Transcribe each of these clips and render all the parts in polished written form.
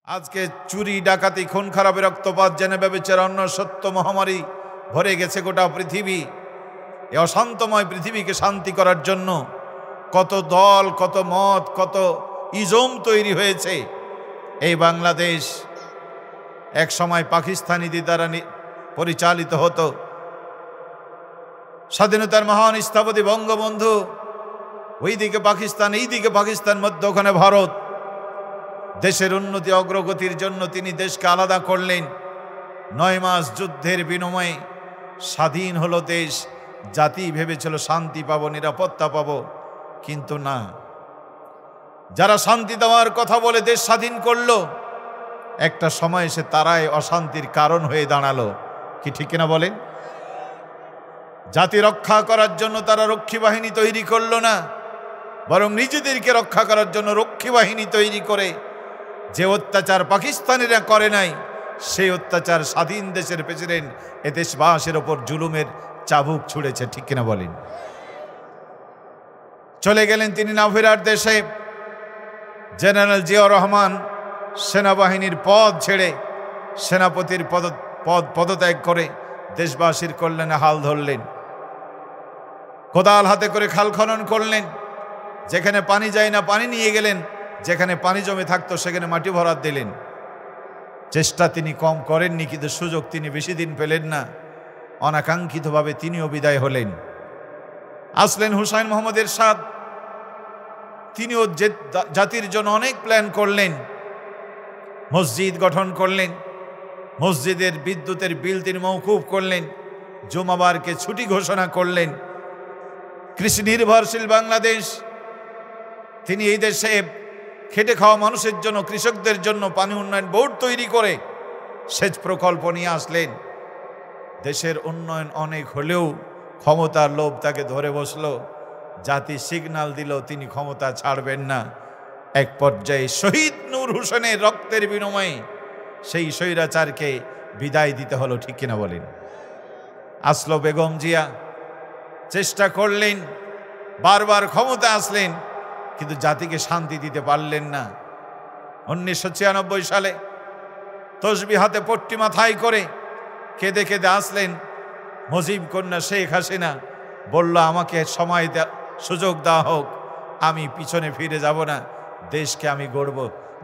আজকে চুরি ডাকাতি খুন খারাপের রক্তপাত জেনে ব্যভিচার অন্য সত্য মহামারী ভরে গেছে গোটা পৃথিবী। এই অশান্তময় পৃথিবীকে শান্তি করার জন্য কত দল, কত মত, কত ইজম তৈরি হয়েছে। এই বাংলাদেশ এক সময় পাকিস্তানিদের দ্বারা পরিচালিত হতো। স্বাধীনতার মহান স্থপতি বঙ্গবন্ধু, ওইদিকে পাকিস্তান, এইদিকে পাকিস্তান, মধ্যখানে ভারত। দেশের উন্নতি অগ্রগতির জন্য তিনি দেশকে আলাদা করলেন। 9 মাস যুদ্ধের বিনিময়ে স্বাধীন হলো দেশ। জাতি ভেবেছিল শান্তি পাবো, নিরাপত্তা পাবো, কিন্তু না। যারা শান্তি দেওয়ার কথা বলে দেশ স্বাধীন করলো, একটা সময় এসে তারাই অশান্তির কারণ হয়ে দাঁড়ালো। কি ঠিক না বলেন? জাতি রক্ষা করার জন্য তারা রক্ষী বাহিনী তৈরি করলো না, বরং নিজেদেরকে রক্ষা করার জন্য রক্ষী বাহিনী তৈরি করে যে অত্যাচার পাকিস্তানিরা করে নাই, সেই অত্যাচার স্বাধীন দেশের প্রেসিডেন্ট এ দেশবাসীর ওপর জুলুমের চাবুক ছুঁড়েছে। ঠিক কিনা বলেন? চলে গেলেন তিনি নাভিরার দেশে। জেনারেল জিয়াউর রহমান সেনাবাহিনীর পদ ছেড়ে সেনাপতির পদত্যাগ করে দেশবাসীর কল্যাণে হাল ধরলেন। কোদাল হাতে করে খাল খনন করলেন। যেখানে পানি যায় না পানি নিয়ে গেলেন, যেখানে পানি জমে থাকতো সেখানে মাটি ভরাট দিলেন। চেষ্টা তিনি কম করেননি, কিন্তু সুযোগ তিনি বেশি দিন পেলেন না। অনাকাঙ্ক্ষিতভাবে তিনিও বিদায় হলেন। আসলেন হুসাইন মোহাম্মদ এরশাদ। তিনিও জাতির জন্য অনেক প্ল্যান করলেন। মসজিদ গঠন করলেন, মসজিদের বিদ্যুতের বিল তিনি মওকুফ করলেন, জুমাবারকে ছুটি ঘোষণা করলেন। কৃষি নির্ভরশীল বাংলাদেশ, তিনি এই দেশে খেটে খাওয়া মানুষের জন্য, কৃষকদের জন্য পানি উন্নয়ন বোর্ড তৈরি করে সেচ প্রকল্প নিয়ে আসলেন। দেশের উন্নয়ন অনেক হলেও ক্ষমতার লোভ তাকে ধরে বসলো। জাতি সিগন্যাল দিল তিনি ক্ষমতা ছাড়বেন না। এক পর্যায়ে শহীদ নূর হোসেনের রক্তের বিনিময়ে সেই স্বৈরাচারকে বিদায় দিতে হলো। ঠিক কিনা বলেন? আসলো বেগম জিয়া, চেষ্টা করলেন, বারবার ক্ষমতা আসলেন, কিন্তু জাতিকে শান্তি দিতে পারলেন না। 1996 সালে তসবিহ হাতে পট্টি মাথায় করে কেঁদে কেঁদে আসলেন মুজিব কন্যা শেখ হাসিনা। বলল, আমাকে সময় সুযোগ দেওয়া হোক, আমি পিছনে ফিরে যাব না, দেশকে আমি গড়ব।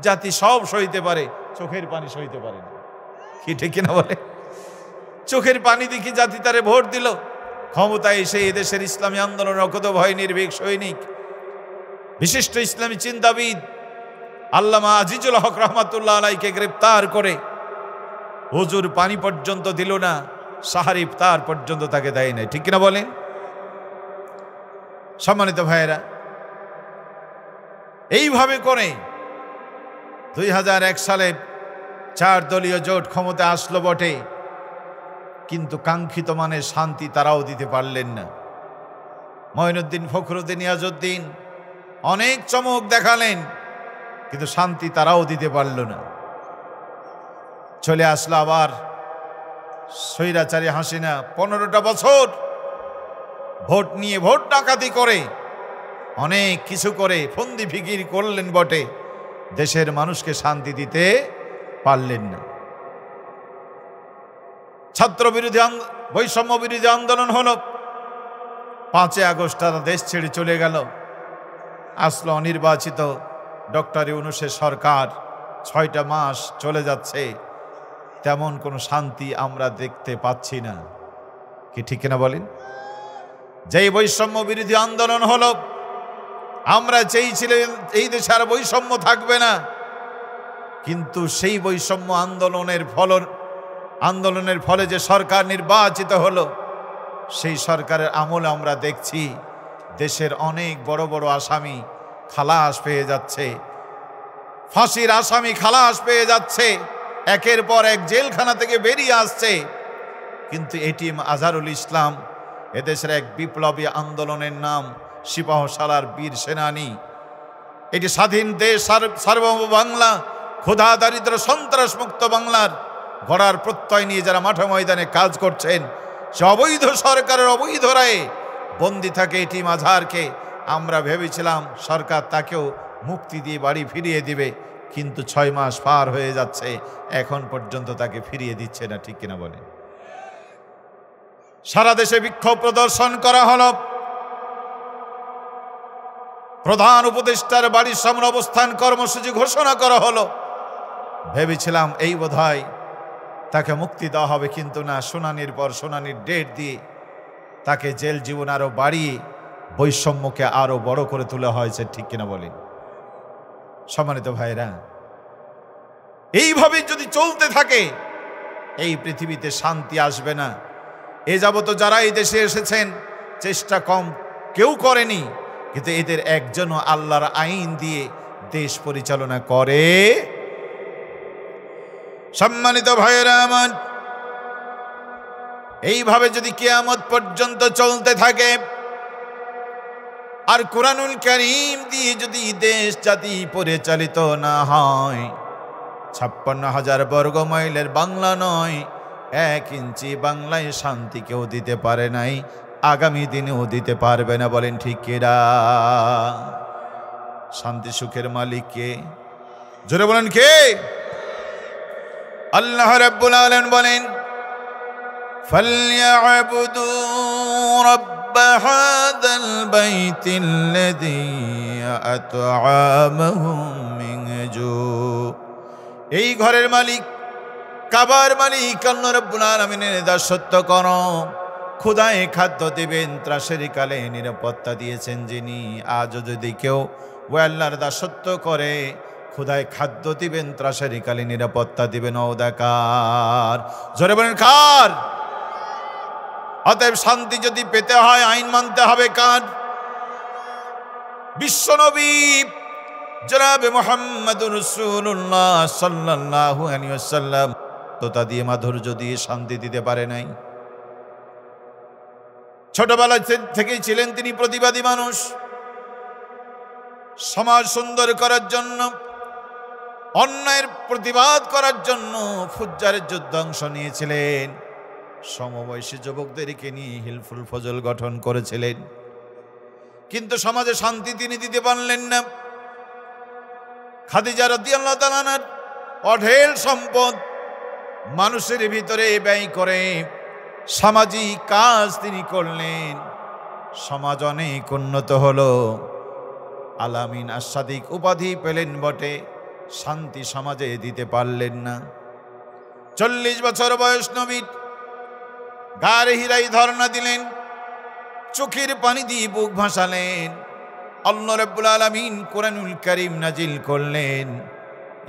জাতি সব সইতে পারে, চোখের পানি সইতে পারে না। কি ঠিক কিনা বলে? চোখের পানি দেখি জাতি তারে ভোট দিল। ক্ষমতায় এসে এদেশের ইসলামী আন্দোলনের অকুত ভয় নির্ভীক সৈনিক, বিশিষ্ট ইসলামী চিন্তাবিদ আল্লামা আজিজুল হক রহমাতুল্লাহ আলাইকে গ্রেপ্তার করে হুজুর পানি পর্যন্ত দিল না, সাহারি ইফতার পর্যন্ত তাকে দেয় নাই। ঠিক কিনা বলেন? সম্মানিত ভাইয়েরা, এইভাবে করে 2001 সালে 4 দলীয় জোট ক্ষমতা আসলো বটে, কিন্তু কাঙ্ক্ষিত মানের শান্তি তারাও দিতে পারলেন না। মঈনুদ্দিন ফখরুদ্দিন নিয়াজউদ্দিন অনেক চমক দেখালেন, কিন্তু শান্তি তারাও দিতে পারল না। চলে আসলো আবার স্বৈরাচারী হাসিনা। 15টা বছর ভোট নিয়ে, ভোট ডাকাতি করে, অনেক কিছু করে ফন্দি ফিকির করলেন বটে, দেশের মানুষকে শান্তি দিতে পারলেন না। ছাত্র বিরোধী, বৈষম্য বিরোধী আন্দোলন হলো। 5 আগস্ট তারা দেশ ছেড়ে চলে গেল। আসলো অনির্বাচিত ডক্টর ইউনূসের সরকার। 6টা মাস চলে যাচ্ছে, তেমন কোনো শান্তি আমরা দেখতে পাচ্ছি না। কি ঠিক না বলেন? যেই বৈষম্য বিরোধী আন্দোলন হলো, আমরা চেয়েছিলাম এই দেশে আর বৈষম্য থাকবে না, কিন্তু সেই বৈষম্য আন্দোলনের ফলে যে সরকার নির্বাচিত হলো, সেই সরকারের আমলে আমরা দেখছি দেশের অনেক বড় বড় আসামি খালাস পেয়ে যাচ্ছে, ফাঁসির আসামি খালাস পেয়ে যাচ্ছে, একের পর এক জেলখানা থেকে বেরিয়ে আসছে। কিন্তু এটিএম আজহারুল ইসলাম, এদেশের এক বিপ্লবী আন্দোলনের নাম, সিপাহসালার বীর সেনানী, এটি স্বাধীন দেশ, সার্বভৌম বাংলা, ক্ষুধা দারিদ্র সন্ত্রাস মুক্ত বাংলার গড়ার প্রত্যয় নিয়ে যারা মাঠে ময়দানে কাজ করছেন, সে অবৈধ সরকারের অবৈধ রায়ে বন্দি থাকে এটিএম আজহারকে। আমরা ভেবেছিলাম সরকার তাকেও মুক্তি দিয়ে বাড়ি ফিরিয়ে দিবে, কিন্তু 6 মাস পার হয়ে যাচ্ছে, এখন পর্যন্ত তাকে ফিরিয়ে দিচ্ছে না, ঠিক কিনা বলেন? সারা দেশে বিক্ষোভ প্রদর্শন করা হলো, প্রধান উপদেষ্টার বাড়ির সামনে অবস্থান কর্মসূচি ঘোষণা করা হলো। ভেবেছিলাম এই বোধহয় তাকে মুক্তি দেওয়া হবে, কিন্তু না, শুনানির পর শুনানির ডেট দিয়ে তাকে জেল জীবন আরো বাড়িয়ে বৈষম্যকে আরো বড় করে তোলা হয়েছে, ঠিক কিনা বলেন? সম্মানিত ভাইরা, এইভাবে যদি চলতে থাকে এই পৃথিবীতে শান্তি আসবে না। এ যাবত যারা এই দেশে এসেছেন চেষ্টা কম কেউ করেনি, কিন্তু এদের একজনও আল্লাহর আইন দিয়ে দেশ পরিচালনা করে। সম্মানিত ভাইয়েরা আমার, এইভাবে যদি কিয়ামত পর্যন্ত চলতে থাকে আর কুরআনুল কারীম দিয়ে যদি দেশ জাতি পরিচালিত না হয়, 56,000 বর্গ মাইলের বাংলা নয়, 1 ইঞ্চি বাংলায় শান্তি কেউ দিতে পারে নাই, আগামী দিনেও দিতে পারবে না। বলেন ঠিক কিনা? শান্তি সুখের মালিক কে? জোরে বলেন কে? আল্লাহ রাব্বুল আলামিন বলেন, ফালইয়াবুদু রাব্ব হাযাল বাইতিল্লাযী আত'আমাহুম মিন জু। এই ঘরের মালিক, কাবার মালিক আল্লাহ রাব্বুল আলামিনের দাসত্ব করো। ক্ষুধায় খাদ্য দিবেন, ত্রাসের কালে নিরাপত্তা দিয়েছেন যিনি। আজও যদি কেউ ওই আল্লাহর দাসত্ব করে, ক্ষুধায় খাদ্য দিবেন, ত্রাসের কালে নিরাপত্তা দিবেন, ওদাকার। জোরে বলেন কার? অতএব শান্তি যদি পেতে হয় আইন মানতে হবে কার? বিশ্বনবী জনাবে মুহাম্মদুর রাসূলুল্লাহ সাল্লাল্লাহু আলাইহি ওয়াসাল্লাম তোতা দিয়ে মাধুর্য দিয়ে শান্তি দিতে পারে নাই। ছোটবেলা থেকেই ছিলেন তিনি প্রতিবাদী মানুষ। সমাজ সুন্দর করার জন্য, অন্যায়ের প্রতিবাদ করার জন্য ফুজ্জারের যুদ্ধে অংশ নিয়েছিলেন। সমবয়সী যুবকদেরকে নিয়ে হিলফুল ফজল গঠন করেছিলেন, কিন্তু সমাজে শান্তি তিনি দিতে পারলেন না। খাদিজা রাদিয়াল্লাহু তাআলা আনহার অঢেল সম্পদ মানুষের ভিতরে ব্যয় করে সামাজিক কাজ তিনি করলেন। সমাজ অনেক উন্নত হলো, আলামিন আস-সাদিক উপাধি পেলেন বটে, শান্তি সমাজে দিতে পারলেন না। 40 বছর বয়স নবীর, গারে হিরাই ধর্ণা দিলেন, চোখের পানি দিয়ে বুক ভাসালেন। আল্লাহ রাব্বুল আলামিন কোরআনুল কারীম নাজিল করলেন।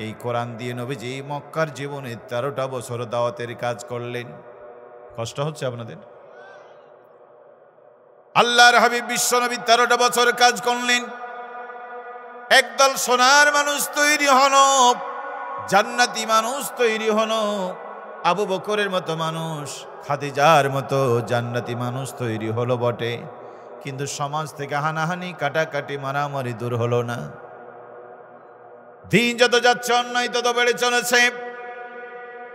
এই কোরআন দিয়ে নবীজি মক্কার জীবনে 13টা বছর দাওয়াতের কাজ করলেন। কষ্ট হচ্ছে আপনাদের? আল্লাহর হাবিব বিশ্বনবী 13টা বছর কাজ করলেন। একদল সোনার মানুষ তৈরি হলো, জান্নাতি মানুষ তৈরি হলো। আবু বকরের মতো মানুষ, খাদিজার মতো জান্নাতি মানুষ তৈরি হলো বটে, কিন্তু সমাজ থেকে হানাহানি, কাটাকাটি, মারামারি দূর হলো না। দিন যত যাচ্ছে অন্যায় তত বেড়ে চলেছে।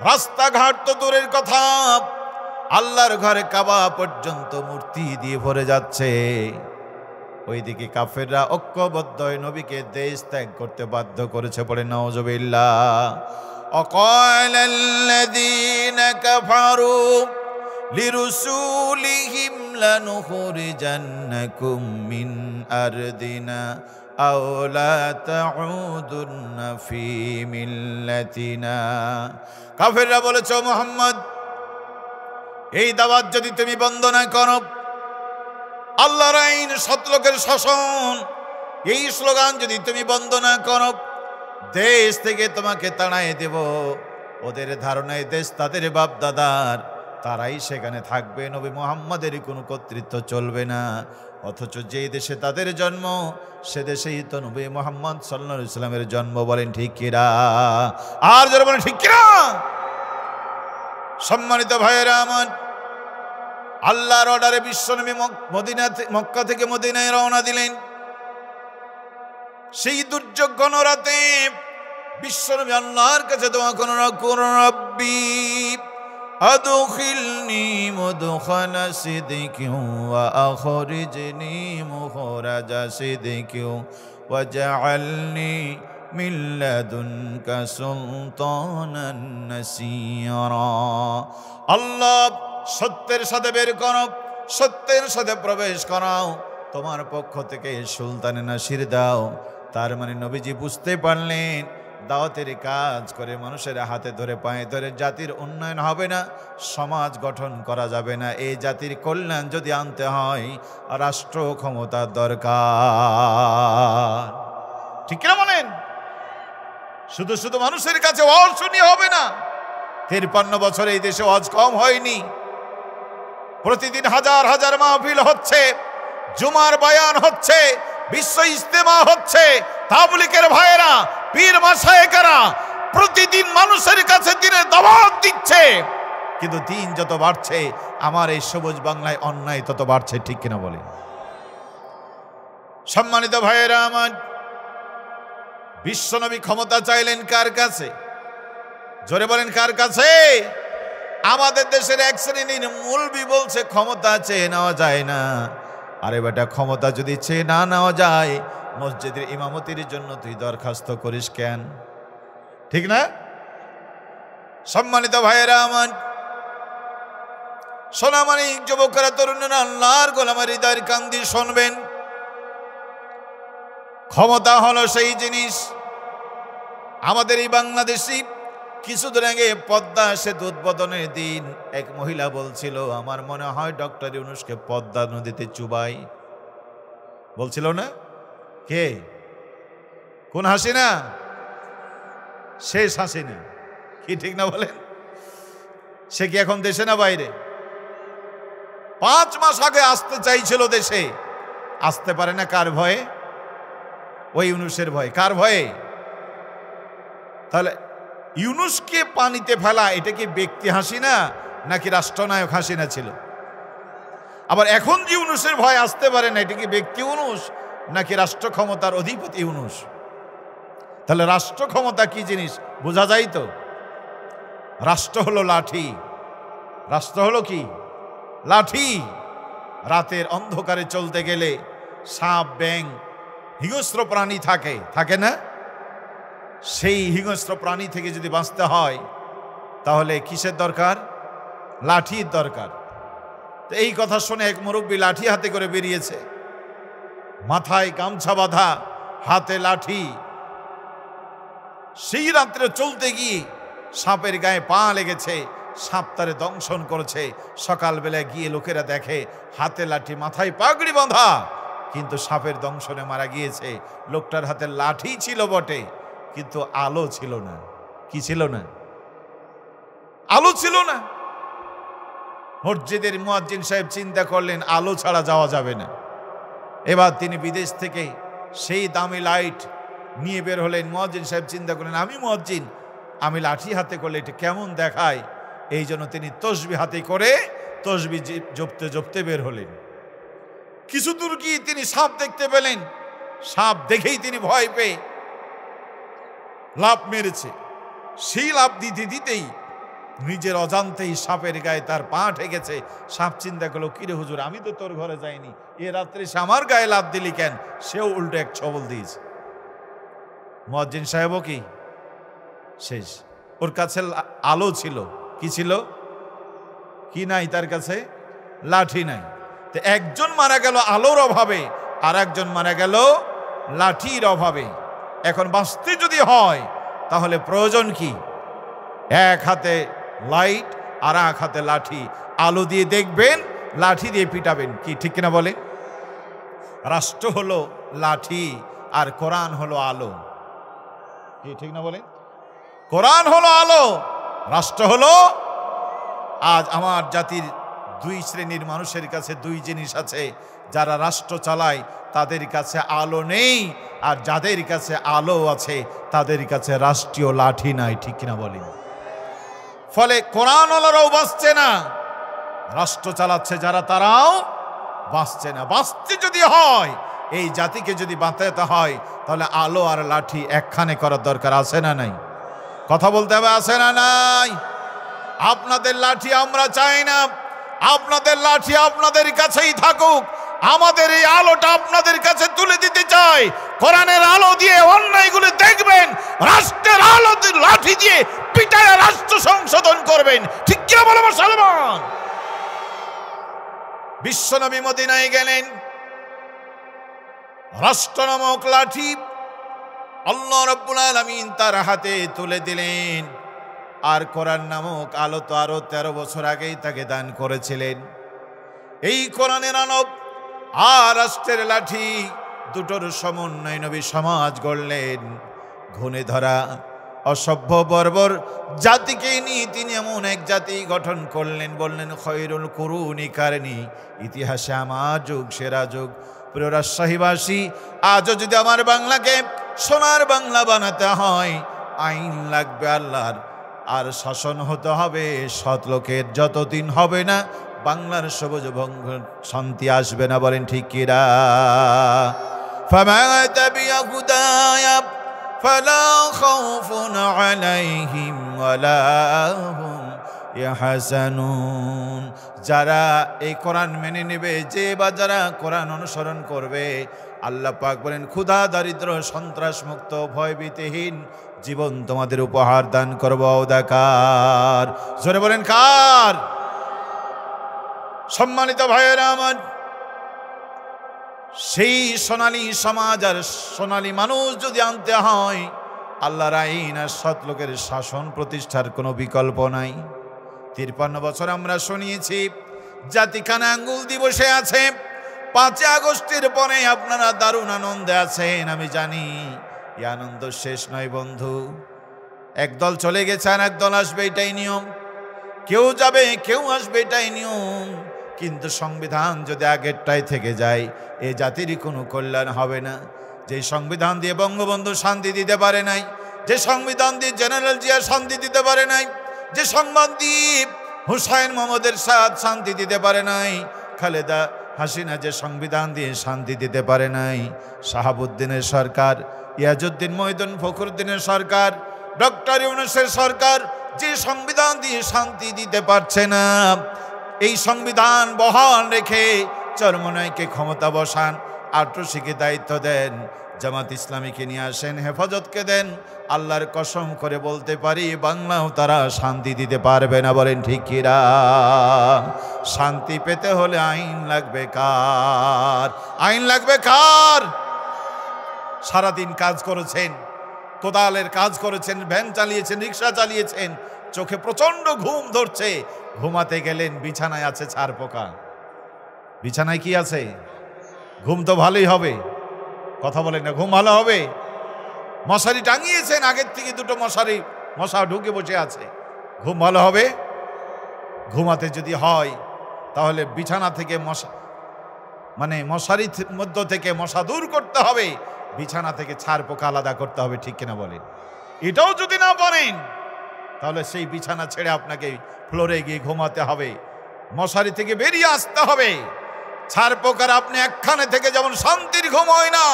রাস্তাঘাট তো দূরের কথা, আল্লাহর ঘরে কাবা পর্যন্ত মূর্তি দিয়ে ভরে যাচ্ছে। ওইদিকে কাফেররা ঐক্যবদ্ধ হয়ে নবীকে দেশ ত্যাগ করতে বাধ্য করেছে। পড়ে নাউযুবিল্লাহ। অকালাল্লাযীনা কাফারু লিরুসুলিহিম লানুখরিজান্নাকুম মিন আরদিনা আও লা তাউদুন্না ফি মিল্লাতিনা। কাফেররা বলেছে, মুহাম্মদ, এই দাওয়াত যদি তুমি বন্ধ না করো, আল্লাহর আইন, সৎলোকের শাসন, এই স্লোগান যদি তুমি বন্ধ না করো, দেশ থেকে তোমাকে তাড়াই দেব। ওদের ধারণায় দেশ তাদের বাপ দাদার, তারাই সেখানে থাকবে, নবী মুহাম্মাদের কোনো কর্তৃত্ব চলবে না। অথচ যে দেশে তাদের জন্ম, সে দেশেই তো নবী মুহাম্মদ সাল্লাল্লাহু আলাইহি ওয়াসাল্লামের জন্ম। বলেন ঠিক কিনা? আর যারা বলেন ঠিক কিনা? সম্মানিত ভাইয়েরা আমার, আল্লাহর অর্ডারে বিশ্বনবী মক্কা থেকে মদিনায় রওনা দিলেন। সেই দুর্যোগ গণরাতে বিশ্বনবী আল্লাহর কাছে দোয়া করেন, রব্বি আদখিলনি মুদখালা সিদকিন ওয়া আখরিজনি মুখরাজা সিদকিন ওয়াজআলনি من لدنك سلطانا نصيرا আল্লাহ সত্যের সাথে বের করো, সত্যের সাথে প্রবেশ করাও, তোমার পক্ষ থেকে সুলতানে নাসির দাও। তার মানে নবীজি বুঝতে পারলেন দাওয়াতের কাজ করে মানুষের হাতে ধরে পায়ে ধরে জাতির উন্নয়ন হবে না, সমাজ গঠন করা যাবে না। এই জাতির কল্যাণ যদি আনতে হয় রাষ্ট্র ক্ষমতার দরকার। ঠিক না বলেন? শুধু শুধু মানুষের কাছে ওয়াজ শুনি হবে না। 53 বছরে এই দেশে ওয়াজ কম হয়নি। প্রতিদিন হাজার হাজার মাহফিল হচ্ছে, জুমার বয়ান হচ্ছে, বিশ্ব ইজতেমা হচ্ছে, তাবলীগের ভাইয়েরা, পীর মাশায়েখরা প্রতিদিন মানুষের কাছে দিনে দাওয়াত দিচ্ছে। কিন্তু দিন যত বাড়ছে আমার এই সবুজ বাংলায় অন্যায় তত বাড়ছে। ঠিক কিনা বলেন? সম্মানিত ভাইয়েরা আমার, বিশ্বনবী ক্ষমতা চাইলেন কার কাছে? জোরে বলেন, কার কাছে? আমাদের দেশের এক শ্রেণীর মৌলবি বলছে ক্ষমতা চেয়ে নেওয়া যায় না। আরে বেটা, ক্ষমতা যদি চেয়ে না নেওয়া যায় মসজিদের ইমামতির জন্য তুই দরখাস্ত করিস কেন? ঠিক না? সম্মানিত ভাইয়েরা আমার, সোনামানি যুবকরা, তরুণরা, আল্লাহর গোলামের হৃদয়ের কান দিয়ে শুনবেন। ক্ষমতা হলো সেই জিনিস, আমাদের এই বাংলাদেশি কিছুদিন আগে পদ্মা সেতু উদ্বোধনের দিন এক মহিলা বলছিল, আমার মনে হয় ডক্টর ইউনূসকে পদ্মা নদীতে চুবাই। বলছিল না? কে? কোন হাসিনা? শেষ হাসিনা। কি ঠিক না বলেন? সে কি এখন দেশে না বাইরে? 5 মাস আগে আসতে চাইছিল দেশে, আসতে পারে না। কার ভয়ে? ওই ইউনূসের ভয়ে। কার ভয়ে? তাহলে ইউনূসকে পানিতে ফেলা এটা কি ব্যক্তি হাসিনা নাকি রাষ্ট্রনায়ক হাসিনা ছিল? আবার এখন যে ইউনূসের ভয় আসতে পারে না, এটা কি ব্যক্তি ইউনূস নাকি রাষ্ট্র ক্ষমতার অধিপতি ইউনূস? তাহলে রাষ্ট্র ক্ষমতা কি জিনিস বোঝা যায় তো? রাষ্ট্র হলো লাঠি। রাষ্ট্র হলো কি? লাঠি। রাতের অন্ধকারে চলতে গেলে সাপ, ব্যাঙ, হিংস্র প্রাণী থাকে না? সেই হিংস্র প্রাণী থেকে যদি বাঁচতে হয় তাহলে কিসের দরকার? লাঠির দরকার। তো এই কথা শুনে এক মুরব্বী লাঠি হাতে করে বেরিয়েছে, মাথায় গামছা বাঁধা, হাতে লাঠি। সেই রাত্রে চলতে গিয়ে সাপের গায়ে পা লেগেছে, সাপ তারে দংশন করেছে। সকালবেলায় গিয়ে লোকেরা দেখে হাতে লাঠি, মাথায় পাগড়ি বাঁধা, কিন্তু সাপের দংশনে মারা গিয়েছে। লোকটার হাতে লাঠি ছিল বটে, কিন্তু আলো ছিল না। কি ছিল না? আলো ছিল না। মসজিদের মুয়াজ্জিন সাহেব চিন্তা করলেন আলো ছাড়া যাওয়া যাবে না। এবার তিনি বিদেশ থেকে সেই দামি লাইট নিয়ে বের হলেন। মুয়াজ্জিন সাহেব চিন্তা করলেন, আমি মুয়াজ্জিন, আমি লাঠি হাতে করলে এটা কেমন দেখায়। এই জন্য তিনি তসবিহ হাতে করে তসবিহ জপতে জপতে বের হলেন। কিছু দূর গিয়ে তিনি সাপ দেখতে পেলেন। সাপ দেখেই তিনি ভয় পেয়ে লাফ মেরেছে। সেই লাফ দিতে দিতেই নিজের অজান্তেই সাপের গায়ে তার পা ঠেকেছে। সাপ চিন্তা করলো, কিরে হুজুর, আমি তো তোর ঘরে যাইনি, এ রাত্রে সে আমার গায়ে লাফ দিলি কেন? সেও উল্টো এক ছবল দিয়েছে। মুয়াজ্জিন সাহেবও কি শেষ। ওর কাছে আলো ছিল। কি ছিল? কি নাই তার কাছে? লাঠি নাই। তো একজন মারা গেল আলোর অভাবে, আর একজন মারা গেল লাঠির অভাবে। এখন বাঁচতে যদি হয় তাহলে প্রয়োজন কি? এক হাতে লাইট আর এক হাতে লাঠি। আলো দিয়ে দেখবেন, লাঠি দিয়ে পিটাবেন। কি ঠিক কিনা বলে? রাষ্ট্র হলো লাঠি আর কোরআন হলো আলো। কি ঠিক না বলে? কোরআন হলো আলো, রাষ্ট্র হলো। আজ আমার জাতির 2 শ্রেণীর মানুষের কাছে 2 জিনিস আছে। যারা রাষ্ট্র চালায় তাদের কাছে আলো নেই, আর যাদের কাছে আলো আছে তাদের কাছে রাষ্ট্রীয় লাঠি নাই। ঠিক কিনা বলেন? ফলে কোরআনওয়ালারাও বাঁচছে না, রাষ্ট্র চালাচ্ছে যারা তারাও বাঁচছে না। বাঁচতে যদি হয়, এই জাতিকে যদি বাঁচাতে হয়, তাহলে আলো আর লাঠি একখানে করার দরকার আছে না নাই? কথা বলতে হবে, আছে না নাই? আপনাদের লাঠি আমরা চাই না, আপনাদের লাঠি আপনাদের কাছেই থাকুক। আমাদের এই আলোটা আপনাদের কাছে তুলে দিতে চাই। কোরআনের আলো দিয়ে অন্যায়গুলো দেখবেন, রাষ্ট্রের আলো লাঠি দিয়ে পিটায় রাষ্ট্র সংশোধন করবেন। ঠিক কি বলো মুসলমান? বিশ্বনবী মদিনায় গেলেন, রাষ্ট্র নামক লাঠি আল্লাহ রাব্বুল আলামিন তার হাতে তুলে দিলেন। আর কোরআন নামক আলো তো আরো 13 বছর আগেই তাকে দান করেছিলেন। এই কোরআনের আলো আর রাষ্ট্রের লাঠি দুটোর সমন্বয় নবী সমাজ গড়লেন। ঘুণে ধরা অসভ্য বর্বর জাতিকে নিয়ে তিনি এমন এক জাতি গঠন করলেন, বললেন খৈরুল কুরুনি কারনি, ইতিহাসে আমার যুগ সেরা যুগ। প্রিয় রাজশাহীবাসী, আজও যদি আমার বাংলাকে সোনার বাংলা বানাতে হয়, আইন লাগবে আল্লাহর, আর শাসন হতে হবে সৎ লোকের। যতদিন হবে না বাংলার সবুজ ভঙ্গ শান্তি আসবে না। বলেন ঠিক কিরা? ফামা তাবিয়া হুদায়া ফালা খাউফুন আলাইহিম ওয়ালা হুম ইয়াহজানুন। যারা এই কোরআন মেনে নেবে, যে বা যারা কোরআন অনুসরণ করবে, আল্লাহ পাক বলেন ক্ষুধা দারিদ্র সন্ত্রাস মুক্ত ভয়ভীতিহীন জীবন তোমাদের উপহার দান করব। ওদাকার জোরে বলেন কার? সম্মানিত ভাইয়েরা আমার, সেই সোনালী সমাজ আর সোনালী মানুষ যদি আনতে হয়, আল্লাহর আইন আর সৎ লোকের শাসন প্রতিষ্ঠার কোনো বিকল্প নাই। 53 বছর আমরা শুনিয়েছি জাতি কানে আঙ্গুল দিয়ে বসে আছে। 5 আগস্টের পরে আপনারা দারুণ আনন্দে আছেন, আমি জানি। এই আনন্দ শেষ নয় বন্ধু। একদল চলে গেছে আর একদল আসবে, এটাই নিয়ম। কেউ যাবে কেউ আসবে, এটাই নিয়ম। কিন্তু সংবিধান যদি আগেরটাই থেকে যায়, এ জাতিরই কোনো কল্যাণ হবে না। যে সংবিধান দিয়ে বঙ্গবন্ধু শান্তি দিতে পারে নাই, যে সংবিধান দিয়ে জেনারেল জিয়া শান্তি দিতে পারে নাই, যে সংবিধান দিয়ে হুসাইন মোহাম্মদের সাথ শান্তি দিতে পারে নাই, খালেদা হাসিনা যে সংবিধান দিয়ে শান্তি দিতে পারে নাই, শাহাবুদ্দিনের সরকার, ইয়াজউদ্দিন মহিউদ্দিন ফখরুদ্দিনের সরকার, ডক্টর ইউনূসের সরকার যে সংবিধান দিয়ে শান্তি দিতে পারছে না, এই সংবিধান বহাল রেখে চরমনাইকে ক্ষমতা বসান, আট্রসিকে দায়িত্ব দেন, জামাত ইসলামীকে নিয়ে আসেন, হেফাজতকে দেন। আল্লাহর কসম করে বলতে পারি বাংলাও তারা শান্তি দিতে পারবে না। বলেন ঠিক কিরা? শান্তি পেতে হলে আইন লাগবে কার? আইন লাগবে কার? সারাদিন কাজ করেছেন, কোদালের কাজ করেছেন, ভ্যান চালিয়েছেন, রিক্সা চালিয়েছেন, চোখে প্রচন্ড ঘুম ধরছে, ঘুমাতে গেলেন বিছানায় আছে ছার পোকা। বিছানায় কি আছে? ঘুম তো ভালোই হবে, কথা বলেন না, ঘুম ভালো হবে? মশারি টাঙিয়েছেন, আগের থেকে 2টো মশা ঢুকে বসে আছে, ঘুম ভালো হবে? ঘুমাতে যদি হয় তাহলে বিছানা থেকে মশারির মধ্য থেকে মশা দূর করতে হবে, বিছানা থেকে ছার পোকা আলাদা করতে হবে। ঠিক কিনা বলেন? এটাও যদি না পারেন তাহলে সেই বিছানা ছেড়ে আপনাকে ফ্লোরে গিয়ে ঘুমাতে হবে, মশারি থেকে বেরিয়ে আসতে হবে। ছার পোকার আপনি একখানে থেকে যেমন শান্তির ঘুম হয় না,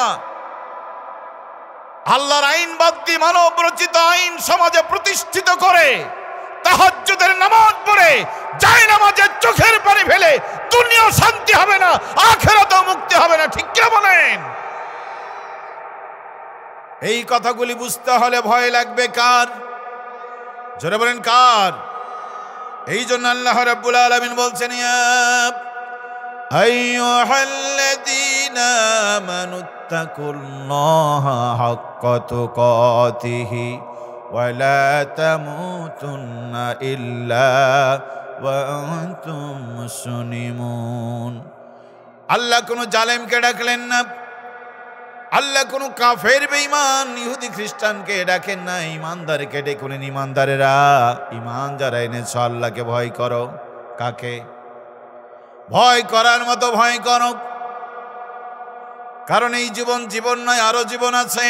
আল্লাহর আইন বাদ দিয়ে মানব রচিত আইন সমাজে প্রতিষ্ঠিত করে তাহাজ্জুদের নামাজ পড়ে জায়নামাজে চোখের পানি ফেলে দুনিয়া শান্তি হবে না, আখিরাতেও মুক্তি হবে না। ঠিক কি বলেন? এই কথাগুলি বুঝতে হলে ভয় লাগবে কার? জোরে বলেন কার? এই জন্য আল্লাহ রাব্বুল আলামিন বলছেন, ইয়া আইয়ুহাল্লাযীনা আমানুত্তাকুল্লাহা হাক্কা তুকাতিহি ওয়া লা তামুতুন্না ইল্লা ওয়া আনতুম মুসলিমুন। আল্লাহ কোন জালেমকে ডাকলেন না, আল্লাহ কোন কাফের বেঈমান ইহুদি খ্রিস্টানকে ডাকেন না, ইমানদারকে ডেকুলেন, ইমানদারেরা, ইমান যারা এনেছ আল্লাহকে ভয় করো। কাকে ভয় করার মতো ভয় করো, কারণ এই জীবন নয়, আরো জীবন আছে।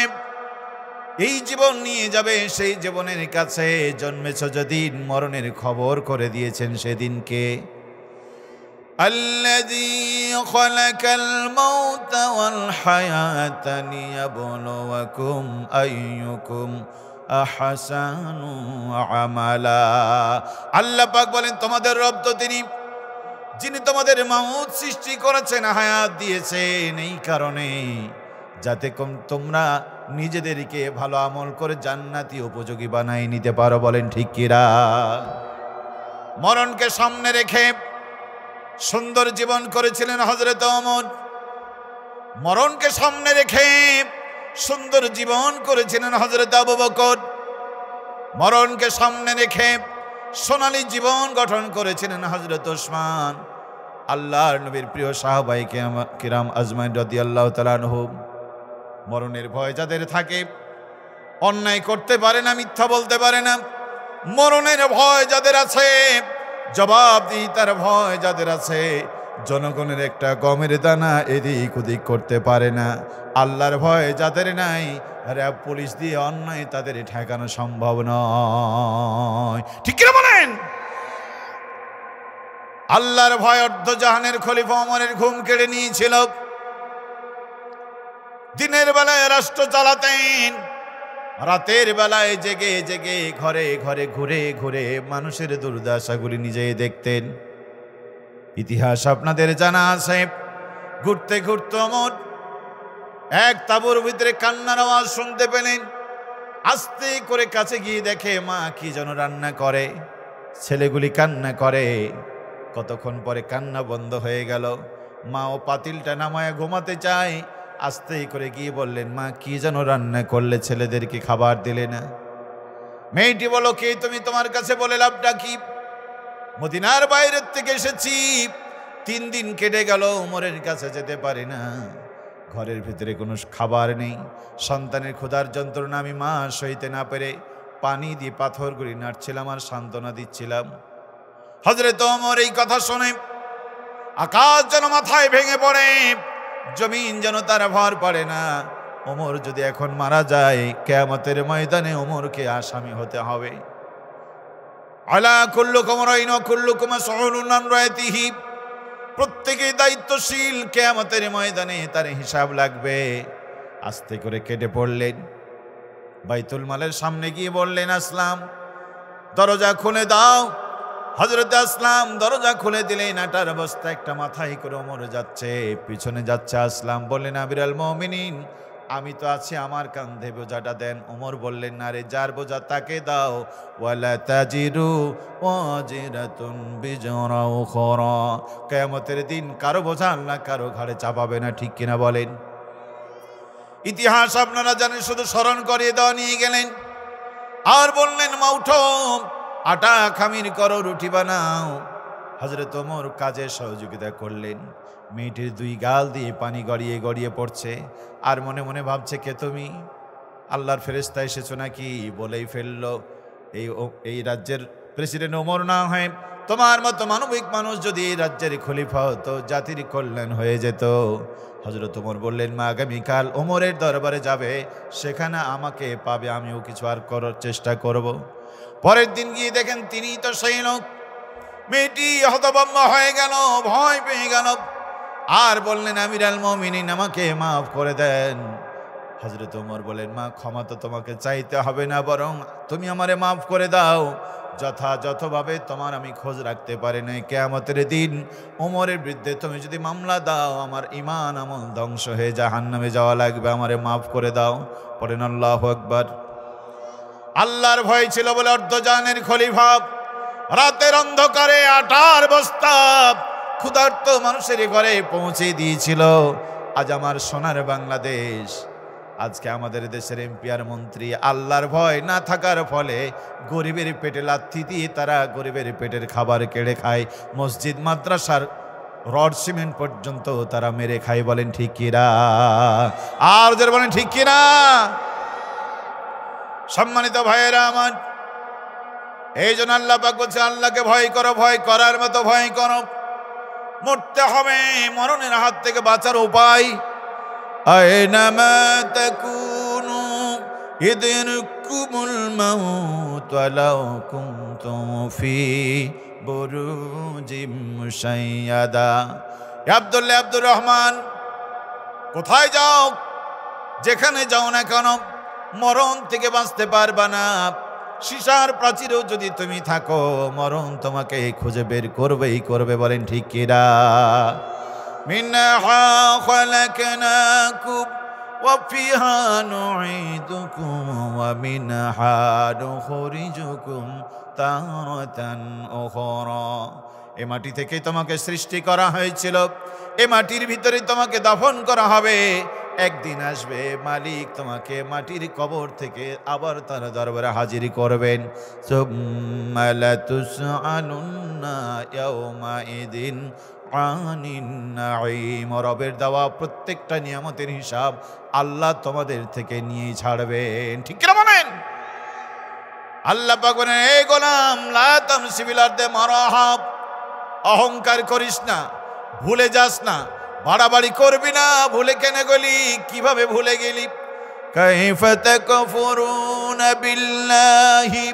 এই জীবন নিয়ে যাবে, সেই জীবনের কাছে জন্মেছ যেদিন, মরণের খবর করে দিয়েছেন সেদিনকে। الذي خلق الموت والحياة ليبلوكم أيكم أحسن عملا। আল্লাহ পাক বলেন তোমাদের রব তো তিনি, যিনি তোমাদের মাউত সৃষ্টি করেছেন, হায়াত দিয়েছেন, এই কারণে যাতে তোমরা নিজেদেরকে ভালো আমল করে জান্নাতি উপযোগী বানাই নিতে পারো। বলেন ঠিক কিরা? মরণকে সামনে রেখে সুন্দর জীবন করেছিলেন হযরত ওমর। মরণকে সামনে রেখে সুন্দর জীবন করেছিলেন হযরত আবু বকর। মরণকে সামনে রেখে সোনালী জীবন গঠন করেছিলেন হযরত ওসমান। আল্লাহর নবীর প্রিয় সাহাবায়ে কিরাম আজমাইন রাদিয়াল্লাহু তাআলা আনহুম। মরণের ভয় যাদের থাকে, অন্যায় করতে পারে না, মিথ্যা বলতে পারে না। মরণের ভয় যাদের আছে, জবাবদিহিতার ভয় যাদের আছে, জনগণের একটা গমের দানা এদিক ওদিক করতে পারে না। আল্লাহর ভয় যাদের নাই, র্যাব পুলিশ দিয়ে অন্যায় তাদের ঠেকানো সম্ভব নয়। ঠিক কিনা বলেন? আল্লাহর ভয় অর্ধজাহানের খলিফা ওমরের ঘুম কেড়ে নিয়েছিল। দিনের বেলায় রাষ্ট্র চালাতেন, রাতের বেলায় জেগে জেগে ঘরে ঘরে ঘুরে ঘুরে মানুষের দুর্দশাগুলি নিজেই দেখতেন। ইতিহাস আপনাদের জানা আছে। ঘুরতে ঘুরতে ওমর এক তাঁবুর ভিতরে কান্নার আওয়াজ শুনতে পেলেন। আস্তে করে কাছে গিয়ে দেখে মা কি যেন রান্না করে, ছেলেগুলি কান্না করে। কতক্ষণ পরে কান্না বন্ধ হয়ে গেল। মা ও পাতিলটা নামায় ঘুমাতে চায়। আস্তে করে গিয়ে বললেন, মা কি যেন রান্না করলে, ছেলেদেরকে খাবার দিলে না। মেয়েটি বলো, কে তুমি? তোমার কাছে বলে লাভটা কি? মদিনার বাইরের থেকে এসেছি, 3 দিন কেটে গেল, ওমরের কাছে যেতে পারি না। ঘরের ভিতরে কোনো খাবার নেই। সন্তানের ক্ষুধার যন্ত্রণা আমি মা সইতে না পেরে পানি দিয়ে পাথরগুলি নাড়ছিলাম আর সান্ত্বনা দিচ্ছিলাম। হযরত ওমর এই কথা শুনে আকাশ যেন মাথায় ভেঙে পড়ে, জমিন যেন তার ভর পড়ে না। ওমর যদি এখন মারা যায়, কিয়ামতের ময়দানে ওমরকে আসামি হতে হবে। আলা কুল্লুকুম রাইন ওয়া কুল্লুকুম মাসউলুন আন রায়াতিহি। প্রত্যেকেই দায়িত্বশীল, কিয়ামতের ময়দানে তার হিসাব লাগবে। আস্তে করে কেটে পড়লেন। বাইতুল মালের সামনে গিয়ে বললেন, আসলাম দরজা খুলে দাও। হযরত আসলাম দরজা খুলে দিলেন। আটার অবস্থা, একটা মাথায় করে ওমর যাচ্ছে, পিছনে যাচ্ছে আসলাম। বললেন, আমিরুল মুমিনিন, আমি তো আছি, আমার কাঁধে বোঝাটা দেন। ওমর বললেন, না রে, যার বোঝা তাকে দাও। ওয়ালা তাজিরু ওয়াজিরাতুন বিজরা উখরা। কিয়ামতের দিন কারো বোঝা আল্লাহ কারো ঘাড়ে চাপাবে না। ঠিক কিনা বলেন? ইতিহাস আপনারা জানেন, শুধু স্মরণ করিয়ে দেওয়া নিয়ে গেলেন। আর বললেন, মা উঠো, আটা খামির করো, রুটি বানাও। হযরত ওমর কাজে সহযোগিতা করলেন। মেয়েটির 2 গাল দিয়ে পানি গড়িয়ে গড়িয়ে পড়ছে। আর মনে মনে ভাবছে, কে তুমি? আল্লাহর ফেরেশতা এসেছো নাকি? বলেই ফেলল, এই রাজ্যের প্রেসিডেন্ট ওমর না হয়, তোমার মতো মানবিক মানুষ যদি এই রাজ্যের খলিফা হতো, জাতির কল্যাণ হয়ে যেত। হযরত ওমর বললেন, মা আগামীকাল ওমরের দরবারে যাবে, সেখানে আমাকে পাবে, আমিও কিছু আর করার চেষ্টা করব। পরের দিন গিয়ে দেখেন তিনি তো সেই লোক। মেয়েটি হতভম্ব হয়ে গেল, ভয় পেয়ে গেল। আর বললেন, আমিরুল মুমিনিন, আমাকে মাফ করে দেন। হযরত ওমর বলেন, মা ক্ষমা তো তোমাকে চাইতে হবে না, বরং তুমি আমারে মাফ করে দাও। যথাযথভাবে তোমার আমি খোঁজ রাখতে পারি নাই। কিয়ামতের দিন ওমরের বিরুদ্ধে তুমি যদি মামলা দাও, আমার ঈমান আমল ধ্বংস হয়ে জাহান্নামে যাওয়া লাগবে, আমারে মাফ করে দাও। পড়েন আল্লাহু আকবার। আল্লাহর ভয় ছিল বলে অর্ধজাহানের খলিফা রাতের অন্ধকারে আটার বস্তা ক্ষুধার্ত মানুষের ঘরে পৌঁছে দিয়েছিল। আজ আমার সোনার বাংলাদেশ, আজকে আমাদের দেশের এমপি আর মন্ত্রী আল্লাহর ভয় না থাকার ফলে গরিবের পেটে লাথি দিয়ে তারা গরিবের পেটের খাবার কেড়ে খায়। মসজিদ মাদ্রাসার রড সিমেন্ট পর্যন্ত তারা মেরে খায়। বলেন ঠিক কিনা? আর যারা বলেন ঠিক কিনা? সম্মানিত ভাইয়েরা আমার, এই জন্য আল্লাহ পাক বলছে, আল্লাহকে ভয় করো, ভয় করার মতো ভয় করো। মরতে হবে, মরণের হাত থেকে বাঁচার উপায়, আইনামা তাকুনু ইদরিকুমুল মাউত ওয়ালাউ কুনতুম ফি বুরুজিম মুশাইয়াদা। আব্দুল্লাহ আব্দুর রহমান, কোথায় যাও, যেখানে যাও না কেন, মরণ থেকে বাঁচতে পারবা না। সীসার প্রাচীরেও যদি তুমি থাকো, মরণ তোমাকে খুঁজে বের করবেই করবে। বলেন ঠিক কিনা? মিনহা খালাকনাকুম وفيها نعيدكم ومنها نخرجكم تارة أخرى। এই মাটি থেকেই তোমাকে সৃষ্টি করা হয়েছিল, এই মাটির ভিতরে তোমাকে দাফন করা হবে। একদিন আসবে মালিক তোমাকে মাটির কবর থেকে আবার তার দরবারে হাজির করবেন। সুম্মা লাতুসআলুন্না ইয়াওমাইদিন আনিন নাঈম। রবের দেওয়া প্রত্যেকটা নিয়ামতের হিসাব আল্লাহ তোমাদের থেকে নিয়ে ছাড়বেন। ঠিক কিনা বলেন? আল্লাহ পাক বলেন, এই গোলাম লা তামশি ফিল আরদি মারাহা, অহংকার করিস না, ভুলে যাস না, বাড়াবাড়ি করবি না। ভুলে কেন গেলি? কিভাবে ভুলে গেলি? কাইফা তাকফুরুনা বিল্লাহি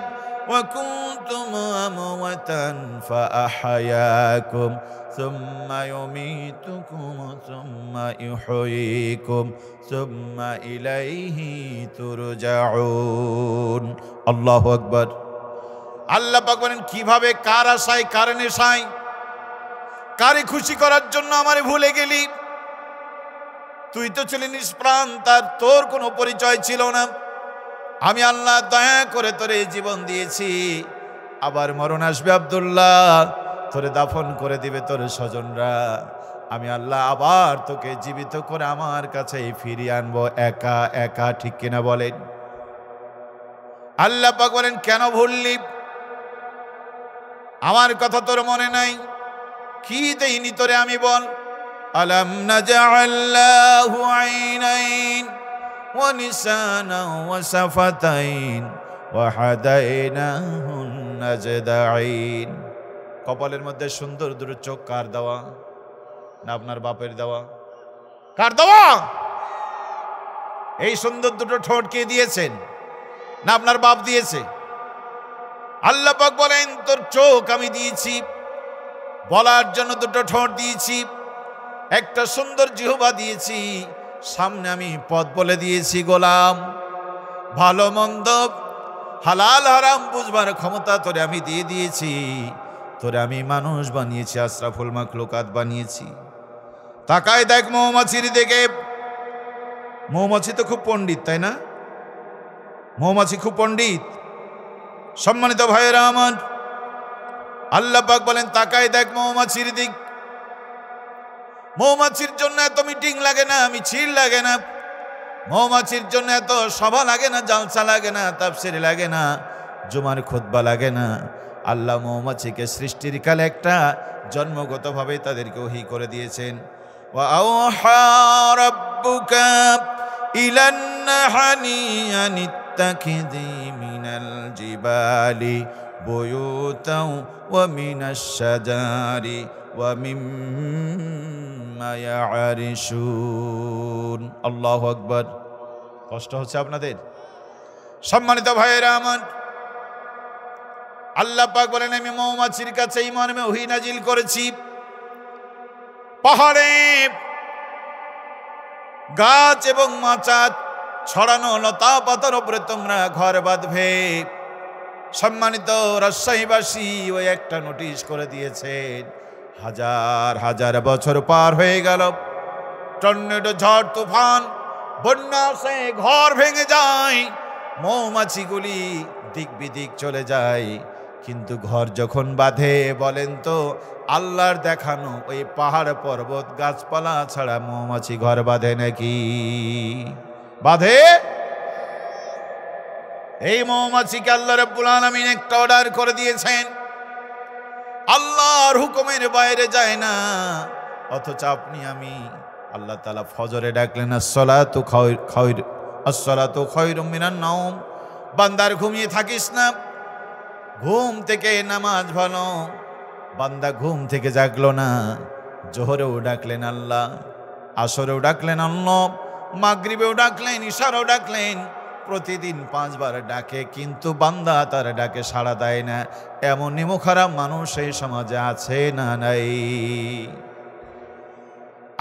ওয়া কুনতুম আমওয়াতান ফাআহয়াকুম সুম্মা ইউমীতুকুম সুম্মা ইউহয়ীকুম সুম্মা ইলাইহি তুরজাউন। আল্লাহু আকবার। আল্লাহ পাক বলেন, কিভাবে, কার আশায়, কার নেশায়, কারে খুশি করার জন্য আমারে ভুলে গেলি? তুই তো ছিলি নিষ্প্রাণ, তোর কোনো পরিচয় ছিল না। আমি আল্লাহ দয়া করে তোরে জীবন দিয়েছি, আবার মরণ আসবে আব্দুল্লাহ, তোরে দাফন করে দিবে তোর স্বজনরা। আমি আল্লাহ আবার তোকে জীবিত করে আমার কাছে ফিরিয়ে আনবো একা একা। ঠিক কিনা বলেন? আল্লাহ পাক বলেন, কেন ভুললি? আমার কথা তোর মনে নাই? কি দেইনি তোরে আমি বল? আলাম নাজআল লাহু আইনাইন ওয়া লিসানান ওয়া শাফাতাইন ওয়া হাদাইনাহুন নাজদাইন। কপালের মধ্যে সুন্দর দুটো চোখ কার দেওয়া? না আপনার বাপের দেওয়া? কার দেওয়া? এই সুন্দর দুটো ঠোঁট কে দিয়েছেন? না আপনার বাপ দিয়েছে? আল্লাহ পাক বলেন, তোর চোখ আমি দিয়েছি, বলার জন্য দুটো ঠোঁট দিয়েছি, একটা সুন্দর জিহ্বা দিয়েছি, সামনে আমি পথ বলে দিয়েছি। গোলাম, ভালো মন্দ, হালাল হারাম বুঝবার ক্ষমতা তোরে আমি দিয়ে দিয়েছি। তোরে আমি মানুষ বানিয়েছি, আশরাফুল মাখলুকাত বানিয়েছি। তাকায় দেখ মৌমাছির দিকে। মৌমাছি তো খুব পণ্ডিত, তাই না? মৌমাছি খুব পণ্ডিত। সম্মানিত ভাইয়েরা আমার, আল্লাহ পাক বলেন, তাকায় দেখ মৌমাছির দিক। মৌমাছির জন্য এত মিটিং লাগে না, মিছিল লাগে না। মৌমাছির জন্য এত সভা লাগে না, জালসা লাগে না, তাফসীর লাগে না, জুমার খুতবা লাগে না। আল্লাহ মৌমাছিকে সৃষ্টির কালে একটা জন্মগতভাবে তাদেরকে ওহী করে দিয়েছেন। ওয়া আওহা রাব্বুকা ইলান নাহলি আনিত্তাখিযি মিনাল জিবালি বুয়ুতাও ওয়া মিনাশ শাজারি ওয়া মিম্মা ইয়ারিশুন। আল্লাহু আকবার। কষ্ট হচ্ছে আপনাদের? সম্মানিত ভাইয়েরা আমার, আল্লাহ পাক বলেন, আমি মৌমাছির কাছে এই মর্মে ওহী নাজিল করেছি, পাহাড়ে গাছ এবং মাচা ছড়ানো লতা পাতার উপরে তোমরা ঘর বাঁধবে। সম্মানিত রাজশাহীবাসী ওই একটা নোটিশ করে দিয়েছেন। হাজার হাজার বছর পার হয়ে গেল, টর্নেডো, ঝড় তুফান, বন্যা আসে, ঘর ভেঙে যায়, মৌমাছিগুলি দিক বিদিক চলে যায়। কিন্তু ঘর যখন বাঁধে, বলেন তো আল্লাহর দেখানো ওই পাহাড় পর্বত গাছপালা ছাড়া মৌমাছি ঘর বাঁধে নাকি? বাঁধে? এই মৌমাছিকে আল্লাহ রাব্বুল আলামিন একটা অর্ডার করে দিয়েছেন, আল্লাহর হুকুমের বাইরে যায় না। অথচ আপনি আমি, আল্লাহ তাআলা ফজরে ডাকলেন, আসসালাতু খায়রুম মিনান নাওম। বান্দার ঘুমিয়ে থাকিস না, ঘুম থেকে নামাজ ভালো। বান্দা ঘুম থেকে জাগলো না, জোহরেও ডাকলেন আল্লাহ, আসরেও ডাকলেন আল্লাহ, মাগরিবেও ডাকলেন, ইশারেও ডাকলেন। প্রতিদিন 5 বার ডাকে, কিন্তু বান্দা তার ডাকে সাড়া দেয় না। এমন নিমুখারাম মানুষ এই সমাজে আছে না নাই?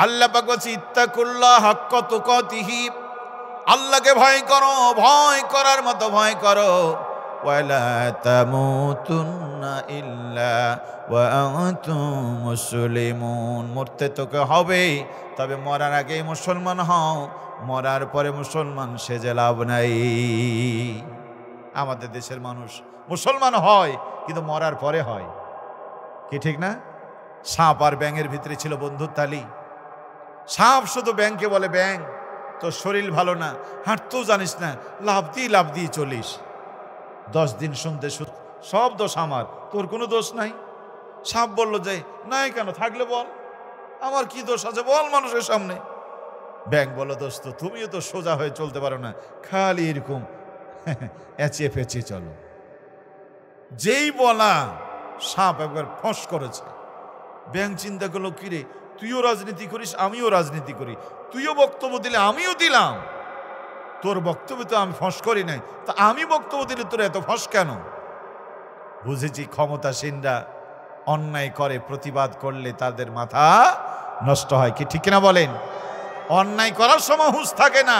আল্লাহ পাক বলছে, ইত্তাকুল্লাহ হাক্কা তুকাতিহি। আল্লাহকে ভয় করো, ভয় করার মতো ভয় করো। ওয়ালা তামুতুন্না ইল্লা ওয়া আনতুম মুসলিমুন। মরতে তোকে হবে, তবে মরার আগে মুসলমান হও, মরার পরে মুসলমান সেজে লাভ নাই। আমাদের দেশের মানুষ মুসলমান হয় কিন্তু মরার পরে হয়, কি ঠিক না? সাপ আর ব্যাঙের ভিতরে ছিল বন্ধুর তালি। সাপ শুধু ব্যাঙকে বলে, ব্যাঙ তোর শরীর ভালো না, হাঁটতেও জানিস না, লাভ দিয়ে চলিস। 10 দিন শুনতে সব দোষ আমার, তোর কোনো দোষ নাই। সাপ বলল যে নাই কেন, থাকলে বল, আমার কি দোষ আছে বল মানুষের সামনে। ব্যাঙ বলল, দোস্ত তুমিও তো সোজা হয়ে চলতে পারো না, খালি এরকম এঁচিয়ে পেঁচিয়ে চলো। যেই বলা সাপ একবার ফস করেছে। ব্যাঙ চিন্তা করলো, কিরে তুইও রাজনীতি করিস আমিও রাজনীতি করি, তুইও বক্তব্য দিলে আমিও দিলাম, তোর বক্তব্য তো আমি ফস করি নাই, তা আমি বক্তব্য দিলে তোর এত ফস কেন? বুঝেছি ক্ষমতাসীনরা অন্যায় করে, প্রতিবাদ করলে তাদের মাথা নষ্ট হয়, কি ঠিক না বলেন? অন্যায় করার সময় হুঁশ থাকে না,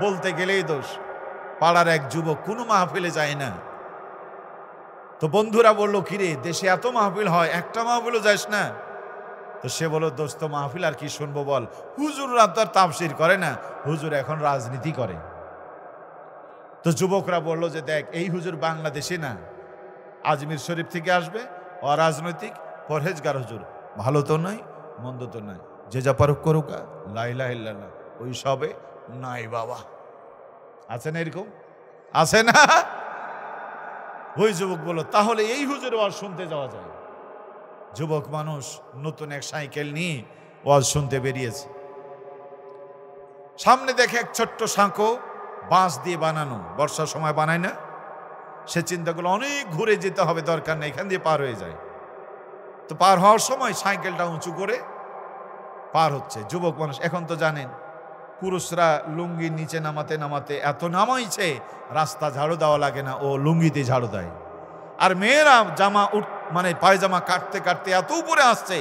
বলতে গেলেই দোষ। পাড়ার এক যুবক কোনো মাহফিলে যায় না, তো বন্ধুরা বললো, কিরে দেশে এত মাহফিল হয়, একটা মাহফিলও যাস না? তো সে বলল, দোস্ত মাহফিল আর কি শুনবো বল, হুজুররা তো আর তাফসির করে না, হুজুর এখন রাজনীতি করে। তো যুবকরা বলল যে দেখ, এই হুজুর বাংলাদেশে না, আজমির শরীফ থেকে আসবে, অরাজনৈতিক পরহেজগার হুজুর, ভালো তো নাই মন্দ তো নাই, যে যা পারুক করুক, লা ইলাহা ইল্লাল্লাহ, ওই সবে নাই বাবা। আছে না এরকম? আছে না? ওই যুবক বলল, তাহলে এই হুজুর ওয়াজ শুনতে যাওয়া যায়। যুবক মানুষ নতুন এক সাইকেল নিয়ে ওয়াজ শুনতে বেরিয়েছে। সামনে দেখে এক ছোট্ট সাঁকো, বাঁশ দিয়ে বানানো, বর্ষার সময় বানায় না, সে চিন্তা করলো অনেক ঘুরে যেতে হবে, দরকার নেই, এখান দিয়ে পার হয়ে যায়। তো পার হওয়ার সময় সাইকেলটা উঁচু করে পার হচ্ছে। যুবক মানুষ, এখন তো জানেন পুরুষরা লুঙ্গি নিচে নামাতে নামাতে এত নামাইছে, রাস্তা ঝাড়ু দেওয়া লাগে না, ও লুঙ্গিতে ঝাড়ু দেয়। আর মেয়েরা জামা মানে পায়জামা কাটতে কাটতে এত উপরে আসছে,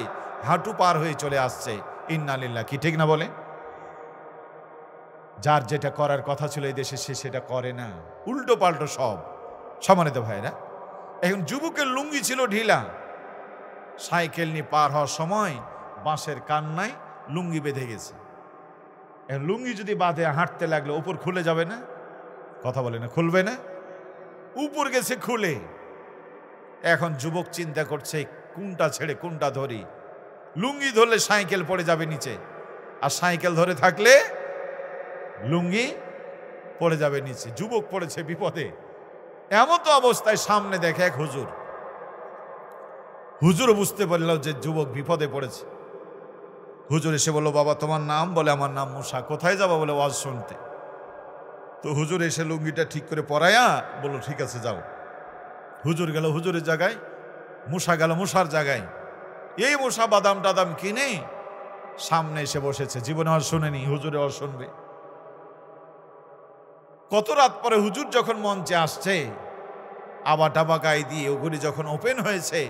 হাঁটু পার হয়ে চলে আসছে। ইন্নালিল্লাহ, কি ঠিক না বলে? যার যেটা করার কথা ছিল এই দেশে, সে সেটা করে না, উল্টো পাল্টো সব। সম্মানিত ভাইরা, এখন যুবকের লুঙ্গি ছিল ঢিলা, সাইকেল নিয়ে পার হওয়ার সময় বাঁশের কান্নায় লুঙ্গি বেঁধে গেছে। লুঙ্গি যদি বাঁধে হাঁটতে লাগলো, উপর খুলে যাবে না? কথা বলে না, খুলবে না? উপর গেছে খুলে। এখন যুবক চিন্তা করছে কোনটা ছেড়ে কোনটা ধরি। লুঙ্গি ধরলে সাইকেল পড়ে যাবে নিচে, আর সাইকেল ধরে থাকলে লুঙ্গি পড়ে যাবে নিচে। যুবক পড়েছে বিপদে। এমন তো অবস্থায় সামনে দেখে এক হুজুর। হুজুরও বুঝতে পারল যে যুবক বিপদে পড়েছে। হুজুর এসে বলল, বাবা তোমার নাম? বলে, আমার নাম মুসা। কোথায় যাবা? বলে, ওয়াজ শুনতে। তো হুজুর এসে লুঙ্গিটা ঠিক করে পরাইয়া বলল, ঠিক আছে যাও। হুজুর গেল হুজুরের জায়গায়, মুসা গেল মুসার জায়গায়। এই মুসা বাদাম টাদাম কিনে সামনে এসে বসেছে। জীবনে ওয়াজ শুনেনি, হুজুরে ওয়াজ শুনবে। কত রাত পরে হুজুর যখন মঞ্চে আসছে, আবা টাবা গায়ে দিয়ে ওগুলি যখন ওপেন হয়েছে,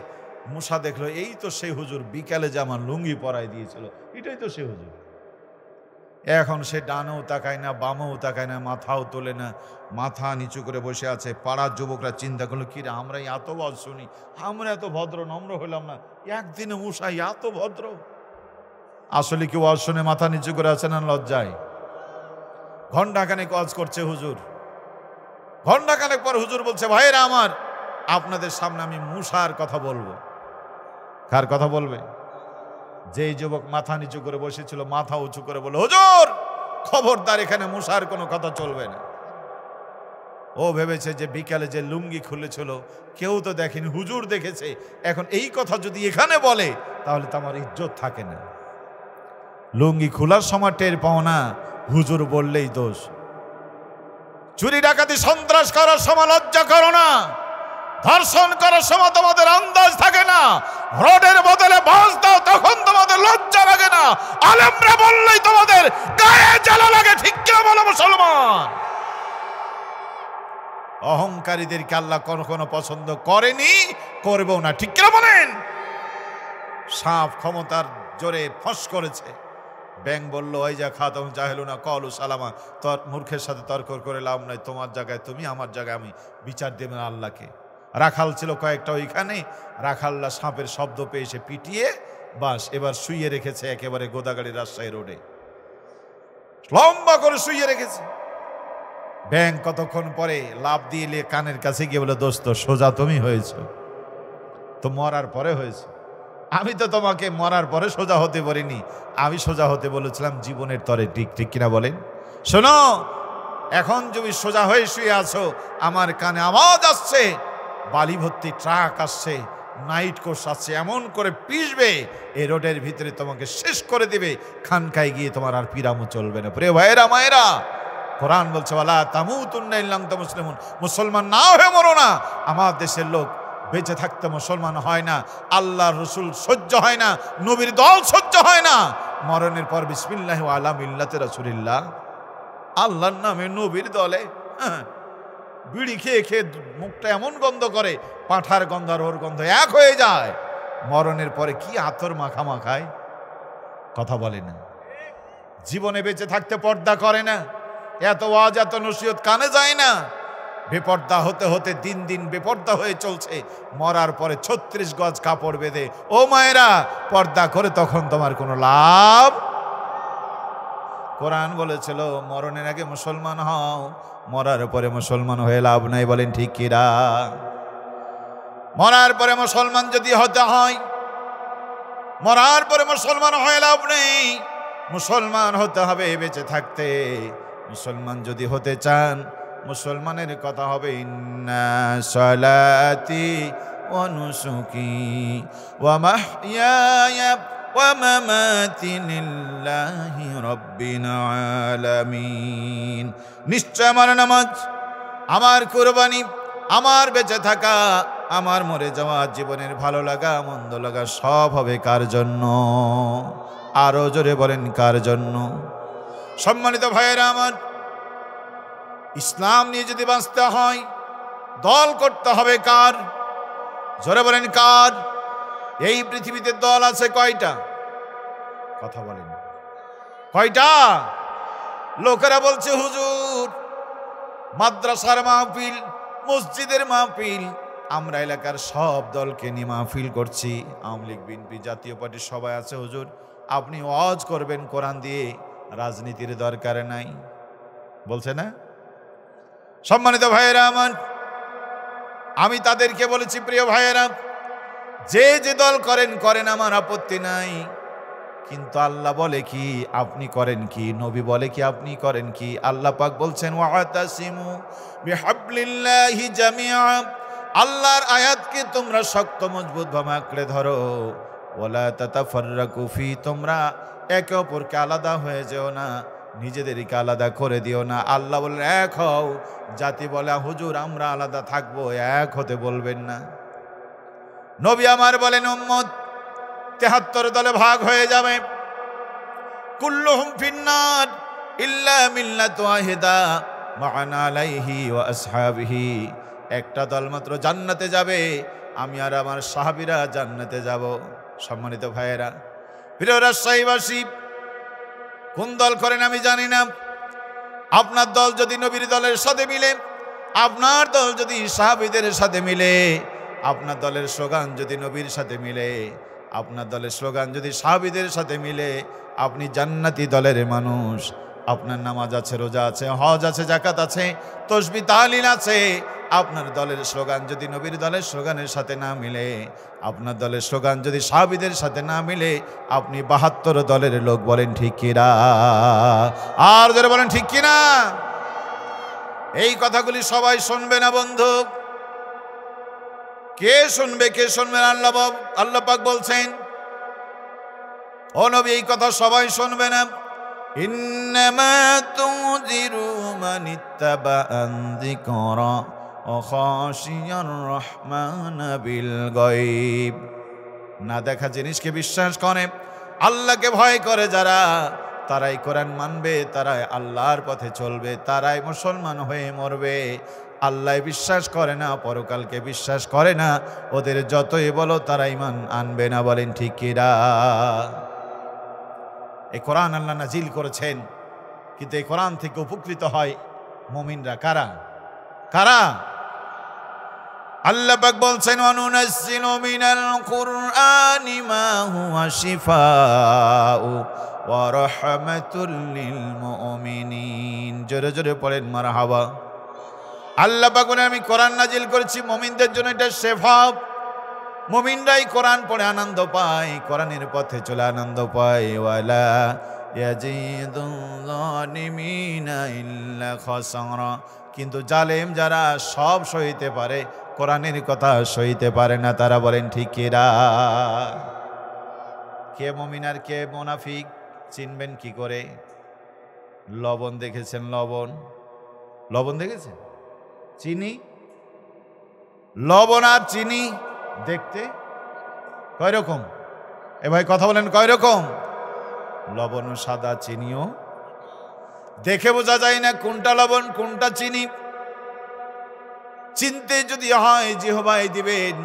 মুসা দেখলো এই তো সেই হুজুর, বিকালে যে আমার লুঙ্গি পরাই দিয়েছিল, এটাই তো সে হুজুর। এখন সে ডানেও তাকায় না, বামেও তাকায় না, মাথাও তোলে না, মাথা নিচু করে বসে আছে। পাড়ার যুবকরা চিন্তা করলো, কিরে আমরা এত ওয়াজ শুনি, আমরা এত ভদ্র নম্র হইলাম না, একদিনে মুসা এত ভদ্র। আসলে কি ওয়াজ শুনে মাথা নিচু করে আছে না লজ্জায়? ঘণ্টাখানেক ওয়াজ করছে হুজুর। ঘণ্টাখানেক পর হুজুর বলছে, ভাইয়েরা আমার, আপনাদের সামনে আমি মুসার কথা বলবো। কার কথা বলবে? যেই যুবক মাথা নিচু করে বসেছিল, মাথা উঁচু করে বলল, হুজুর খবরদার, এখানে মুসার কোনো কথা চলবে না। ও ভেবেছে যে বিকালে যে লুঙ্গি খুলেছিল কেউ তো দেখেনি, হুজুর দেখেছে। এখন এই কথা যদি এখানে বলে তাহলে তো আমার ইজ্জত থাকে না। লুঙ্গি খোলার সময় টের পাও না, হুজুর বললেই দোষ। চুরি ডাকাতি সন্ত্রাস করার সময় লজ্জা করো না, ধর্ষণ করার সময় তোমাদের আন্দাজ থাকে না, রোডের বদলে বাস দাও তখন তোমাদের লজ্জা লাগে না, আলেমরা বললেই তোমাদের গায়ে জ্বালা লাগে। ঠিক কিনা বলো মুসলমান? অহংকারীদেরকে আল্লাহ কখনো পছন্দ করেনি, করবেও না। ঠিক কিনা বলেন? সাপ ক্ষমতার জোরে ফস করেছে, ব্যাং বলল, ওই যা খাতাম জাহেলুনা কলু সালামা, তোর মূর্খের সাথে তর্ক করে লাভ নাই, তোমার জায়গায় তুমি, আমার জায়গায় আমি, বিচার দেবেন আল্লাহকে। রাখাল ছিল কয়েকটা ওইখানে, রাখাল্লা সাপের শব্দ পেয়ে এসে পিটিয়ে বাস এবার শুইয়ে রেখেছে একেবারে গোদাগাড়ি রাজশাহী রোডে, লম্বা করে শুইয়ে রেখেছে। ব্যাং কতক্ষণ পরে লাভ দিয়ে কানের কাছে গিয়ে বলে, দোস্ত সোজা তুমি হয়েছ, তো মরার পরে হয়েছে, আমি তো তোমাকে মরার পরে সোজা হতে বলিনি, আমি সোজা হতে বলেছিলাম জীবনের তরে। ঠিক ঠিক কিনা বলেন? শোনো, এখন তুমি সোজা হয়ে শুয়ে আছো, আমার কানে আওয়াজ আসছে, বালি ভর্তি ট্রাক আসছে, নাইট কোর্স আসছে, এমন করে পিষবে এই রোডের ভিতরে তোমাকে শেষ করে দিবে, খানকায় গিয়ে তোমার আর পিরামো চলবে না। প্রিয় ভাইয়েরা মায়েরা, কোরআন বলছে ওয়ালা তামুতুন্না ইল্লা আনতুম মুসলিমুন, মুসলমান না হয়ে মরো না। আমার দেশের লোক বেঁচে থাকতে মুসলমান হয় না, আল্লাহর রসুল সহ্য হয় না, নবীর দল সহ্য হয় না, মরণের পর বিসমিল্লাহি ওয়া আলা মিল্লাতি রাসূলিল্লাহ, আল্লাহর নামে নবীর দলে বিড়ি খেয়ে খেয়ে মুখটা এমন গন্ধ করে, পাঁঠার গন্ধ আর ওর গন্ধ এক হয়ে যায়। মরণের পরে কি আতর মাখা মাখায়, কথা বলে না। জীবনে বেঁচে থাকতে পর্দা করে না, এত ওয়াজ এত নসিহত কানে যায় না, বেপর্দা হতে হতে দিন দিন বেপর্দা হয়ে চলছে। মরার পরে 36 গজ কাপড় বেঁধে, ও মায়েরা পর্দা করে তখন তোমার কোনো লাভ। কোরআন বলেছিল মরণের আগে মুসলমান হও, মরার পরে মুসলমান হয়ে লাভ নাই। বলেন ঠিক কিরা? মরার পরে মুসলমান যদি হতে হয়, মরার পরে মুসলমান হয়ে লাভ নেই, মুসলমান হতে হবে বেঁচে থাকতে। মুসলমান যদি হতে চান, মুসলমানের কথা হবে ইন্না সালাতি ওয়া নুসুকি ওয়া মাহইয়ায়া ওয়া মামাতি লিল্লাহি রাব্বিল আলামিন। নিশ্চয় আমার নামাজ, আমার কুরবানি, আমার বেঁচে থাকা, আমার মরে যাওয়া, জীবনের ভালো লাগা মন্দ লাগা সব হবে কার জন্য? আরো জোরে বলেন কার জন্য? সম্মানিত ভাইয়েরা আমার, ইসলাম নিয়ে যদি বাঁচতে হয়, দল করতে হবে কার? জোরে বলেন কার? এই পৃথিবীতে দল আছে কয়টা? কথা বলেন কয়টা? লোকেরা বলছে হুজুর মাদ্রাসার মাহফিল, মসজিদের মাহফিল, আমরা এলাকার সব দলকে নিয়ে মাহফিল করছি, আওয়ামী লীগ বিএনপি জাতীয় পার্টির সবাই আছে, হুজুর আপনি ওয়াজ করবেন কোরআন দিয়ে, রাজনীতির দরকার নাই, বলছে না? সম্মানিত ভাইয়েরা আমার, আমি তাদেরকে বলেছি প্রিয় ভাইয়েরা, যে যে দল করেন করেন, আমার আপত্তি নাই, কিন্তু আল্লাহ বলে কি আপনি করেন কি? নবী বলে কি আপনি করেন কি? আল্লাহ পাক বলছেন ওয়াতাসিমু বিহাবলিল্লাহি জামিআ, আল্লাহর আয়াতকে তোমরা শক্ত মজবুত ভাবে আঁকড়ে ধরো, ওয়ালা তাতাফাররাকু ফি, তোমরা একে অপরকে আলাদা হয়ে যেও না, নিজেদেরকে আলাদা করে দিও না। আল্লাহ বলেন এক হও, জাতি বলে হুজুর আমরা আলাদা থাকবো, এক হতে বলবেন না। নবী আমার বলেন উম্মত 73 দলে ভাগ হয়ে যাবে, কুল্লুহুম ফিন্নার ইল্লা মিল্লাতু ওয়াহিদা মা আনা আলাইহি ওয়া আসহাবিহি, একটা দল মাত্র জান্নাতে যাবে, আমি আর আমার সাহাবীরা জান্নাতে যাব। সম্মানিত ভাইয়েরা, প্রিয় রাজশাহীবাসী, কোন দল করেন আমি জানি না, আপনার দল যদি নবীর দলের সাথে মিলে, আপনার দল যদি সাহাবীদের সাথে মিলে, আপনার দলের স্লোগান যদি নবীর সাথে মিলে, আপনার দলের স্লোগান যদি সাহাবীদের সাথে মিলে, আপনি জান্নাতি দলের মানুষ। আপনার নামাজ আছে, রোজা আছে, হজ আছে, যাকাত আছে, তাসবিহ তাহলিল আছে, আপনার দলের স্লোগান যদি নবীর দলের স্লোগানের সাথে না মিলে, আপনার দলের স্লোগান যদি সাহাবীদের সাথে না মিলে, আপনি 72 দলের লোক। বলেন ঠিক কিনা? আর যারা বলেন ঠিক কিনা? এই কথাগুলি সবাই শুনবে না বন্ধু। কে শুনবে? কে শুনবে? আল্লাহ পাক বলছেন ও নবী এই কথা সবাই শুনবে না। ইন্নামা তুযিরু মানিত্তাবা'আন যিকরা ওয়া খাশিয়ার রহমান বিল গায়ব, না দেখা জিনিসকে বিশ্বাস করে, আল্লাহকে ভয় করে যারা, তারাই কোরআন মানবে, তারাই আল্লাহর পথে চলবে, তারাই মুসলমান হয়ে মরবে। আল্লাহ বিশ্বাস করে না, পরকালকে বিশ্বাস করে না, ওদের যতই বলো তারা ঈমান আনবে না। বলেন ঠিক কিনা? এই কোরআন আল্লাহ নাজিল করেছেন, কিন্তু এই কোরআন থেকে উপকৃত হয় মুমিনরা। কারা কারা? আল্লাহ পাক বলছেন, ওয়ানুনাজ্জিলু মিনাল কুরআনি মা হুয়া শিফাউ ওয়া রাহমাতুল লিল মুমিনিন। জোরে জোরে পড়েন মারহাবা। আল্লাহ পাক বলেন, আমি কোরআন নাজিল করেছি মুমিনদের জন্য, এটা শিফা। মুমিনরাই কোরআন পড়ে আনন্দ পায়, কোরআনের পথে চলে আনন্দ পায়। ওয়ালা ইয়াজিদুল যালিমিনা ইল্লা খাসারা। কিন্তু জালেম যারা সব সইতে পারে, কোরআনের কথা সইতে পারে না। তারা বলেন ঠিক কিনা? কে মুমিন আর কে মুনাফিক চিনবেন কি করে? লবণ দেখেছেন? লবণ লবণ দেখেছেন? চিনি, লবণ আর চিনি দেখতে কয় রকম? এ ভাই কথা বলেন, কয় রকম? লবণও সাদা, চিনিও দেখে বোঝা যায় না কোনটা লবণ কোনটা চিনি। চিনতে যদি হয় জিহ্বায় দিবেন,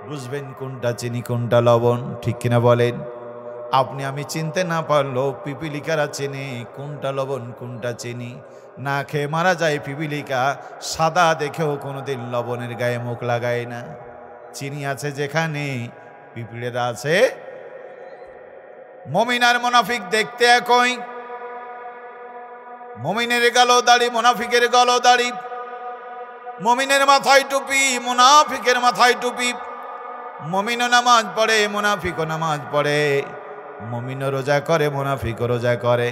বুঝবেন কোনটা চিনি কোনটা লবণ। ঠিক কিনা বলেন? আপনি আমি চিনতে না পারলেও পিপিলিকারা চেনে কোনটা লবণ কোনটা চিনি। না খেয়ে মারা যায় পিপিলিকা, সাদা দেখেও কোনোদিন লবণের গায়ে মুখ লাগায় না। চিনি আছে যেখানে, পিপিলেরা আছে। মুমিন আর মুনাফিক দেখতে একই। মুমিনের গালো দাড়ি, মুনাফিকের গালো দাড়ি। মুমিনের মাথায় টুপি, মুনাফিকের মাথায় টুপি। মুমিনও নামাজ পড়ে, মুনাফিকও নামাজ পড়ে। মুমিনও রোজা করে, মুনাফিকও রোজা করে।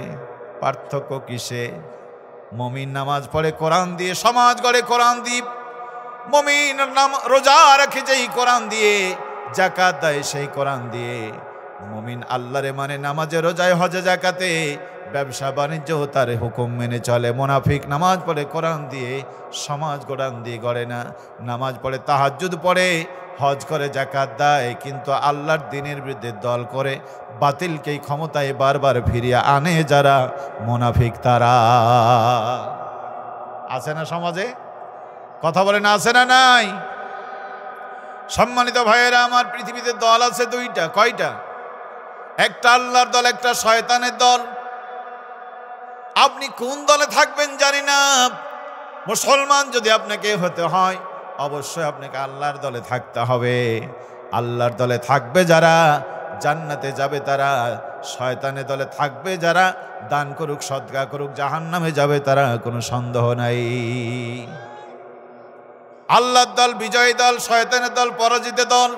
পার্থক্য কিসে? মুমিন নামাজ পড়ে কোরআন দিয়ে, সমাজ গড়ে কোরআন দিয়ে। মুমিন রোজা রাখে যেই কোরআন দিয়ে, যাকাত দেয় সেই কোরআন দিয়ে। মুমিন আল্লাহরে মানে নামাজে, রোজায়, হজে, যাকাতে, ব্যবসা বাণিজ্য তার হুকুম মেনে চলে। মুনাফিক নামাজ পড়ে কোরআন দিয়ে, সমাজ কোরআন দিয়ে গড়ে না। নামাজ পড়ে, তাহাজ্জুদ পড়ে, হজ করে, যাকাত দেয়, কিন্তু আল্লাহর দ্বীনের বিরুদ্ধে দল করে বাতিলকেই ক্ষমতায় বারবার ফিরিয়ে আনে যারা মুনাফিক। তারা আছে না সমাজে? কথা বলেন, আছে না নাই? সম্মানিত ভাইয়েরা আমার, পৃথিবীতে দল আছে দুইটা। কয়টা? একটা আল্লাহর দল, একটা শয়তানের দল। আপনি কোন দলে থাকবেন জানি না। মুসলমান যদি আপনাকে হতে হয়, অবশ্যই আপনাকে আল্লাহর দলে থাকতে হবে। আল্লাহর দলে থাকবে যারা জান্নাতে যাবে তারা, শয়তানের দলে থাকবে যারা দান করুক সদকা করুক জাহান্নামে যাবে তারা, কোনো সন্দেহ নাই। আল্লাহর দল বিজয়ী দল, শয়তানের দল পরাজিত দল।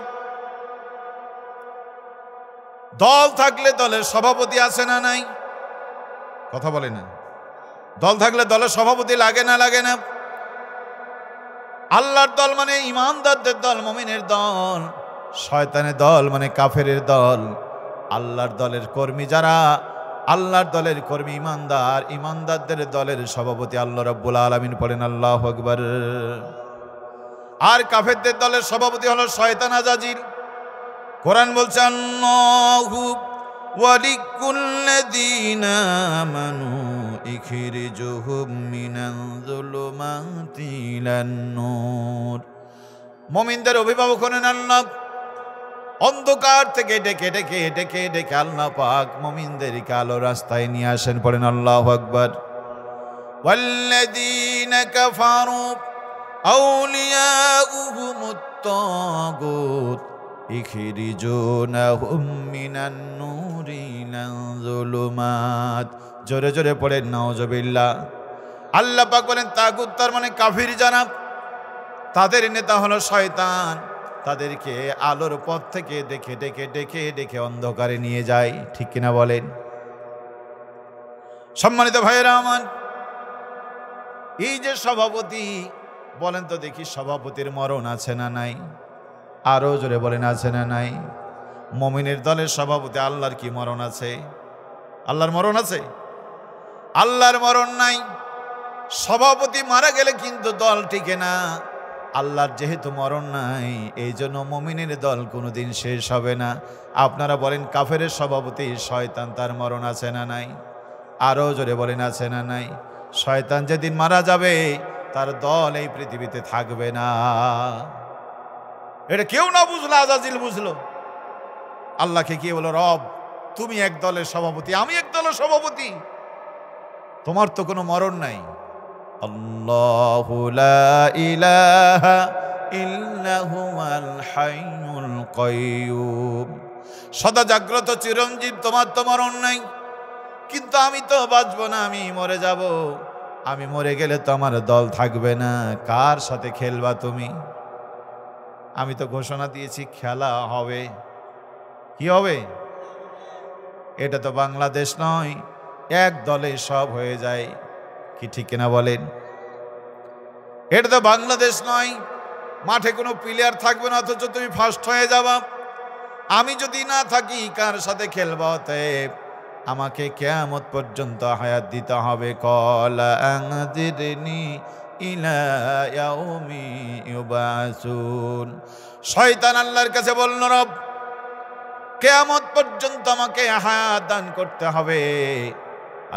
দল থাকলে দলের সভাপতি আছে না নাই? কথা বলে না। দল থাকলে দলের সভাপতি লাগে না লাগে না? আল্লাহর দল মানে ইমানদারদের দল, মুমিনের দল। শয়তানের দল মানে কাফেরের দল। আল্লাহর দলের কর্মী যারা, আল্লাহর দলের কর্মী ইমানদার, ইমানদারদের দলের সভাপতি আল্লাহ রাব্বুল আলামিন। পড়েন আল্লাহু আকবার। আর কাফেরদের দলের সভাপতি হলো শয়তান আজাজিল। কোরআন বলছে, আল্লাহু ওয়ালিকুল্লাযীনা আমানু ইখরিজুহুম মিনাল যুলুমাতি ইলান নূর। মুমিনদের অভিভাবক হলেন আল্লাহ। অন্ধকার থেকে ডেকে ডেকে ডেকে ডেকে আল্লাহ পাক মুমিনদেরকে আলো রাস্তায় নিয়ে আসেন। পড়েন আল্লাহু আকবার। ওয়াল্লাযীনা কাফারু আউলিয়াউহুমুত তাগুত ইখরিজুনাহুম মিনান নূরি ইলাল যুলুমাত। জোরে জোরে পড়েন নাউজুবিল্লাহ। আল্লাহ পাক বলেন তাগুত তার মানে কাফির জানা, তাদের নেতা হলো শয়তান। তাদেরকে আলোর পথ থেকে ডেকে ডেকে ডেকে ডেকে অন্ধকারে নিয়ে যায়। ঠিক কিনা বলেন? সম্মানিত ভাইয়েরা আমার, এই যে সভাপতি, বলেন তো দেখি সভাপতির মরণ আছে না নাই? আরো জোরে বলেন, আছে না নাই? মুমিনের দলের সভাপতি আল্লাহর কি মরণ আছে? আল্লাহর মরণ আছে? আল্লাহর মরণ নাই। সভাপতি মারা গেলে কিন্তু দল টিকে না। আল্লাহর যেহেতু মরণ নাই, এই জন্য মুমিনের দল কোনোদিন শেষ হবে না। আপনারা বলেন কাফেরের সভাপতি শয়তান, তার মরণ আছে না নাই? আরো জোরে বলেন, আছে না নাই? শয়তান যেদিন মারা যাবে তার দল এই পৃথিবীতে থাকবে না। এটা কেউ না বুঝলো, আজাজিল বুঝলো। আল্লাহকে কি বলো? রব। তুমি এক দলের সভাপতি, আমি এক দলের সভাপতি, তোমার তো কোনো মরণ নাই। আল্লাহু লা ইলাহা ইল্লা হুয়াল হাইয়ুল কাইয়্যুম, সদা জাগ্রত চিরঞ্জীব, তোমার তো মরণ নাই। কিন্তু আমি তো বাঁচবো না, আমি মরে যাব। আমি মরে গেলে তো আমার দল থাকবে না, কার সাথে খেলবা তুমি? আমি তো ঘোষণা দিয়েছি খেলা হবে। কি হবে? এটা তো বাংলাদেশ নয়, এক দলে সব হয়ে যায়। কি ঠিক কিনা বলেন? এটা তো বাংলাদেশ নয়, মাঠে কোনো প্লেয়ার থাকবে না অথচ তুমি ফার্স্ট হয়ে যাবা। আমি যদি না থাকি কার সাথে খেলবা? অতএব আমাকে কিয়ামত পর্যন্ত হায়াত দিতে হবে। ক্বালা আনযিরনি ইলা ইয়াউমি ইউবাসুন, শয়তান আল্লাহর কাছে বলল, রব কিয়ামত পর্যন্ত আমাকে হায়াত দান করতে হবে।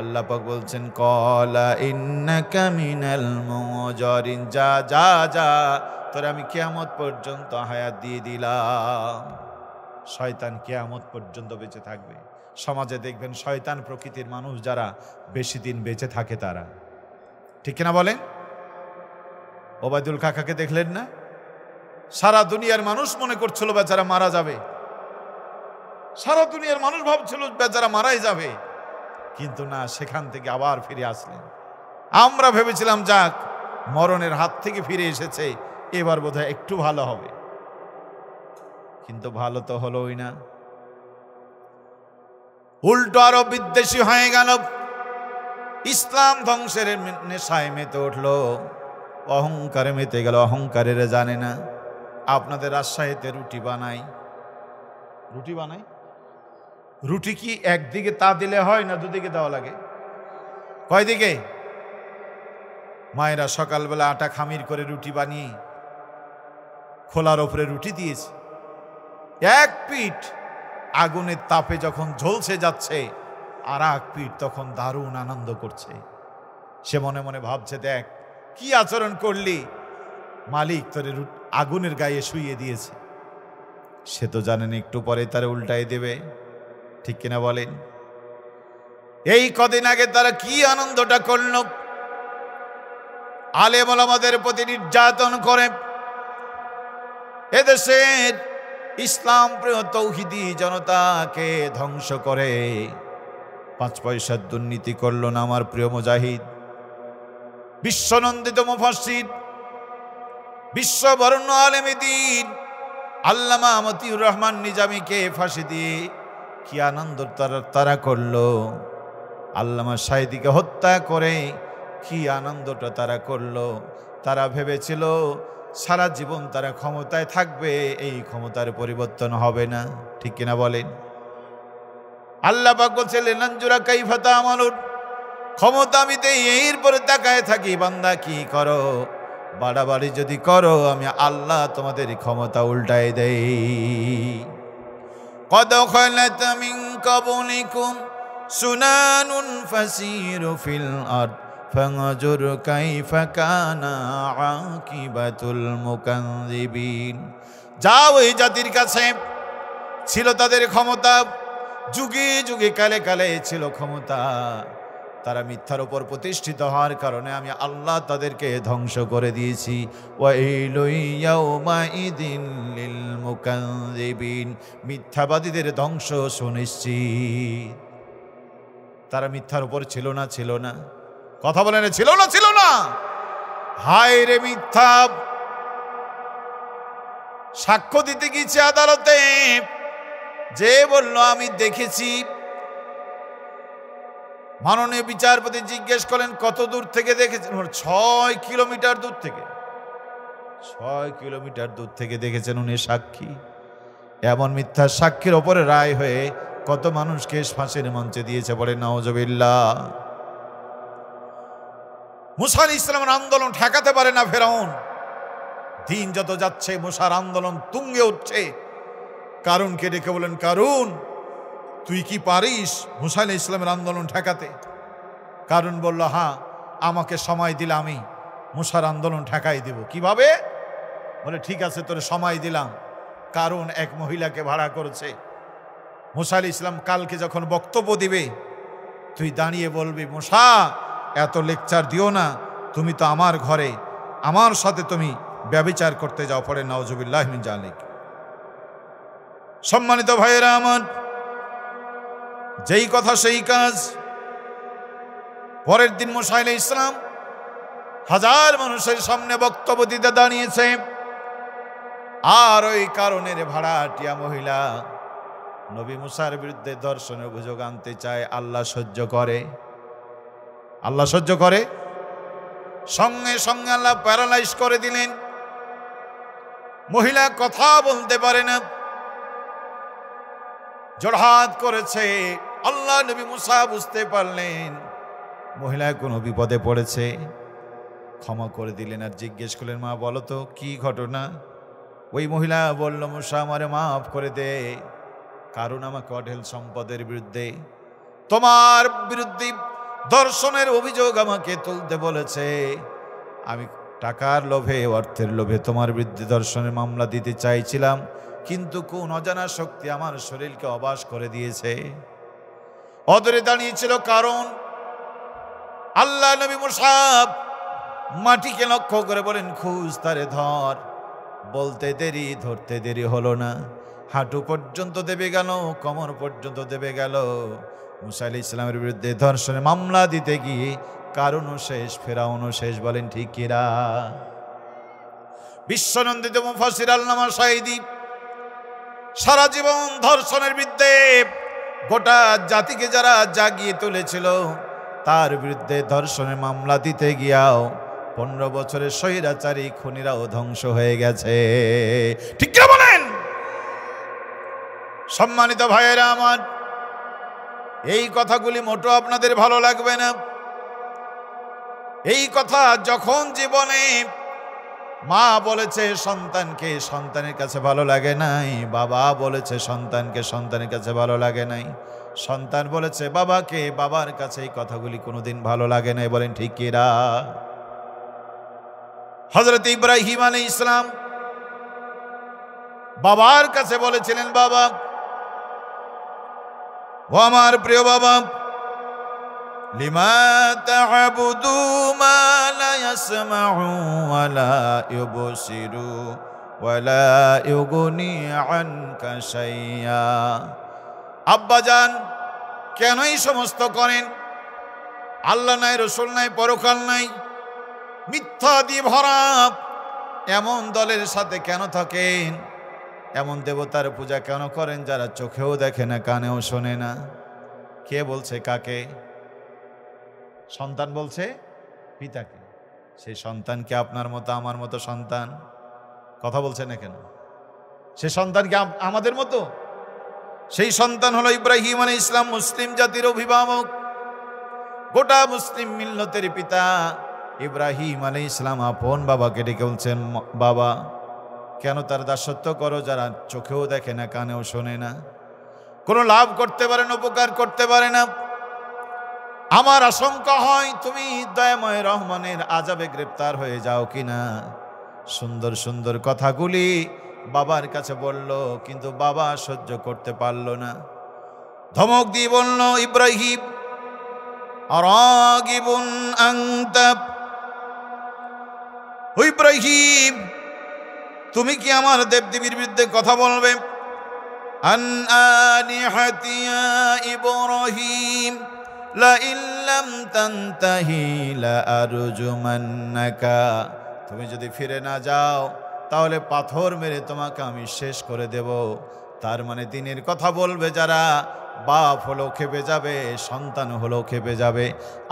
আল্লাহ পাক বলছেন, ক্বালা ইন্নাকা মিনাল মুনজারিন, যা যা যা, তোরে আমি কিয়ামত পর্যন্ত হায়াত দিয়ে দিলাম। শয়তান কিয়ামত পর্যন্ত বেঁচে থাকবে। সমাজে দেখবেন শয়তান প্রকৃতির মানুষ যারা বেশি দিন বেঁচে থাকে তারা, ঠিক কিনা বলেন? ওবায়দুল কাকাকে দেখলেন না? সারা দুনিয়ার মানুষ মনে করছিল বেচারা মারা যাবে, সারা দুনিয়ার মানুষ ভাবছিল বেচারা মারাই যাবে, কিন্তু না, সেখান থেকে আবার ফিরে আসলেন। আমরা ভেবেছিলাম যাক মরণের হাত থেকে ফিরে এসেছে, এবার বোধহয় একটু ভালো হবে, কিন্তু ভালো তো হলোই না, উল্টো আরো বিদ্বেষী হয়ে গেল। ইসলাম ধ্বংসের নেশায় মেতে উঠল, অহংকারে মেতে গেল। অহংকারের জানে না আপনাদের রাজশাহীতে রুটি বানাই, রুটি বানাই, রুটি কি একদিকে তা দিলে হয় না দুদিকে দেওয়া লাগে? কয় দিকে? মায়েরা সকালবেলা আটা খামির করে রুটি বানিয়ে খোলার ওপরে রুটি দিয়েছে, এক পিঠ আগুনের তাপে যখন ঝলসে যাচ্ছে, আর এক পিঠ তখন দারুণ আনন্দ করছে। সে মনে মনে ভাবছে, দেখ কি আচরণ করলি, মালিক তোরে আগুনের গায়ে শুইয়ে দিয়েছে। সে তো জানেন একটু পরে তারা উল্টাই দেবে, ঠিক কিনা বলেন? এই কদিন আগে তারা কি আনন্দটা করল, আলেম ওলামাদের প্রতি নির্যাতন করে এদেশের ইসলাম প্রিয় তৌহিদি জনতাকে ধ্বংস করে 5 পয়সার দুর্নীতি করল না আমার প্রিয় মুজাহিদ, বিশ্বনন্দিত মুফাসসির, বিশ্ববরণ্য আলেমে দ্বীন আল্লামা মতিউর রহমান নিজামীকে ফাঁসি দিয়ে কি আনন্দ তারা করলো। আল্লামা সাঈদীকে হত্যা করে কি আনন্দটা তারা করলো। তারা ভেবেছিল সারা জীবন তারা ক্ষমতায় থাকবে, এই ক্ষমতার পরিবর্তন হবে না, ঠিক কিনা বলেন? আল্লাহ পাক বলছেন, লিনানজুরা কাইফা তা'মালুন, ক্ষমতা আমি দেই, এরপরে তাকায় থাকি বান্দা কি করো। বাড়াবাড়ি যদি করো আমি আল্লাহ তোমাদের ক্ষমতা উল্টায় দেই। قد خلت من قبلكم سنن فسيروا في الأرض فانظر كيف كان عاقبة المكذبين। যাও এই জাতির কাছে ছিল তাদের ক্ষমতা, যুগে যুগে কালে কালে ছিল ক্ষমতা, তারা মিথ্যার উপর প্রতিষ্ঠিত হওয়ার কারণে আমি আল্লাহ তাদেরকে ধ্বংস করে দিয়েছি। ওয়াইলুন ইয়াউমাইযিন লিল মুকাযযিবিন, মিথ্যাবাদীদের ধ্বংস সুনিশ্চিত। তারা মিথ্যার উপর ছিল না, ছিল না, কথা বলেন, ছিল না, ছিল না। হায় রে মিথ্যা! সাক্ষ্য দিতে গিয়েছে আদালতে, যে বলল আমি দেখেছি। মাননীয় বিচারপতি জিজ্ঞেস করেন কত দূর থেকে দেখেছেন? 6 কিলোমিটার দূর থেকে, 6 কিলোমিটার দূর থেকে দেখেছেন উনি সাক্ষী। এমন মিথ্যা সাক্ষীর ওপরে রায় হয়ে কত মানুষকে ফাঁসির মঞ্চে দিয়েছে, বলে নাউজুবিল্লাহ। মুসা আলাইহিস সালামের আন্দোলন ঠেকাতে পারে না ফেরাউন। দিন যত যাচ্ছে মুসার আন্দোলন তুঙ্গে উঠছে। কারুনকে ডেকে বলেন, কারুন তুই কি পারিস মুসা আলাইহিস সালামের আন্দোলন ঠেকাতে? কারুন বলল, হ্যাঁ, আমাকে সময় দিলে আমি মুসার আন্দোলন ঠেকাই দিব। কিভাবে? বলে ঠিক আছে, তোর সময় দিলাম। কারুন এক মহিলাকে ভাড়া করেছে, মুসা আলাইহিস সালাম কালকে যখন বক্তব্য দিবে তুই দাঁড়িয়ে বলবি, মুসা এত লেকচার দিও না, তুমি তো আমার ঘরে, আমার সাথে তুমি ব্যভিচার করতে যাও। পড়ে নাউজুবিল্লাহ মিন জালিক। সম্মানিত ভাইয়েরা আমার, যেই কথা সেই কাজ। পরের দিন মুসা আলাইহিস সালাম হাজার মানুষের সামনে বক্তব্য দিতে দাঁড়িয়েছে, আর ওই কারণের ভাড়াটিয়া মহিলা নবী মুসার বিরুদ্ধে ধর্ষণের অভিযোগ আনতে চায়। আল্লাহ সহ্য করে, আল্লাহ সহ্য করে। সঙ্গে সঙ্গে আল্লাহ প্যারালাইজ করে দিলেন, মহিলা কথা বলতে পারে না, জোড়হাত করেছে। আল্লাহ নবী মুসা বুঝতে পারলেন মহিলা কোনো বিপদে পড়েছে, ক্ষমা করে দিলেন। আর জিজ্ঞেস করলেন, মা বলো তো কি ঘটনা? ওই মহিলা বলল, মুসা আমারে মাফ করে দে, কারণ আমাকে অঢেল সম্পদের বিরুদ্ধে, তোমার বিরুদ্ধে ধর্ষণের অভিযোগ আমাকে তুলতে বলেছে। আমি টাকার লোভে, অর্থের লোভে তোমার বিরুদ্ধে ধর্ষণের মামলা দিতে চাইছিলাম, কিন্তু কোন অজানা শক্তি আমার শরীরকে অবাস করে দিয়েছে। অদূরে দাঁড়িয়েছিল কারণ। আল্লাহ নবী মুসা মাটিকে লক্ষ্য করে বলেন, খুঁজ তারে ধর। বলতে দেরি, ধরতে দেরি হলো না। হাঁটু পর্যন্ত দেবে গেল, কোমর পর্যন্ত দেবে গেল। মুসা আলাইহিস সালামের বিরুদ্ধে ধর্ষণের মামলা দিতে গিয়ে কারণও শেষ, ফেরাউনও শেষ। বলেন ঠিক কিনা? বিশ্বনন্দিত মুফাসসির আল্লামা সাঈদী সারা জীবন ধর্ষণের বিরুদ্ধে গোটা জাতিকে যারা জাগিয়ে তুলেছিল, তার বিরুদ্ধে ধর্ষণের মামলা দিতে গিয়াও 15 বছরের স্বৈরাচারী খুনিরাও ধ্বংস হয়ে গেছে। ঠিক কিনা বলেন? সম্মানিত ভাইয়েরা আমার, এই কথাগুলি মোটো আপনাদের ভালো লাগবে না। এই কথা যখন জীবনে মা বলেছে সন্তানকে, সন্তানের কাছে ভালো লাগে নাই। বাবা বলেছে সন্তানকে, সন্তানের কাছে ভালো লাগে নাই। সন্তান বলেছে বাবাকে, বাবার কাছে এই কথাগুলি কোনোদিন ভালো লাগে নাই। বলেন ঠিক কিনা? হযরত ইব্রাহিম আলাইহিস সালাম বাবার কাছে বলেছিলেন, বাবা, ও আমার প্রিয় বাবা, লিমা তা'বুদু মা লা ইয়াসমাউ ওয়া লা ইউবসিরু ওয়া লা ইউগনি আনকা শাইয়া। আব্বাজান, কেন এই সমস্ত করেন? আল্লাহ নাই, রাসূল নাই, পরকাল নাই, মিথ্যা দিয়ে ভরা এমন দলের সাথে কেন থাকেন? এমন দেবতার পূজা কেন করেন যারা চোখেও দেখে না, কানেও শোনে না? কে বলছে কাকে? সন্তান বলছে পিতাকে। সেই সন্তান কি আপনার মতো আমার মতো সন্তান? কথা বলছে না কেন? সে সন্তান কি আমাদের মতো? সেই সন্তান হলো ইব্রাহিম আলাইহিস সালাম, মুসলিম জাতির অভিভাবক, গোটা মুসলিম মিল্লতের পিতা। ইব্রাহিম আলাইহিস সালাম আপন বাবাকে ডেকে বলছেন, বাবা, কেন তার দাসত্ব করো যারা চোখেও দেখে না, কানেও শোনে না, কোনো লাভ করতে পারে না, উপকার করতে পারে না? আমার আশঙ্কা হয় তুমি দয়াময় রহমানের আযাবে গ্রেফতার হয়ে যাও কিনা। সুন্দর সুন্দর কথাগুলি বাবার কাছে বলল, কিন্তু বাবা সহ্য করতে পারল না। ধমক দিয়ে বলল, ইব্রাহিম, আরাগিবুন আনতা, ও ইব্রাহিম, তুমি কি আমার দেবদেবীর বিরুদ্ধে কথা বলবে? আন আলিহাতি ইয়া ইব্রাহিম লা ইল্লাম তানতাহি লা আরজুমান্নাকা। তুমি যদি ফিরে না যাও তাহলে পাথর মেরে তোমাকে আমি শেষ করে দেব। তার মানে দিনের কথা বলবে যারা, বাপ হলো খেপে যাবে, সন্তান হলো খেপে যাবে।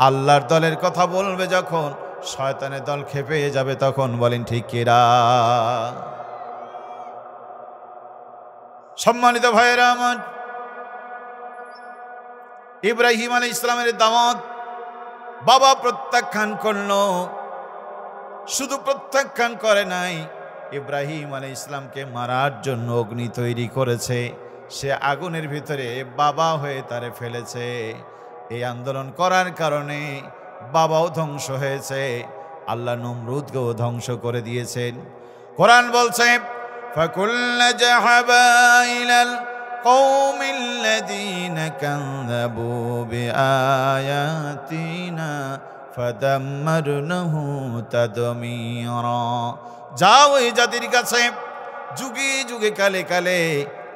আল্লাহর দলের কথা বলবে যখন, শয়তানের দল খেপে যাবে তখন। বলেন ঠিক কিনা? সম্মানিত ভাইয়েরা আমার, ইব্রাহিম আলাইহিস সালামের দাওয়াত বাবা প্রত্যাখ্যান করল। শুধু প্রত্যাখ্যান করে নাই, ইব্রাহিম আলাইহিস সালামকে মারার জন্য অগ্নি তৈরি করেছে। সে আগুনের ভিতরে বাবা হয়ে তারে ফেলেছে। এই আন্দোলন করার কারণে বাবাও ধ্বংস হয়েছে। আল্লাহ নমরুদকেও ধ্বংস করে দিয়েছেন। কোরআন বলছে, ফাকুল্লা জাহাবা ইলাল কওমিল্লাযীনা কাযযাবু বিআয়াতিনা ফাদাম্মারনাহু তাদমীরা। যাও এই জাতির কাছে, যুগে যুগে কালে কালে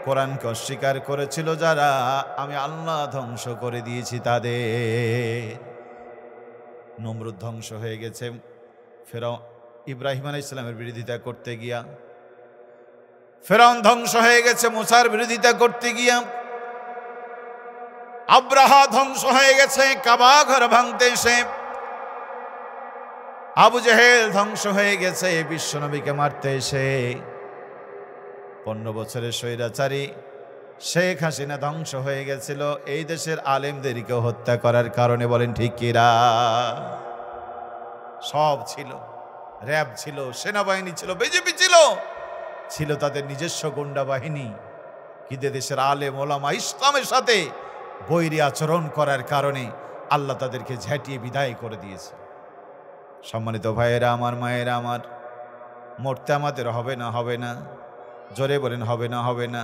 কোরআনকে অস্বীকার করেছিল যারা, আমি আল্লাহ ধ্বংস করে দিয়েছি তাদের। নমরুদ ধ্বংস হয়ে গেছে ফেরাউন, ইব্রাহিম আলাইহিস সালামের বিরোধিতা করতে গিয়া। ফেরাউন ধ্বংস হয়ে গেছে মুসার বিরোধিতা করতে গিয়া। আব্রাহা ধ্বংস হয়ে গেছে কাবা ঘর ভাঙতে এসে। আবু জেহেল ধ্বংস হয়ে গেছে বিশ্বনবীকে মারতে এসে। 15 বছরের স্বৈরাচারী শেখ হাসিনা ধ্বংস হয়ে গেছিল এই দেশের আলেমদেরকে হত্যা করার কারণে। বলেন ঠিক কিরা? সব ছিল, র‍্যাব ছিল, সেনাবাহিনী ছিল, বিজেপি ছিল, ছিল তাদের নিজস্ব গুন্ডা বাহিনী। কিন্তু দেশের আলেম ওলামা ইসলামের সাথে বৈরী আচরণ করার কারণে আল্লাহ তাদেরকে ঝাঁটিয়ে বিদায় করে দিয়েছে। সম্মানিত ভাইয়েরা আমার, মায়েরা আমার, মরতে আমাদের হবে না? হবে না? জোরে বলেন হবে না? হবে না?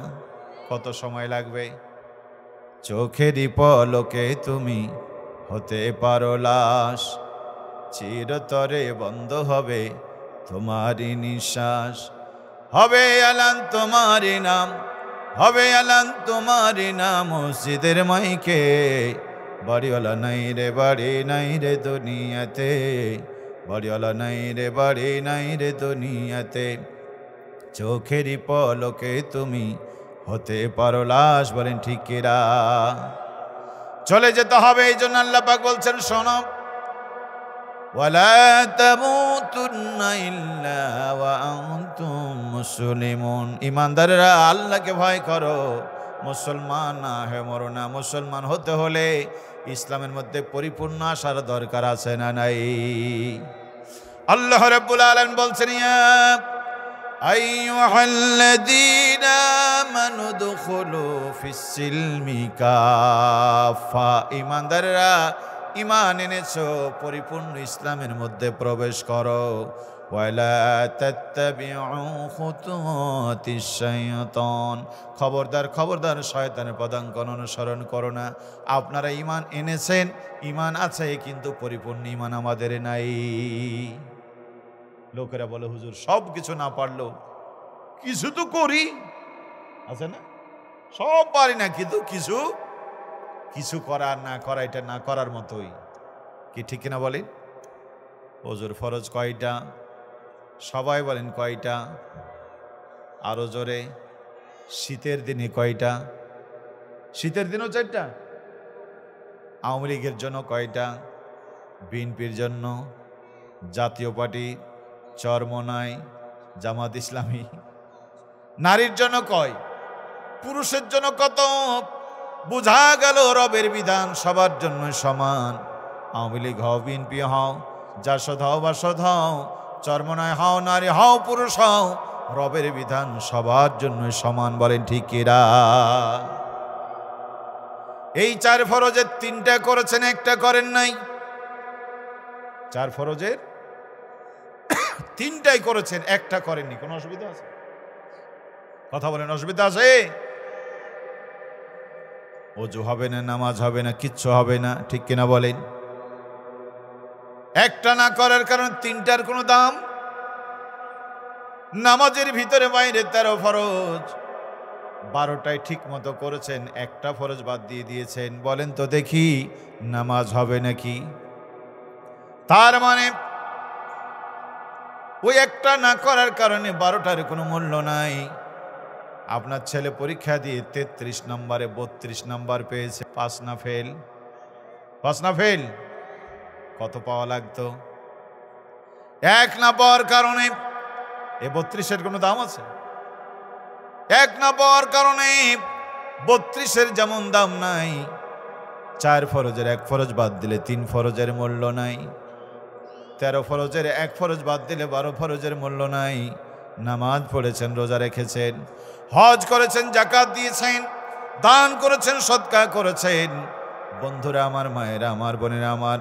কত সময় লাগবে? চোখেরই পলকে তুমি হতে পারো লাশ, চিরতরে বন্ধ হবে তোমারই নিঃশ্বাস। হবে আলান তোমারই নাম, হবে আলান তোমারই নাম মসজিদের মাইকে। বাড়িওয়ালা নাই রে, বাড়ি নাই রে দুনিয়াতে, বাড়িওয়ালা নাই রে, বাড়ি নাই রে দুনিয়াতে। চোখেরই পলকে তুমি হতে পারো লাশ। বলেন ঠিক কিরা? চলে যেতে হবে। এই জন্য আল্লাহ পাক বলছেন, শোনো, ওয়ালা তামুতুন্না ইল্লা ওয়া আনতুম মুসলিমুন। ঈমানদাররা আল্লাহকে ভয় করো, মুসলমান না হয়ে মরো না। মুসলমান হতে হলে ইসলামের মধ্যে পরিপূর্ণ আসার দরকার আছে না নাই? আল্লাহ রাব্বুল আলামিন বলছেন, ইয়া আইয়ুহাল্লাযীনা আমানু দুখুলু ফিস-সিলমি কাফা। ঈমানদাররা, ঈমান এনেছো, পরিপূর্ণ ইসলামের মধ্যে প্রবেশ করো। ওয়ালা তাত্তাবিউ খুতুওয়াতিশ শাইতান। খবরদার, খবরদার, শয়তানের পদাঙ্কন অনুসরণ করো না। আপনারা ঈমান এনেছেন, ঈমান আছে, কিন্তু পরিপূর্ণ ঈমান আমাদের নাই। লোকেরা বলে, হুজুর সব কিছু না পারলো কিছু তো করি, আছে না? সব পারি না, কিন্তু কিছু কিছু করা না করা, এটা না করার মতোই। কি ঠিক কিনা বলেন? ওজুর ফরজ কয়টা? সবাই বলেন কয়টা? আরো জোরে। শীতের দিনে কয়টা? শীতের দিনও 4টা। আওয়ামী লীগের জন্য কয়টা? বিএনপির জন্য, জাতীয় পার্টি, চরমনাই, জামাত ইসলামী। নারীর জন্য কয়? পুরুষের জন্য কত? বুঝা গেল রবের বিধান সবার জন্য সমান। আওয়ামী লীগ হও, বিএনপি হও, জাসদ হও, বাসদ হও, চরমনায় হও, নারী হও, পুরুষ হও, রবের বিধান সবার জন্য সমান। বলেন ঠিক কিরা? এই 4 ফরজের 3টা করেছেন, একটা করেন নাই। 4 ফরজের 3টাই করেছেন, একটা করেননি। কোনো অসুবিধা আছে? কথা বলেন, অসুবিধা আছে? ওযু হবে না, নামাজ হবে না, কিচ্ছু হবে না, ঠিক কিনা বলেন? একটা না করার কারণ 3টার কোনো দাম। নামাজের ভিতরে বাইরে 13 ফরজ, 12টাই ঠিক মতো করেছেন, একটা ফরজ বাদ দিয়ে দিয়েছেন। বলেন তো দেখি, নামাজ হবে নাকি? তার মানে ওই একটা না করার কারণে 12টার কোনো মূল্য নাই। আপনার ছেলে পরীক্ষা দিয়ে 33 নম্বরে 32 নম্বর পেয়েছে, পাস না ফেল? পাস না ফেল? কত পাওয়া লাগতো? 1 না পাওয়ার কারণে এ 32-এর কোনো দাম আছে? 1 না পাওয়ার কারণে 32-এর যেমন দাম নাই, 4 ফরজের 1 ফরজ বাদ দিলে 3 ফরজের মূল্য নাই, 13 ফরজের 1 ফরজ বাদ দিলে 12 ফরজের মূল্য নাই। নামাজ পড়েছেন, রোজা রেখেছেন, হজ করেছেন, যাকাত দিয়েছেন, দান করেছেন, সদকা করেছেন। বন্ধুরা আমার, মায়েরা আমার, বোনেরা আমার,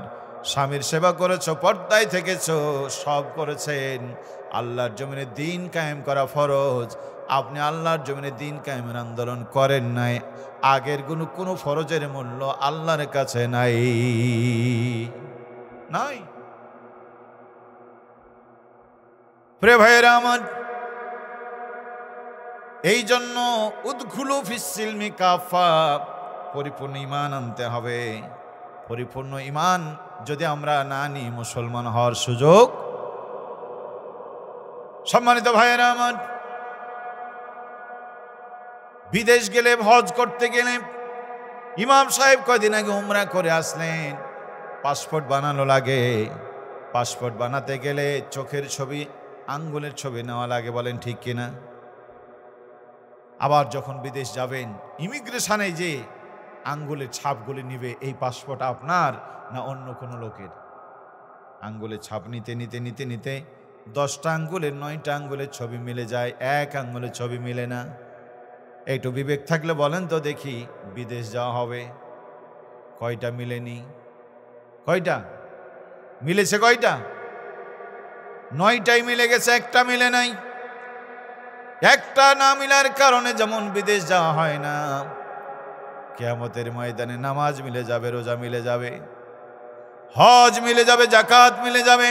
স্বামীর সেবা করেছো, পর্দায় থেকেছো, সব করেছেন। আল্লাহর জমিনে দিন কায়েম করা ফরজ, আপনি আল্লাহর জমিনে দিন কায়েমের আন্দোলন করেন নাই, আগের কোনো ফরজের মূল্য আল্লাহর কাছে নাই নাই। প্রিয় ভাইয়েরা আমার, এই জন্য উদখুলু ফিস-সিলমি কাফা, পরিপূর্ণ ঈমান আনতে হবে। পরিপূর্ণ ঈমান যদি আমরা না নিই, মুসলমান হওয়ার সুযোগ। সম্মানিত ভাইয়েরা আমার, বিদেশ গেলে, হজ করতে গেলে, ইমাম সাহেব কয়দিন আগে উমরা করে আসলেন, পাসপোর্ট বানানো লাগে। পাসপোর্ট বানাতে গেলে চোখের ছবি, আঙ্গুলের ছবি নেওয়া লাগে, বলেন ঠিক কিনা? আবার যখন বিদেশ যাবেন, ইমিগ্রেশনে যে আঙ্গুলের ছাপগুলি নিবে, এই পাসপোর্ট আপনার না অন্য কোনো লোকের? আঙ্গুলের ছাপ নিতে নিতে নিতে নিতে 10টা আঙ্গুলের 9টা আঙ্গুলের ছবি মিলে যায়, এক আঙ্গুলের ছবি মিলে না। একটু বিবেক থাকলে বলেন তো দেখি, বিদেশ যাওয়া হবে, কয়টা মিলেনি? কয়টা মিলেছে? কয়টা? 9টাই মিলে গেছে, একটা মিলে নাই। একটা না মিলার কারণে যেমন বিদেশ যাওয়া হয় না, কিয়ামতের ময়দানে নামাজ মিলে যাবে, রোজা মিলে যাবে, হজ মিলে যাবে, যাকাত মিলে যাবে,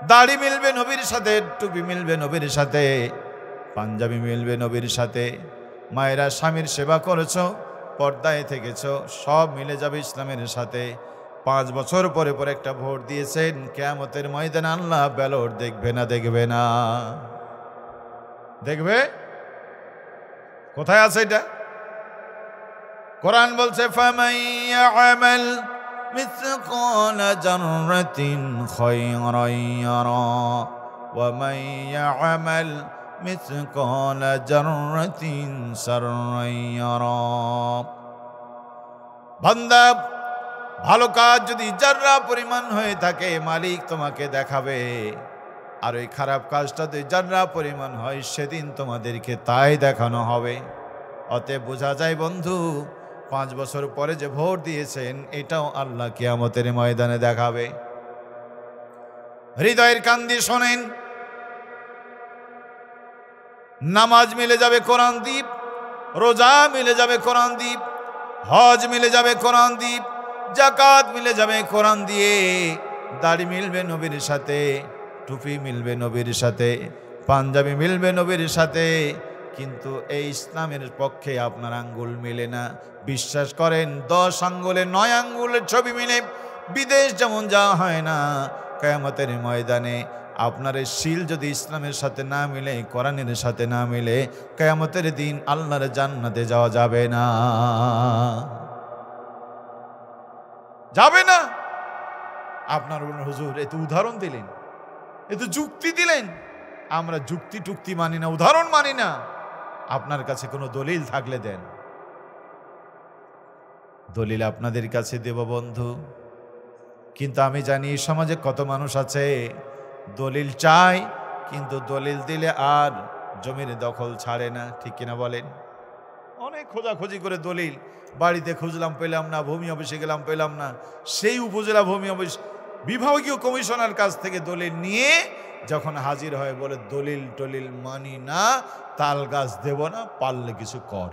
দাড়ি মিলবে নবীর সাথে, টুপি মিলবে নবীর সাথে, পাঞ্জাবি মিলবে নবীর সাথে, মায়েরা স্বামীর সেবা করেছো, পর্দায় থেকেছো, সব মিলে যাবে ইসলামের সাথে। 5 বছর পরে পরে একটা ভোট দিয়েছেন, কিয়ামতের ময়দানে আল্লাহ ব্যালট দেখবে না? দেখবে না? দেখবে। কোথায় আছে এটা? কোরআন বলছে, ফামান ইয়ামাল মিসকালা যাররাতিন খায়রান ইয়ারা ওয়া মান ইয়ামাল মিসকালা যাররাতিন শাররান ইয়ারা। বান্দা, ভালো কাজ যদি যাররা পরিমাণ হয়ে থাকে, মালিক তোমাকে দেখাবে, আর ওই খারাপ কাজটা যদি যাররা পরিমাণ হয়, সেদিন তোমাদেরকে তাই দেখানো হবে। অতএব বোঝা যায় বন্ধু, 5 বছর পরে যে ভোট দিয়েছেন, এটাও আল্লাহ কিয়ামতের ময়দানে দেখাবে। হৃদয়ের কান দিয়ে শোনেন, নামাজ মিলে যাবে কোরআন দ্বীপ, রোজা মিলে যাবে কোরআন দ্বীপ, হজ মিলে যাবে কোরআন দ্বীপ, যাকাত মিলে যাবে কোরআন দিয়ে, দাড়ি মিলবে নবীর সাথে, টুপি মিলবে নবীর সাথে, পাঞ্জাবি মিলবে নবীর সাথে, কিন্তু এই ইসলামের পক্ষে আপনার আঙ্গুল মিলে না। বিশ্বাস করেন, 10 আঙ্গুলে 9 আঙ্গুলের ছবি মিলে বিদেশ যেমন যাওয়া হয় না, কিয়ামতের ময়দানে আপনার এই শিল যদি ইসলামের সাথে না মিলে, কোরআনের সাথে না মিলে, কিয়ামতের দিন আল্লাহর জান্নাতে যাওয়া যাবে না, যাবে না। আপনার হুজুর এত উদাহরণ দিলেন, এত যুক্তি দিলেন, আমরা যুক্তি টুক্তি মানি না, উদাহরণ মানি না। আপনার কাছে কোনো দলিল থাকলে দেন। দলিল আপনাদের কাছে দেব বন্ধু, কিন্তু আমি জানি সমাজে কত মানুষ আছে দলিল চায়, কিন্তু দলিল দিলে আর জমির দখল ছাড়ে না, ঠিক কিনা বলেন? অনেক খোঁজাখুঁজি করে দলিল, বাড়িতে খুঁজলাম পেলাম না, ভূমি অফিসে গেলাম পেলাম না, সেই উপজেলা ভূমি অফিস বিভাগীয় কমিশনার কাছ থেকে দলিল নিয়ে যখন হাজির হয়, বলে দলিল টলিল মানি না, তাল গাছ দেব না, পারলে কিছু কর।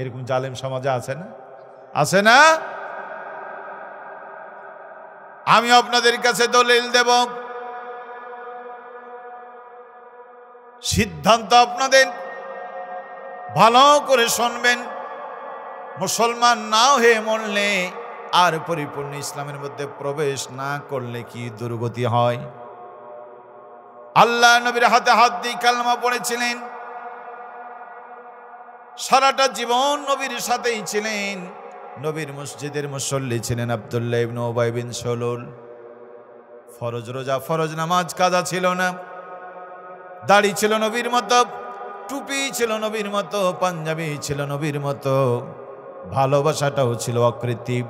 এরকম জালেম সমাজে আছে না? আছে না? আমি আপনাদের কাছে দলিল দেব, সিদ্ধান্ত আপনাদের, ভালো করে শুনবেন। মুসলমান না হয়ে মরলে আর পরিপূর্ণ ইসলামের মধ্যে প্রবেশ না করলে কি দুর্গতি হয়। আল্লাহ নবীর হাতে হাত দিয়ে কালমা পড়েছিলেন, সারাটা জীবন নবীর সাথেই ছিলেন। নবীর মসজিদের মুসল্লি ছিলেন আব্দুল্লাহ ইবনে উবাই বিন সলুল। ফরজ রোজা, ফরজ নামাজ কাজা ছিল না। দাড়ি ছিল নবীর মতো, টুপি ছিল নবীর মতো, পাঞ্জাবি ছিল নবীর মতো, ভালোবাসাটাও ছিল অকৃত্রিম।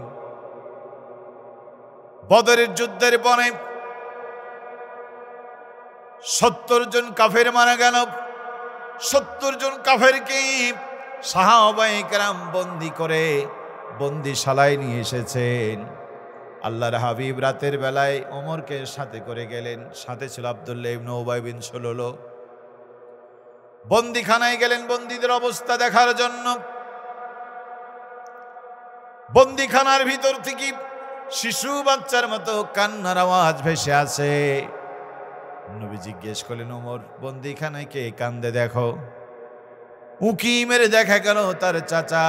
বদরের যুদ্ধের পরে 70 জন কাফের মারা গেল। 70 জন কাফেরকে সাহাবায়ে কেরাম বন্দি করে বন্দিশালায় নিয়ে এসেছেন। আল্লাহর হাবিব রাতের বেলায় ওমরকে সাথে করে গেলেন, সাথে ছিল আব্দুল্লাহ ইবনে উবাই বিন সলুল। বন্দিখানায় গেলেন বন্দীদের অবস্থা দেখার জন্য। বন্দিখানার ভিতর থেকে শিশু বাচ্চার মতো কান্নার আওয়াজ ভেসে আছে। নবী জিজ্ঞেস করলেন, ওমর, বন্দিখানায় কে কান্দে দেখো? উঁকি মেরে দেখা গেল তার চাচা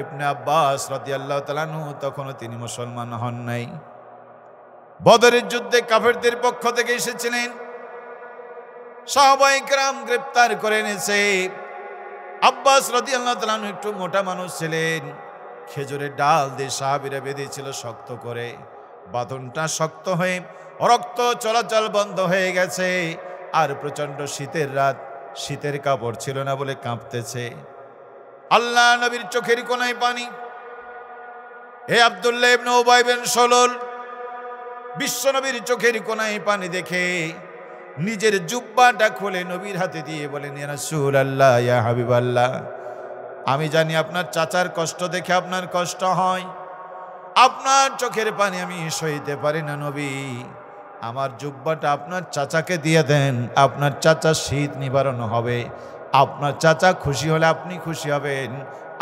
ইবনে আব্বাস রাদিয়াল্লাহু তাআলা আনহু। তখনও তিনি মুসলমান হন নাই, বদরের যুদ্ধে কাফেরদের পক্ষ থেকে এসেছিলেন। সাহাবায়ে কেরাম গ্রেফতার করে এনেছে। আব্বাস রাদিয়াল্লাহু তাআলা আনহু একটু মোটা মানুষ ছিলেন। খেজুরের ডাল দিয়ে সাহাবীরা বেঁধেছিল শক্ত করে। বাঁধনটা শক্ত হয়ে রক্ত চলাচল বন্ধ হয়ে গেছে। আর প্রচন্ড শীতের রাত, শীতের কাপড় ছিল না বলে কাঁপতেছে। আল্লাহ নবীর চোখের কোনায় পানি। হে আব্দুল্লাহ ইবনে উবাই বিন সলুল, বিশ্ব নবীর চোখের কোনায় পানি দেখে নিজের জুব্বাটা খুলে নবীর হাতে দিয়ে বলেন, ইয়া রাসূলুল্লাহ, ইয়া হাবিবাল্লাহ, আমি জানি আপনার চাচার কষ্ট দেখে আপনার কষ্ট হয়, আপনার চোখের পানি আমি সইতে পারি না। নবী, আমার জুব্বাটা আপনার চাচাকে দিয়ে দেন, আপনার চাচা শীত নিবারণ হবে। আপনার চাচা খুশি হলে আপনি খুশি হবেন,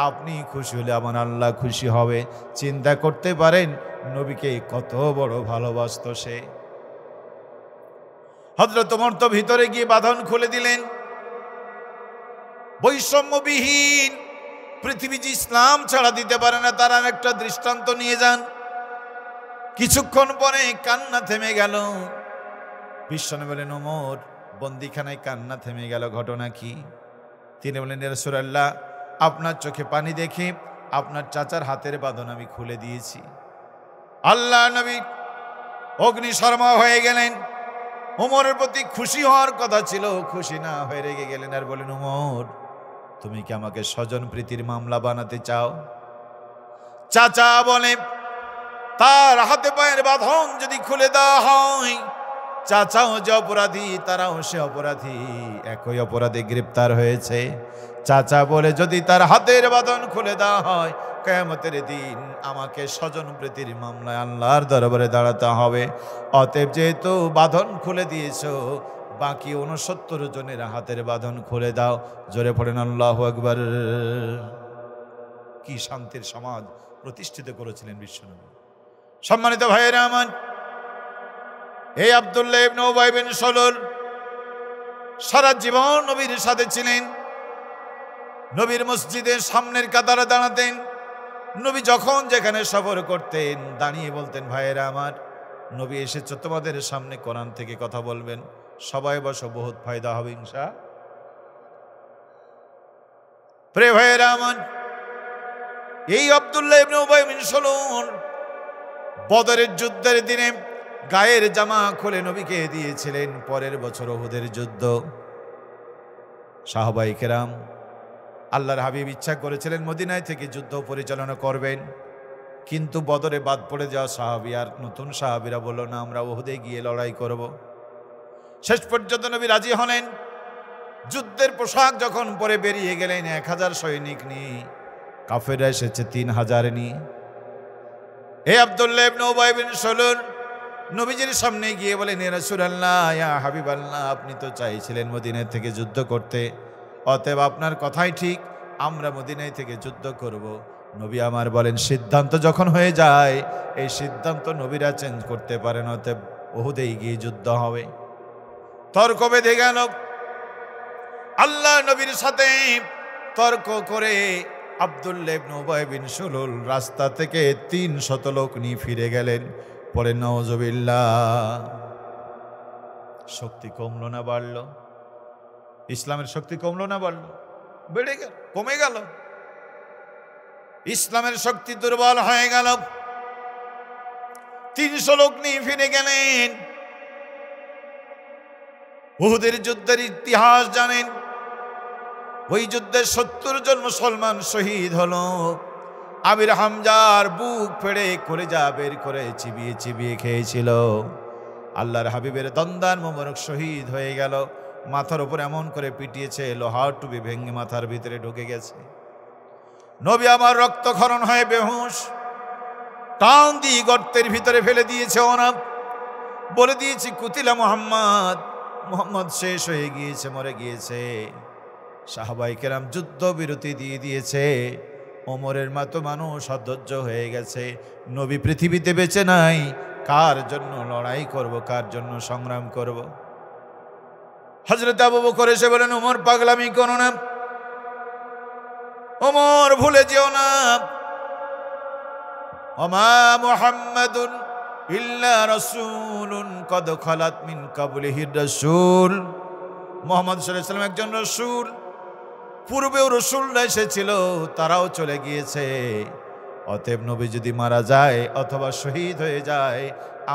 আপনি খুশি হলে আমার আল্লাহ খুশি হবে। চিন্তা করতে পারেন নবীকে কত বড় ভালোবাসতো সে। হযরত ওমর তো ভিতরে গিয়ে বাঁধন খুলে দিলেন। বৈষম্যবিহীন পৃথিবী যে ইসলাম ছাড়া দিতে পারে না, তার একটা দৃষ্টান্ত নিয়ে যান। কিছুক্ষণ পরে কান্না থেমে গেল। বিশ্বনবী বলেন, ওমর, বন্দিখানায় কান্না থেমে গেল, ঘটনা কি? তিনি বলেন, ইয়া রাসূলুল্লাহ, আপনার চোখে পানি দেখে আপনার চাচার হাতের বাঁধন আমি খুলে দিয়েছি। আল্লাহ নবী অগ্নিশর্মা হয়ে গেলেন। ওমরের প্রতি খুশি হওয়ার কথা ছিল, খুশি না হয়ে রেগে গেলেন আর বলেন, ওমর, তুমি কি আমাকে স্বজন প্রীতির মামলা বানাতে চাও? চাচা বলে, তার হাতে পায়ের বাঁধন যদি খুলে দেওয়া হয়, চাচাও যে অপরাধী তারাও সে অপরাধী, একই অপরাধে গ্রেপ্তার হয়েছে। চাচা বলে, যদি তার হাতের বাঁধন খুলে দেওয়া হয়, কিয়ামতের দিন আমাকে স্বজন প্রীতির মামলায় আল্লাহর দরবারে দাঁড়াতে হবে। অতএব যেহেতু বাঁধন খুলে দিয়েছো, বাকি ৬৯ জনের হাতের বাঁধন খুলে দাও। জোরে পড়েন আল্লাহু আকবার। কি শান্তির সমাজ প্রতিষ্ঠিত করেছিলেন বিশ্বনবী। সম্মানিত ভাইয়েরা আমার, এই আব্দুল্লাহ ইবনে উবাই বিন সলুল সারা জীবন নবীর সাথে ছিলেন। নবীর মসজিদের সামনের কাতারে দাঁড়াতেন। নবী যখন যেখানে সফর করতেন দাঁড়িয়ে বলতেন, ভাইয়েরা আমার, নবী এসেছে, তোমাদের সামনে কোরআন থেকে কথা বলবেন, সবাই বসো, বহুত ফায়দা হবে ইনশাআল্লাহ। প্রিয় ভাইয়েরা আমার, এই আব্দুল্লাহ ইবনে উবাই বিন সলুল বদরের যুদ্ধের দিনে গায়ের জামা খুলে নবীকে দিয়েছিলেন। পরের বছর উহুদের যুদ্ধ, সাহাবায়ে কেরাম, আল্লাহর হাবিব ইচ্ছা করেছিলেন মদিনায় থেকে যুদ্ধ পরিচালনা করবেন, কিন্তু বদরে বাদ পড়ে যাওয়া সাহাবী আর নতুন সাহাবীরা বলল, না, আমরা উহুদে গিয়ে লড়াই করব। শেষ পর্যন্ত নবী রাজি হলেন। যুদ্ধের পোশাক যখন পরে বেরিয়ে গেলেন ১০০০ সৈনিক নিয়ে, কাফেররা এসেছে ৩০০০ নিয়ে। হে আব্দুল্লাহ ইবনে উবাই বিন সলুল নবীজির সামনে গিয়ে বলেন, ইয়া রাসূলুল্লাহ, ইয়া হাবিবাল্লাহ, আপনি তো চাইছিলেন মদিনায় থেকে যুদ্ধ করতে, অতএব আপনার কথাই ঠিক, আমরা মদিনায় থেকে যুদ্ধ করব। নবী আমার বলেন, সিদ্ধান্ত যখন হয়ে যায়, এই সিদ্ধান্ত নবীরা চেঞ্জ করতে পারেন, অতএব উহুদেই গিয়ে যুদ্ধ হবে। তর্ক বেঁধে গেল। আল্লাহ নবীর সাথে তর্ক করে আব্দুল্লাহ ইবনে উবাই বিন সলুল রাস্তা থেকে ৩০০ লোক নিয়ে ফিরে গেলেন। পরে নাউযুবিল্লাহ, শক্তি কমলো না বাড়লো? ইসলামের শক্তি কমলো না বাড়লো? বেড়ে গেল, কমে গেল। ইসলামের শক্তি দুর্বল হয়ে গেল। ৩০০ লোক নিয়ে ফিরে গেলেন। উহুদের যুদ্ধের ইতিহাস জানেন। ওই যুদ্ধে ৭০ জন মুসলমান শহীদ হলো। আমির হামজার বুক ফেড়ে কলিজা বের করে চিবিয়ে চিবিয়ে খেয়েছিল। আল্লাহর হাবিবের দন্দান মোবারক শহীদ হয়ে গেল। মাথার উপর এমন করে পিটিয়েছে, লোহার টুপি ভেঙে মাথার ভিতরে ঢুকে গেছে। নবী আমার রক্তক্ষরণ হয়ে বেহুশ, টান দিয়ে গর্তের ভিতরে ফেলে দিয়েছে। ওরা বলে দিয়েছি, কুতিলা মুহাম্মদ, মুহাম্মদ শেষ হয়ে গিয়েছে, মরে গিয়েছে। সাহাবায়ে কেরাম যুদ্ধ বিরতি দিয়ে দিয়েছে। ওমরের মতো মানুষ অধৈর্য হয়ে গেছে, নবী পৃথিবীতে বেঁচে নাই, কার জন্য লড়াই করব, কার জন্য সংগ্রাম করব। হযরত আবু বকর এসে বলেন, ওমর পাগলামি করো না, ওমর ভুলে যেও না, ওমা মুহাম্মাদুন ইল্লা রাসূলুন কদ খালাত মিন কাবলিহির রাসূল। মুহাম্মদ সাল্লাল্লাহু আলাইহি ওয়াসাল্লাম একজন রাসূল, পূর্বেও রাসূলরা এসেছিল, তারাও চলে গিয়েছে। অতএব নবী যদি মারা যায় অথবা শহীদ হয়ে যায়,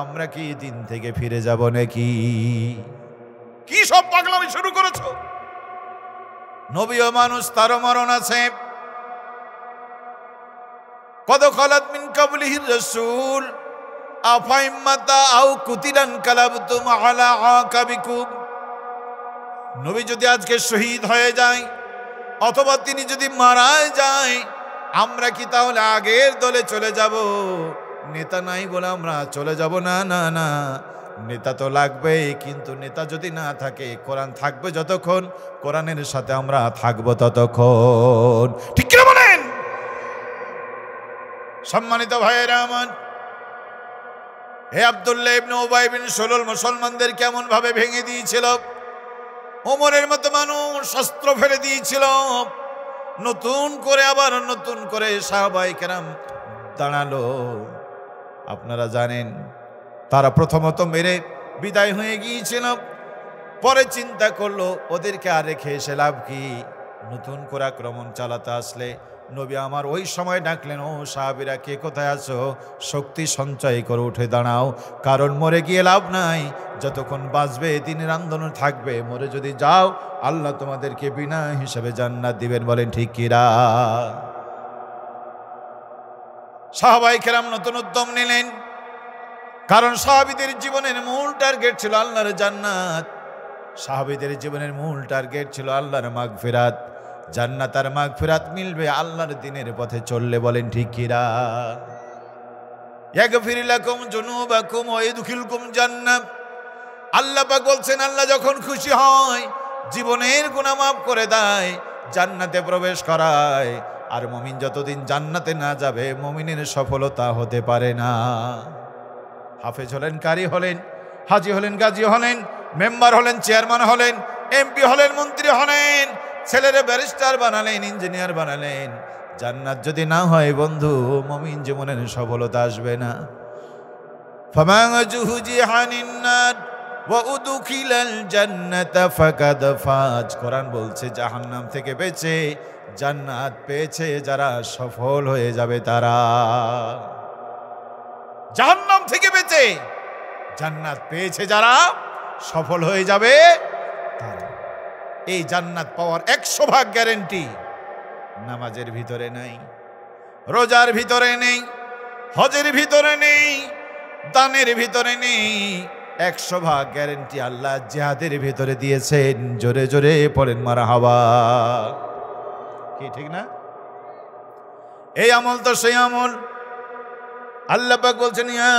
আমরা কি দিন থেকে ফিরে যাব নাকি? কি সব পাগলামি শুরু করেছো? নবীও মানুষ, তারও মরণ আছে। কদ খালাত মিন কাবলিহির রাসূল আফাইম্মাতা আও কুতিলান কালাবতুম আলা আকাবিকুম। নবী যদি আজকে শহীদ হয়ে যায় অথবা তিনি যদি মারা যায়, আমরা কি তাহলে আগের দলে চলে যাব? নেতা নাই বলে আমরা চলে যাব? না না না, নেতা তো লাগবেই, কিন্তু নেতা যদি না থাকে, কোরআন থাকবে যতক্ষণ, কোরআনের সাথে আমরা থাকবো ততক্ষণ। ঠিক কি বলেন? সম্মানিত ভাইয়েরা আমার, হে আব্দুল্লাহ ইবনে উবাই বিন সুলুল মুসলমানদের কেমন ভাবে ভেঙে দিয়েছিল। ওমরের মতো মানুষ শস্ত্র ফেলে দিয়েছিল। নতুন করে আবার নতুন করে সাহাবায়ে কেরাম দাঁড়ালো। আপনারা জানেন, তারা প্রথমত মেরে বিদায় হয়ে গিয়েছিল, পরে চিন্তা করলো ওদেরকে আর রেখে এসে লাভ কি, নতুন করে আক্রমণ চালাতে আসলে নবী আমার ওই সময় ডাকলেন, ও সাহাবীরা কে কোথায় আছো, শক্তি সঞ্চয় করে উঠে দাঁড়াও, কারণ মরে গিয়ে লাভ নাই, যতক্ষণ বাঁচবে দিনের আন্দোলন থাকবে, মরে যদি যাও আল্লাহ তোমাদেরকে বিনা হিসাবে জান্নাত দিবেন। বলেন ঠিক কিরা? সাহাবায়ে কেরাম নতুন উদ্যম নিলেন, কারণ সাহাবীদের জীবনের মূল টার্গেট ছিল আল্লাহর জান্নাত। সাহাবীদের জীবনের মূল টার্গেট ছিল আল্লাহর মাগফিরাত। জান্নাত আর মাগফিরাত মিলবে আল্লাহর দ্বীনের পথে চললে। বলেন ঠিক কিরা? ইয়াগফির লাকুম যুনুবাকুম ওয়া ইদখিলকুম জান্নাত। আল্লাহ পাক বলছেন, আল্লাহ যখন খুশি হয় জীবনের গুনাহ মাফ করে দেয়, জান্নাতে প্রবেশ করায়। আর মুমিন যতদিন জান্নাতে না যাবে, মুমিনের সফলতা হতে পারে না। হাফেজ হলেন, কারি হলেন, হাজি হলেন, গাজী হলেন, মেম্বার হলেন, চেয়ারম্যান হলেন, এমপি হলেন, মন্ত্রী হলেন, ছেলেরা ব্যারিস্টার বানালেন, ইঞ্জিনিয়ার বানালেন, জান্নাত যদি না হয় বন্ধু, মুমিন জীবনের সফলতা আসবে না। ফামান যুহজিহা আনিন নার ওয়া উদখিলাল জান্নাতা ফাকাদ ফাজ। কোরআন বলছে, জাহান্নাম থেকে বেঁচে জান্নাত পেয়েছে যারা, সফল হয়ে যাবে তারা। জাহান্নাম থেকে বেঁচে জান্নাত পেয়েছে যারা, সফল হয়ে যাবে তারা। এই জান্নাত পাওয়ার 100% গ্যারান্টি নামাজের ভিতরে নাই, রোজার ভিতরে নেই, হজের ভিতরে নেই, দানের ভিতরে নেই। 100% গ্যারান্টি আল্লাহ জিহাদের ভিতরে দিয়েছেন। জোরে জোরে পড়েন মারহাবা। কি ঠিক না? এই আমল তো সেই আমল। আল্লাহ পাক বলছেন, ইয়া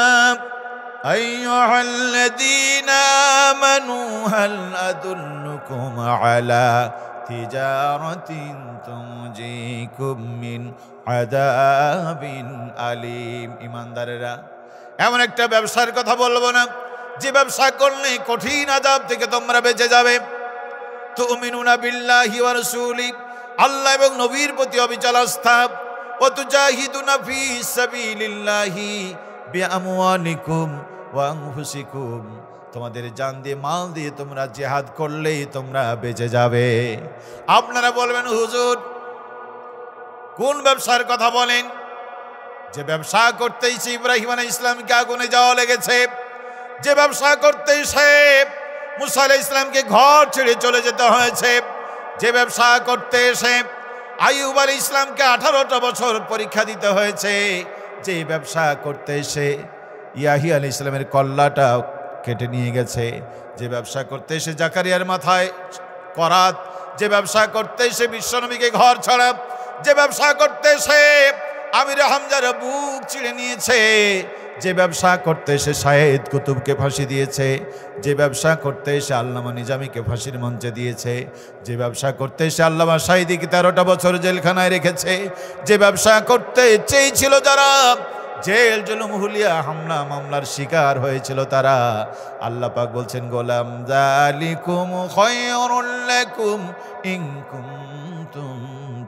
আইয়ুহাল্লাযীনা আমানু হাল আদুল্লুকুম আলা তিজারাতিন তুনজিকুম মিন আযাবিন আলীম। ঈমানদারেরা, এমন একটা ব্যবসার কথা বলবো না যে ব্যবসা করলে কঠিন আযাব থেকে তোমরা বেঁচে যাবে। তুমিনুনা বিল্লাহি ওয়া রাসূলি, আল্লাহ এবং নবীর প্রতি অবিচল আস্থা। ওয়া তুজাহিদুনা ফি সাবিলিল্লাহি বিআমওয়ালিকুম ওয়া আনফুসিকুম, তোমাদের জান দিয়ে মাল দিয়ে তোমরা জিহাদ করলেই তোমরা বেঁচে যাবে। আপনারা বলবেন, হুজুর কোন ব্যবসার কথা বলেন? যে ব্যবসা করতেই সে ইব্রাহিম আলাইহিস ইসলামকে আগুনে যাওয়া লেগেছে, যে ব্যবসা করতেই সে মুসা আলাইহিস ইসলামকে ঘর ছেড়ে চলে যেতে হয়েছে, যে ব্যবসা করতে এসে আইয়ুব আলাইহিস ইসলামকে 18টা বছর পরীক্ষা দিতে হয়েছে, যে ব্যবসা করতে এসে ইয়াহিয়া আলাইহিস ইসলামের কল্লাটা কেটে নিয়ে গেছে, যে ব্যবসা করতে এসে জাকারিয়ার মাথায় করাত, যে ব্যবসা করতে এসে বিশ্বনবীকে ঘর ছাড়া, যে ব্যবসা করতে এসে আমির হামজার বুক চিড়ে নিয়েছে, যে ব্যবসা করতে এসে শাহেদ কুতুবকে ফাঁসি দিয়েছে, যে ব্যবসা করতে এসে আল্লামা নিজামীকে ফাঁসির মঞ্চে দিয়েছে, যে ব্যবসা করতে এসে আল্লামা সাঈদীকে 13টা বছর জেলখানায় রেখেছে, যে ব্যবসা করতে চেয়েছিল যারা জেল জুলুম হুলিয়া হামলা মামলার শিকার হয়েছিল তারা, আল্লাহ পাক বলছেন গোলাম যালিকুম খায়রুল লাকুম ইন কুনতুম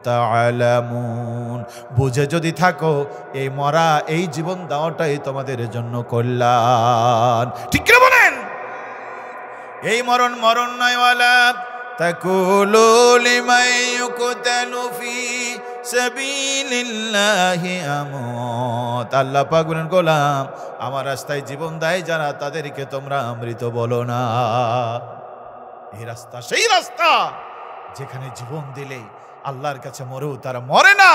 তা'লামুন, বুঝে যদি থাকো এই মরা এই জীবন দেওয়াটাই তোমাদের জন্য কল্যাণ। ঠিক করে বলেন, এই মরণ নয়। ওয়ালা তাকুলু লিমান ইউকতালু ফি সাবিলিল্লাহি আমুত, আল্লাহ পাক বলেন গোলাম আমার রাস্তায় জীবন দেয় যারা তাদেরকে তোমরা মৃত বলো না। এই রাস্তা সেই রাস্তা যেখানে জীবন দিলে আল্লাহর কাছে মরেও তারা মরে না,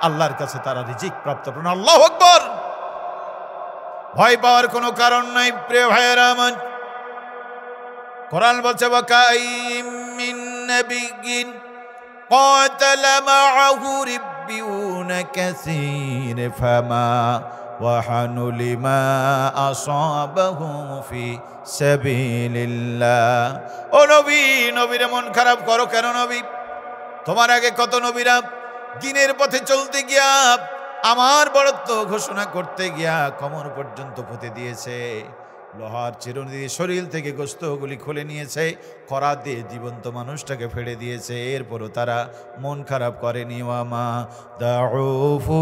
আল্লাহর কাছে তারা রিজিক প্রাপ্ত। আল্লাহু আকবার। ভয় পাওয়ার কোনো কারণ নাই প্রিয় ভাইয়েরা আমার। কোরআন বলছে ওয়াকাইম মিন নাবিয়্যিন ক্বাতালা মাআহু রিব্বিউন কাসীর ফামা ওয়াহানু লিমা আসাবাহু ফি সাবিলিল্লাহ। ও নবী, নবীর মন খারাপ করো কেন? নবী, তোমার আগে কত নবীরা দিনের পথে চলতে গিয়া আমার বড়ত্ব ঘোষণা করতে গিয়া কোমর পর্যন্ত পুঁতে দিয়েছে, লোহার চিরুনি দিয়ে শরীর থেকে গোশতগুলি খুলে নিয়েছে, করাত দিয়ে জীবন্ত মানুষটাকে ফেলে দিয়েছে, এরপরও তারা মন খারাপ করেনি। ওয়ামা দাউফু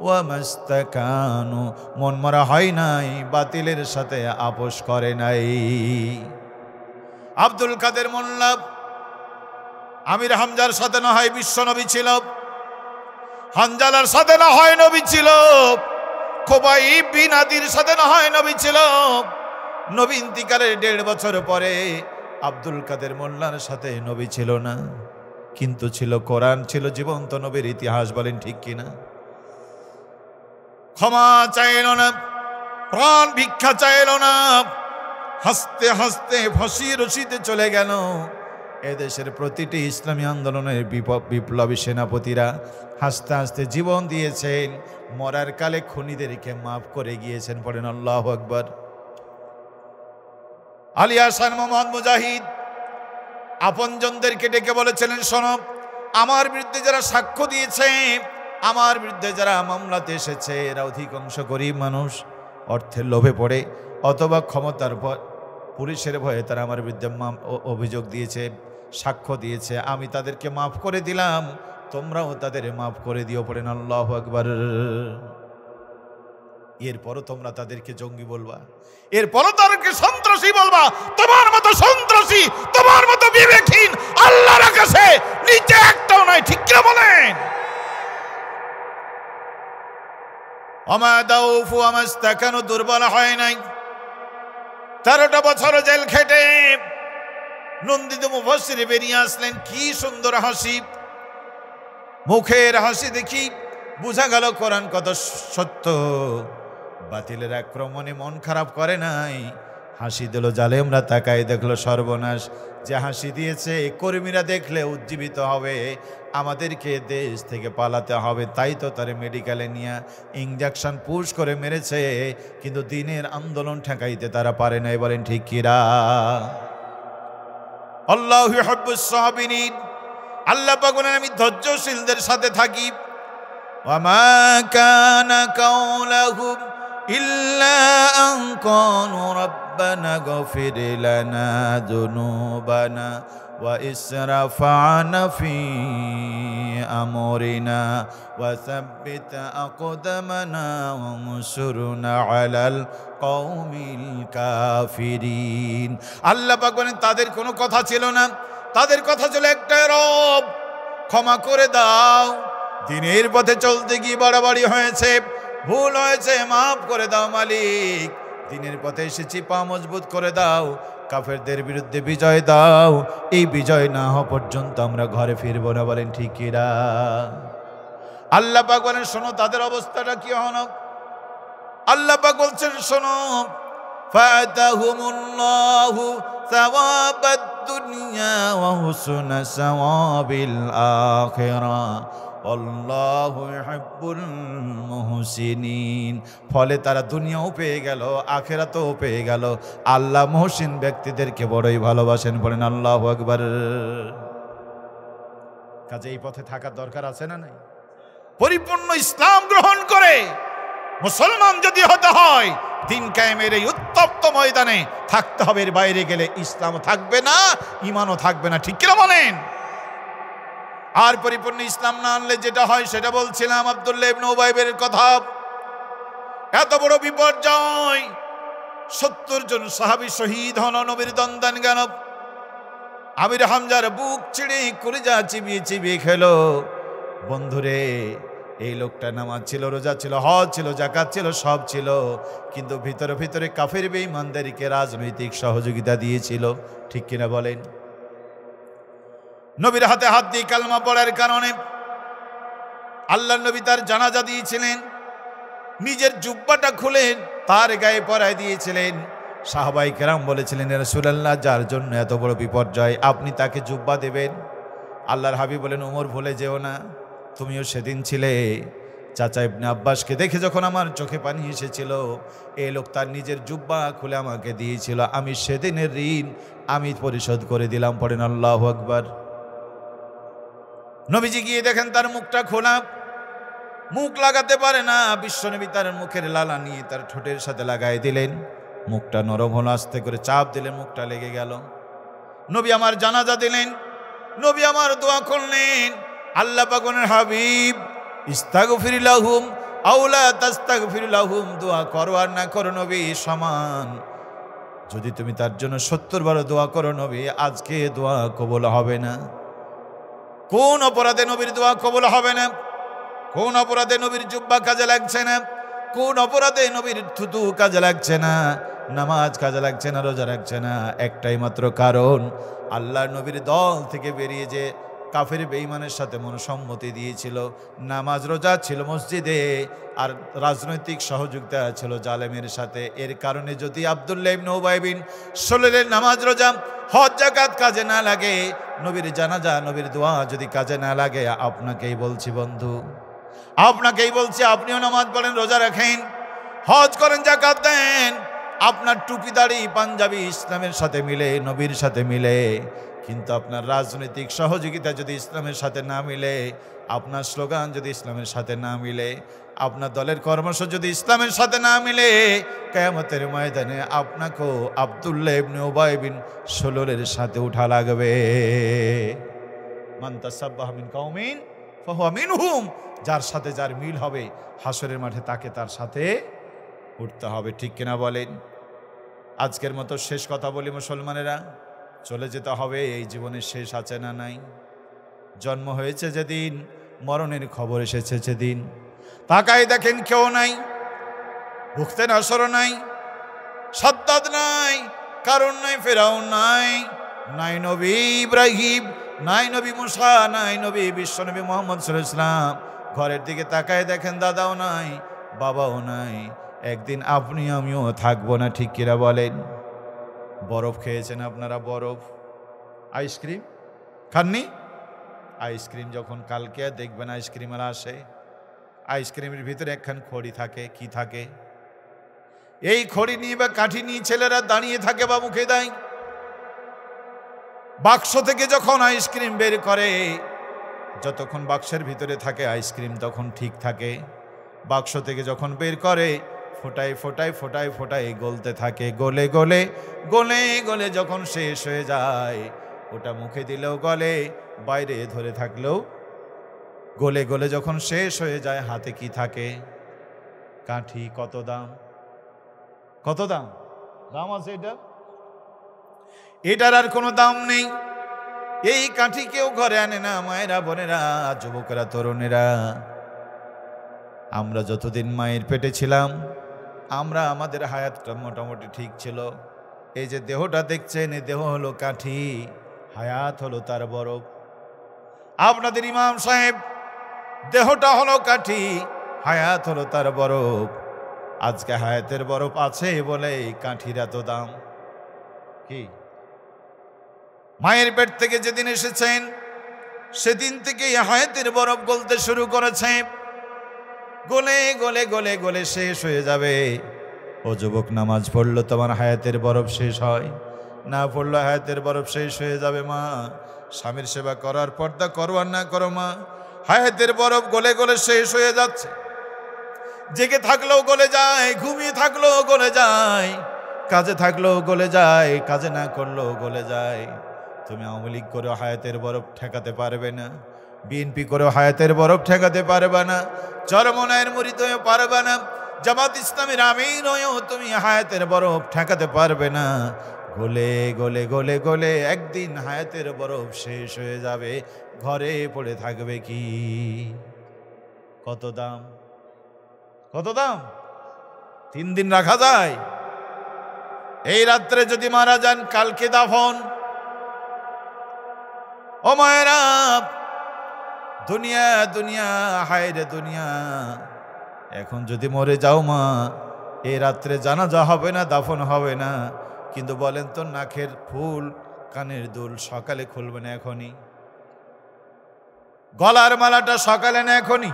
ওয়া মাস্তাকানু, মন মরা হয় নাই, বাতিলের সাথে আপোষ করে নাই। আব্দুল কাদের মোল্লা আমির হামজার সাথে না হয় বিশ্ব নবী ছিল, হানজালার সাথে না হয় নবী ছিল, খুবাইব বিন আদির সাথে না হয় নবী ছিল। নবী ইন্তিকালের 1.5 বছর পরে আব্দুল কাদের মোল্লার সাথে নবী ছিল না, কিন্তু ছিল কোরআন, ছিল জীবন্ত নবীর ইতিহাস। বলেন ঠিক কিনা? ক্ষমা চাইল না, প্রাণ ভিক্ষা চাইল না, হাসতে হাসতে ফাঁসি রশিতে চলে গেল। এদেশের প্রতিটি ইসলামী আন্দোলনের বিপ্লবী সেনাপতিরা হাসতে হাসতে জীবন দিয়েছেন, মরার কালে খুনিদেরকে মাফ করে গিয়েছেন। পড়েন আল্লাহু আকবার। আলী হাসান মোহাম্মদ মুজাহিদ আপনজনদেরকে ডেকে বলেছিলেন, শোনো, আমার বিরুদ্ধে যারা সাক্ষ্য দিয়েছে, আমার বিরুদ্ধে যারা মামলাতে এসেছে, এরা অধিকাংশ গরিব মানুষ, অর্থের লোভে পড়ে অথবা ক্ষমতার পুলিশের ভয়ে তারা আমার বিরুদ্ধে অভিযোগ দিয়েছে, সাক্ষ্য দিয়েছে। আমি তাদেরকে মাফ করে দিলাম, তোমরাও তাদের মাফ করে দিও। পড়েন আল্লাহু আকবার। এরপরও তোমরা তাদেরকে জঙ্গি বলবা, এরপরও তাদেরকে সন্ত্রাসী বলবা। তোমার মতো সন্ত্রাসী, তোমার মতো বিবেকহীন আল্লাহর কাছে নিচে একটাও নাই। ঠিক কি বলেন? ওমা দাউফু ওয়া মাস্তাকানু, দুর্বল হয় নাই। 13টা বছর জেল খেটে নন্দিত মুফাসসির বেরিয়ে আসলেন। কি সুন্দর হাসি, মুখের হাসি দেখি বোঝা গেল কোরআন কত সত্য। বাতিলের আক্রমণে মন খারাপ করে নাই, হাসি দিল। জালেমরা তাকায় দেখলো সর্বনাশ। যে হাসি দিয়েছে কর্মীরা দেখলে উজ্জীবিত হবে, আমাদেরকে দেশ থেকে পালাতে হবে, তাই তো তারে মেডিকেলে নিয়ে ইঞ্জেকশন পুশ করে মেরেছে, কিন্তু দিনের আন্দোলন ঠেকাইতে তারা পারে নাই। বলেন ঠিক কিরা? আল্লাহু ইউহিব্বুস সাবিরিন, আল্লাহ পাক বলেন আমি ধৈর্যশীলদের সাথে থাকি। ওয়া মা কানা কাওলাহুম ইল্লা আন ক্বালু রাব্বানা গফির লানা যুনুবানা ওয়া ইসরাফানা ফি আমরিনা ওয়া সাব্বিত আকদামানা ওয়ানসুরনা আলাল কওমিল কাফিরিন। আল্লাহ পাক বলেন তাদের কোনো কথা ছিল না, তাদের কথা ছিল একটাই, রব ক্ষমা করে দাও। দিনের পথে চলতে গিয়ে বাড়াবাড়ি হয়েছে, ভুল হয়েছে, মাফ করে দাও মালিক। দিনের পথে এসেছি, পা মজবুত করে দাও, কাফেরদের বিরুদ্ধে বিজয় দাও। এই বিজয় না হওয়া পর্যন্ত আমরা ঘরে ফিরবো না। বলেন ঠিক কিনা? আল্লাহ পাক বলেন শোনো তাদের অবস্থাটা কি হলো। আল্লাহ পাক বলছেন শোনো, ফাতাহুমুল্লাহু সাওয়াবাদ দুনিয়া ওয়া হুসনা সাওয়াবিল আখিরা আল্লাহু ইউহিব্বুল মুহসিনিন। ফলে তারা দুনিয়াও পেয়ে গেল, আখিরাতও পেয়ে গেল। আল্লাহ মুহসিন ব্যক্তিদেরকে বড়ই ভালোবাসেন, বলেন আল্লাহু আকবার। কাজে এই পথে থাকার দরকার আছে না নাই? পরিপূর্ণ ইসলাম গ্রহণ করে মুসলমান যদি হতে হয়, দিন কায়েমের এই উত্তপ্ত ময়দানে থাকতে হবে। এর বাইরে গেলে ইসলামও থাকবে না, ঈমানও থাকবে না। ঠিক কিনা বলেন? আর পরিপূর্ণ ইসলাম না আনলে যেটা হয় সেটা বলছিলাম, আব্দুল্লাহ ইবনে উবাইবের কথা। এত বড় বিপর্যয়, 70 জন সাহাবী শহীদ হন, নবীর দন্দান গেল। আমির হামজার বুক ছিঁড়ে কলিজা চিবিয়ে চিবিয়ে খেলো। বন্ধুরে, এই লোকটা নামাজ ছিল, রোজা ছিল, হজ ছিল, যাকাত ছিল, সব ছিল, কিন্তু ভিতরে ভিতরে কাফের বেঈমানদেরকে রাজনৈতিক সহযোগিতা দিয়েছিল। ঠিক কিনা বলেন? নবীর হাতে হাত দিয়ে কালমা পড়ার কারণে আল্লাহর নবী তার জানাজা দিয়েছিলেন। নিজের জুব্বাটা খুলে তার গায়ে পরায় দিয়েছিলেন। সাহাবায়ে কেরাম বলেছিলেন, ইয়া রাসূলুল্লাহ, যার জন্য এত বড় বিপর্যয়, আপনি তাকে জুব্বা দেবেন? আল্লাহর হাবিব বলেন, ওমর, ভুলে যেও না, তুমিও সেদিন ছিলে। চাচা ইবনে আব্বাসকে দেখে যখন আমার চোখে পানি এসেছিল, এই লোক তার নিজের জুব্বা খুলে আমাকে দিয়েছিল, আমি সেদিনের ঋণ আমি পরিশোধ করে দিলাম। পড়েন আল্লাহু আকবার। নবীজি গিয়ে দেখেন তার মুখটা খোলা, মুখ লাগাতে পারে না। বিশ্বনবী তার মুখের লালা নিয়ে তার ঠোঁটের সাথে লাগাই দিলেন। মুখটা নরম হলো, আস্তে করে চাপ দিলেন, মুখটা লেগে গেল। নবী আমার জানাজা দিলেন, নবী আমার দোয়া করলেন, আল্লাহ পাকের হাবিব, ইস্তাগফির লাহুম আও লা তাস্তাগফির লাহুম, দোয়া করো আর না করো নবী সমান। যদি তুমি তার জন্য 70 বার দোয়া করো নবী, আজকে দোয়া কবুল হবে না। কোন অপরাধে নবীর দোয়া কবুল হবে না? কোন অপরাধে নবীর জুব্বা কাজে লাগছে না? কোন অপরাধে নবীর থুতু কাজে লাগছে না? নামাজ কাজে লাগছে না, রোজা রাখছে না? একটাই মাত্র কারণ, আল্লাহর নবীর দল থেকে বেরিয়ে যে কাফের বেঈমানের সাথে মনসম্মতি দিয়েছিল, নামাজ রোজা ছিল মসজিদে, আর রাজনৈতিক সহযোগিতা ছিল জালেমের সাথে। এর কারণে যদি আব্দুল্লাহ ইবনে উবাই বিন সলুলের নামাজ রোজা হজ যাকাত কাজে না লাগে, নবীর জানাজা নবীর দোয়া যদি কাজে না লাগে, আপনাকেই বলছি বন্ধু, আপনাকেই বলছি, আপনিও নামাজ পড়েন, রোজা রাখেন, হজ করেন, যাকাত দেন, আপনার টুপি দাড়ি পাঞ্জাবি ইসলামের সাথে মিলে, নবীর সাথে মিলে, কিন্তু আপনার রাজনৈতিক সহযোগিতা যদি ইসলামের সাথে না মিলে, আপনার স্লোগান যদি ইসলামের সাথে না মিলে, আপনার দলের কর্মসূচি যদি ইসলামের সাথে না মিলে, কিয়ামতের ময়দানে আপনাকেও আব্দুল্লাহ ইবনে উবাই বিন সলুলের সাথে উঠা লাগবে। মান তাসাব্বাহা মিন কওমিন ফাহুয়া মিনহুম, যার সাথে যার মিল হবে হাসরের মাঠে তাকে তার সাথে উঠতে হবে। ঠিক কিনা বলেন? আজকের মতো শেষ কথা বলি, মুসলমানেরা, চলে যেতে হবে, এই জীবনের শেষ আছে না নাই? জন্ম হয়েছে যেদিন, মরণের খবর এসেছে যেদিন, তাকাই দেখেন কেউ নাই, ভুখতে নাসর নাই, সাদ্দাদ নাই, কারণ নাই, ফেরাউন নাই, নাই নবী ইব্রাহিম, নাই নবী মুসা, নাই নবী বিশ্বনবী মুহাম্মদ সাল্লাল্লাহু আলাইহি ওয়াসাল্লাম। ঘরের দিকে তাকায় দেখেন দাদাও নাই, বাবাও নাই। একদিন আপনি আমিও থাকবো না। ঠিক কিনা বলেন? বরফ খেয়েছেন আপনারা? বরফ, আইসক্রিম খাননি? আইসক্রিম যখন কালকে দেখবেন আইসক্রিমওয়ালা আসে, আইসক্রিমের ভিতরে একখান খড়ি থাকে। কি থাকে? এই খড়ি নিয়ে বা কাঠি নিয়ে ছেলেরা দাঁড়িয়ে থাকে বা মুখে দেয়। বাক্স থেকে যখন আইসক্রিম বের করে, যতক্ষণ বাক্সের ভিতরে থাকে আইসক্রিম তখন ঠিক থাকে। বাক্স থেকে যখন বের করে, ফোটায় ফোটায় ফোটায় ফোটায় গলতে থাকে, গলে গলে গলে গলে যখন শেষ হয়ে যায়, ওটা মুখে দিলেও গলে, বাইরে ধরে থাকলেও গলে গলে যখন শেষ হয়ে যায়, হাতে কি থাকে? কাঠি। কত দাম? কত দাম? দাম আছে এটার? এটার আর কোনো দাম নেই। এই কাঠি কেউ ঘরে আনে না। মায়েরা, বোনেরা, যুবকেরা, তরুণেরা, আমরা যতদিন মায়ের পেটে ছিলাম, আমরা আমাদের হায়াতটা মোটামুটি ঠিক ছিল। এই যে দেহটা দেখছেন, এই দেহ হলো কাঠি, হায়াত হলো তার বরফ। আপনাদের ইমাম সাহেব দেহটা হলো কাঠি, হায়াত হলো তার বরফ। আজকে হায়াতের বরফ আছে বলে কাঠির এত দাম। কি? মায়ের পেট থেকে যেদিন এসেছেন, সেদিন থেকে হায়াতের বরফ গলতে শুরু করেছে, গলে গলে গলে গলে শেষ হয়ে যাবে। ও যুবক, নামাজ পড়লো তোমার হায়াতের বরফ শেষ হয়, না পড়লো হায়াতের বরফ শেষ হয়ে যাবে। মা, স্বামীর সেবা করার পর্দা করো আর না করো মা, হায়াতের বরফ গলে গলে শেষ হয়ে যাচ্ছে। জেগে থাকলেও গলে যায়, ঘুমিয়ে থাকলেও গলে যায়, কাজে থাকলেও গলে যায়, কাজে না করলেও গলে যায়। তুমি আওয়ামী লীগ করেও হায়াতের বরফ ঠেকাতে পারবে না, বিএনপি করেও হায়াতের বরফ ঠেকাতে পারবে না, চরমনায়ের মুরিদ হয়েও পারবে না, জামাত ইসলামের আমির হয়েও তুমি হায়াতের বরফ ঠেকাতে পারবে না। গলে গলে গলে গলে একদিন হায়াতের বরফ শেষ হয়ে যাবে, ঘরে পড়ে থাকবে কি? কত দাম, কত দাম? 3 দিন রাখা যায়? এই রাত্রে যদি মারা যান, কালকে দাফন। ও মায়েরা, দুনিয়া দুনিয়া, হায় রে দুনিয়া। এখন যদি মরে যাও মা, এই রাত্রে জানাজা হবে না, দাফন হবে না, কিন্তু বলেন তো নাকের ফুল, কানের দুল সকালে খুলবে না এখনই? গলার মালাটা সকালে না এখনই?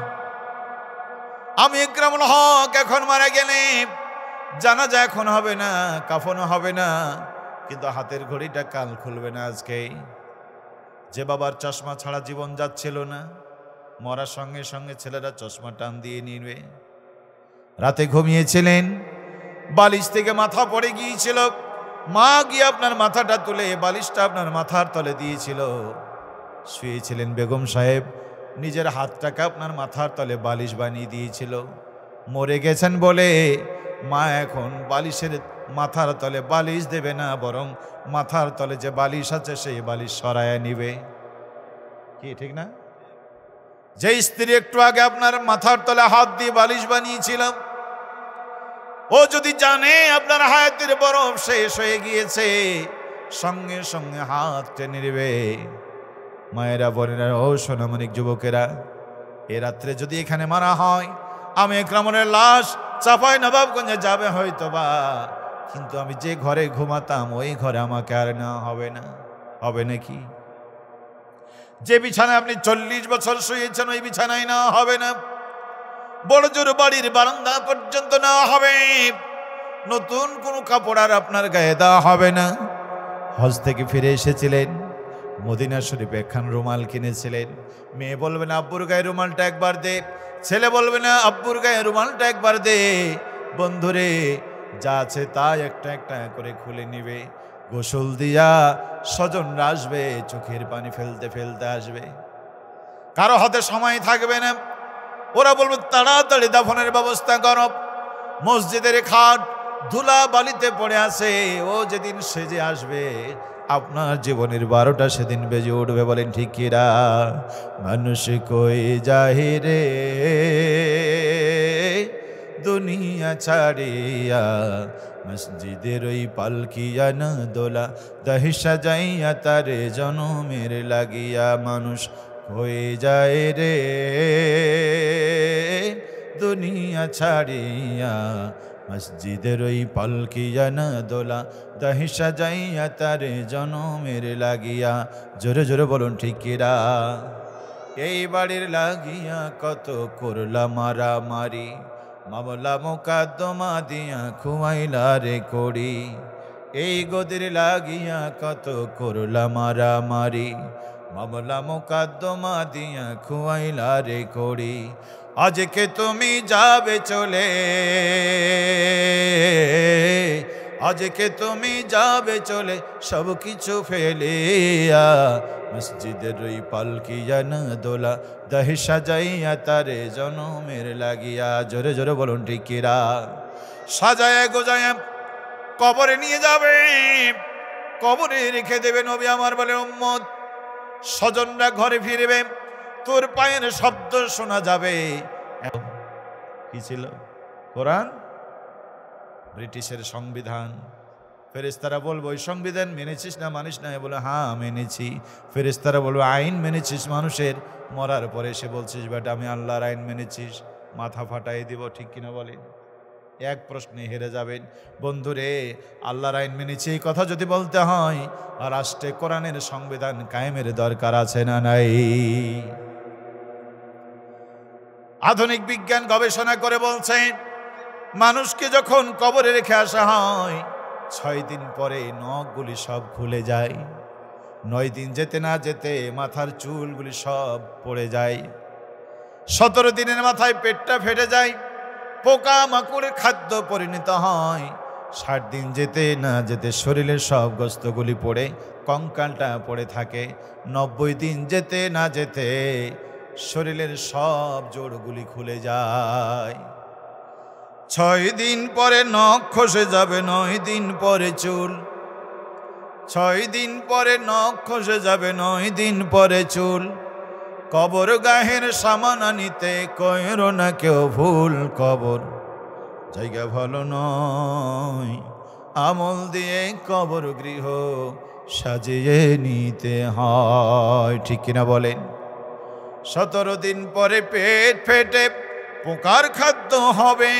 আমি ইকরামুল হক এখন মারা গেলে জানাজা এখন হবে না, কাফনও হবে না, কিন্তু হাতের ঘড়িটা কাল খুলবে না আজকে। যে বাবার চশমা ছাড়া জীবন যাচ্ছিল না, মরার সঙ্গে সঙ্গে ছেলেরা চশমা টান দিয়ে নিবে। রাতে ঘুমিয়েছিলেন, বালিশ থেকে মাথা পড়ে গিয়েছিল, মা গিয়ে আপনার মাথাটা তুলে বালিশটা আপনার মাথার তলে দিয়েছিল। শুয়েছিলেন, বেগম সাহেব নিজের হাতটাকে আপনার মাথার তলে বালিশ বানিয়ে দিয়েছিল। মরে গেছেন বলে মা এখন বালিশের মাথার তলে বালিশ দেবে না, বরং মাথার তলে যে বালিশ আছে সেই বালিশ সরায়া নিবে। কি ঠিক না? যে স্ত্রী একটু আগে আপনার মাথার তলে হাত দিয়ে বালিশ বানিয়েছিল, ও যদি জানে আপনার হায়াতের বরফ শেষ হয়ে গিয়েছে, সঙ্গে সঙ্গে হাত টেনে নেবে। মায়েরা, বোনেরা, ও সোনামণিক যুবকেরা, এ রাত্রে যদি এখানে মারা হয়, আমি ইকরামের লাশ চাপাই নবাবগঞ্জে যাবে হয়তো বা, কিন্তু আমি যে ঘরে ঘুমাতাম ওই ঘরে আমাকে আর না হবে না। হবে নাকি? যে বিছানায় আপনি 40 বছর শুয়েছেন ওই বিছানায় না হবে না, বড় জোর বাড়ির বারান্দা পর্যন্ত না হবে, নতুন কোনো কাপড় আর আপনার গায়ে দেওয়া হবে না। হজ থেকে ফিরে এসেছিলেন, মদিনা শরীফে একখান রুমাল কিনেছিলেন, মেয়ে বলবে না আব্বুর গায়ে রুমালটা একবার দে, ছেলে বলবে না আব্বুর গায়ে রুমালটা একবার দে। বন্ধুরে, যা আছে তাই একটা একটা করে খুলে নিবে। গোসল দিয়া স্বজনরা আসবে, চোখের পানি ফেলতে ফেলতে আসবে, কারো হাতে সময় থাকবে না। ওরা বলবে তাড়াতাড়ি দাফনের ব্যবস্থা করো। মসজিদের খাট ধুলা বালিতে পড়ে আছে, ও যেদিন সেজে আসবে আপনার জীবনের 12টা সেদিন বেজে উঠবে। বলেন ঠিক কিরা? মানুষ কই যায় রে দুনিয়া ছাড়িয়া, মসজিদের ওই পালকিয়া না দোলা, দহি সাজাইয়া তারে জনমের লাগিয়া। মানুষ হয়ে যায় রে দুনিয়া ছাড়িয়া, মসজিদের ওই পালকিয়া না দোলা, দহি সাজাইয়া তারে জনমের লাগিয়া। জোরে জোরে বলুন ঠিক কিরা? এই বাড়ির লাগিয়া কত করলা মারামারি, মামলা মোকদ্দমা দিয়া খুয়াইলা রে করি। এই গদির লাগিয়া কত করলা মারামারি, মামলা মোকদ্দমা দিয়া খুয়াইলা রে করি। আজকে তুমি যাবে চলে, আজকে তুমি যাবে চলে, সব কিছু ফেলিয়া, মসজিদের ওই পালকিয়া না দোলা, দহি সাজাইয়া তারে জনমের লাগিয়া। জোরে জোরে বলুন ঠিক কিরা? সাজায় গোজায় কবরে নিয়ে যাবে, কবরে রেখে দেবে। নবী আমার বলে উম্মত, স্বজনরা ঘরে ফিরবে, তোর পায়ের শব্দ শোনা যাবে। কি ছিল? কোরআন, ব্রিটিশের সংবিধান। ফেরেশতারা বলবো ওই সংবিধান মেনেছিস না মানিস না? বলে হ্যাঁ মেনেছি। ফেরেশতারা বলবো আইন মেনেছিস মানুষের? মরার পরে সে বলছিস বেটা আমি আল্লাহর আইন মেনেছিস, মাথা ফাটাই দিব। ঠিক কিনা বলেন? এক প্রশ্নে হেরে যাবেন। বন্ধুরে, আল্লাহর আইন মেনেছি এই কথা যদি বলতে হয়, আর রাষ্ট্রে কোরআনের সংবিধান কায়েমের দরকার আছে না নাই? আধুনিক বিজ্ঞান গবেষণা করে বলছে, মানুষকে যখন কবরে রেখে আসা হয় 6 দিন পরে নখগুলি সব খুলে যায়। 9 দিন যেতে না যেতে মাথার চুলগুলি সব পড়ে যায়। 17 দিনের মাথায় পেটটা ফেটে যায়, পোকা মাকড়ের খাদ্য পরিণত হয়। 60 দিন যেতে না যেতে শরীরের সব গোস্তগুলি পড়ে কঙ্কালটা পড়ে থাকে। 90 দিন যেতে না যেতে শরীরের সব জোড়গুলি খুলে যায়। 6 দিন পরে নখ খসে যাবে, 9 দিন পরে চুল। 6 দিন পরে নখ খসে যাবে, 9 দিন পরে চুল। কবর গাহের সামান আনিতে কইরো না কেউ ভুল। কবর জায়গা ভালো নয়, আমল দিয়ে কবর গৃহ সাজিয়ে নিতে হয়। ঠিক কিনা বলেন? 17 দিন পরে পেট ফেটে পোকার খাদ্য হবে।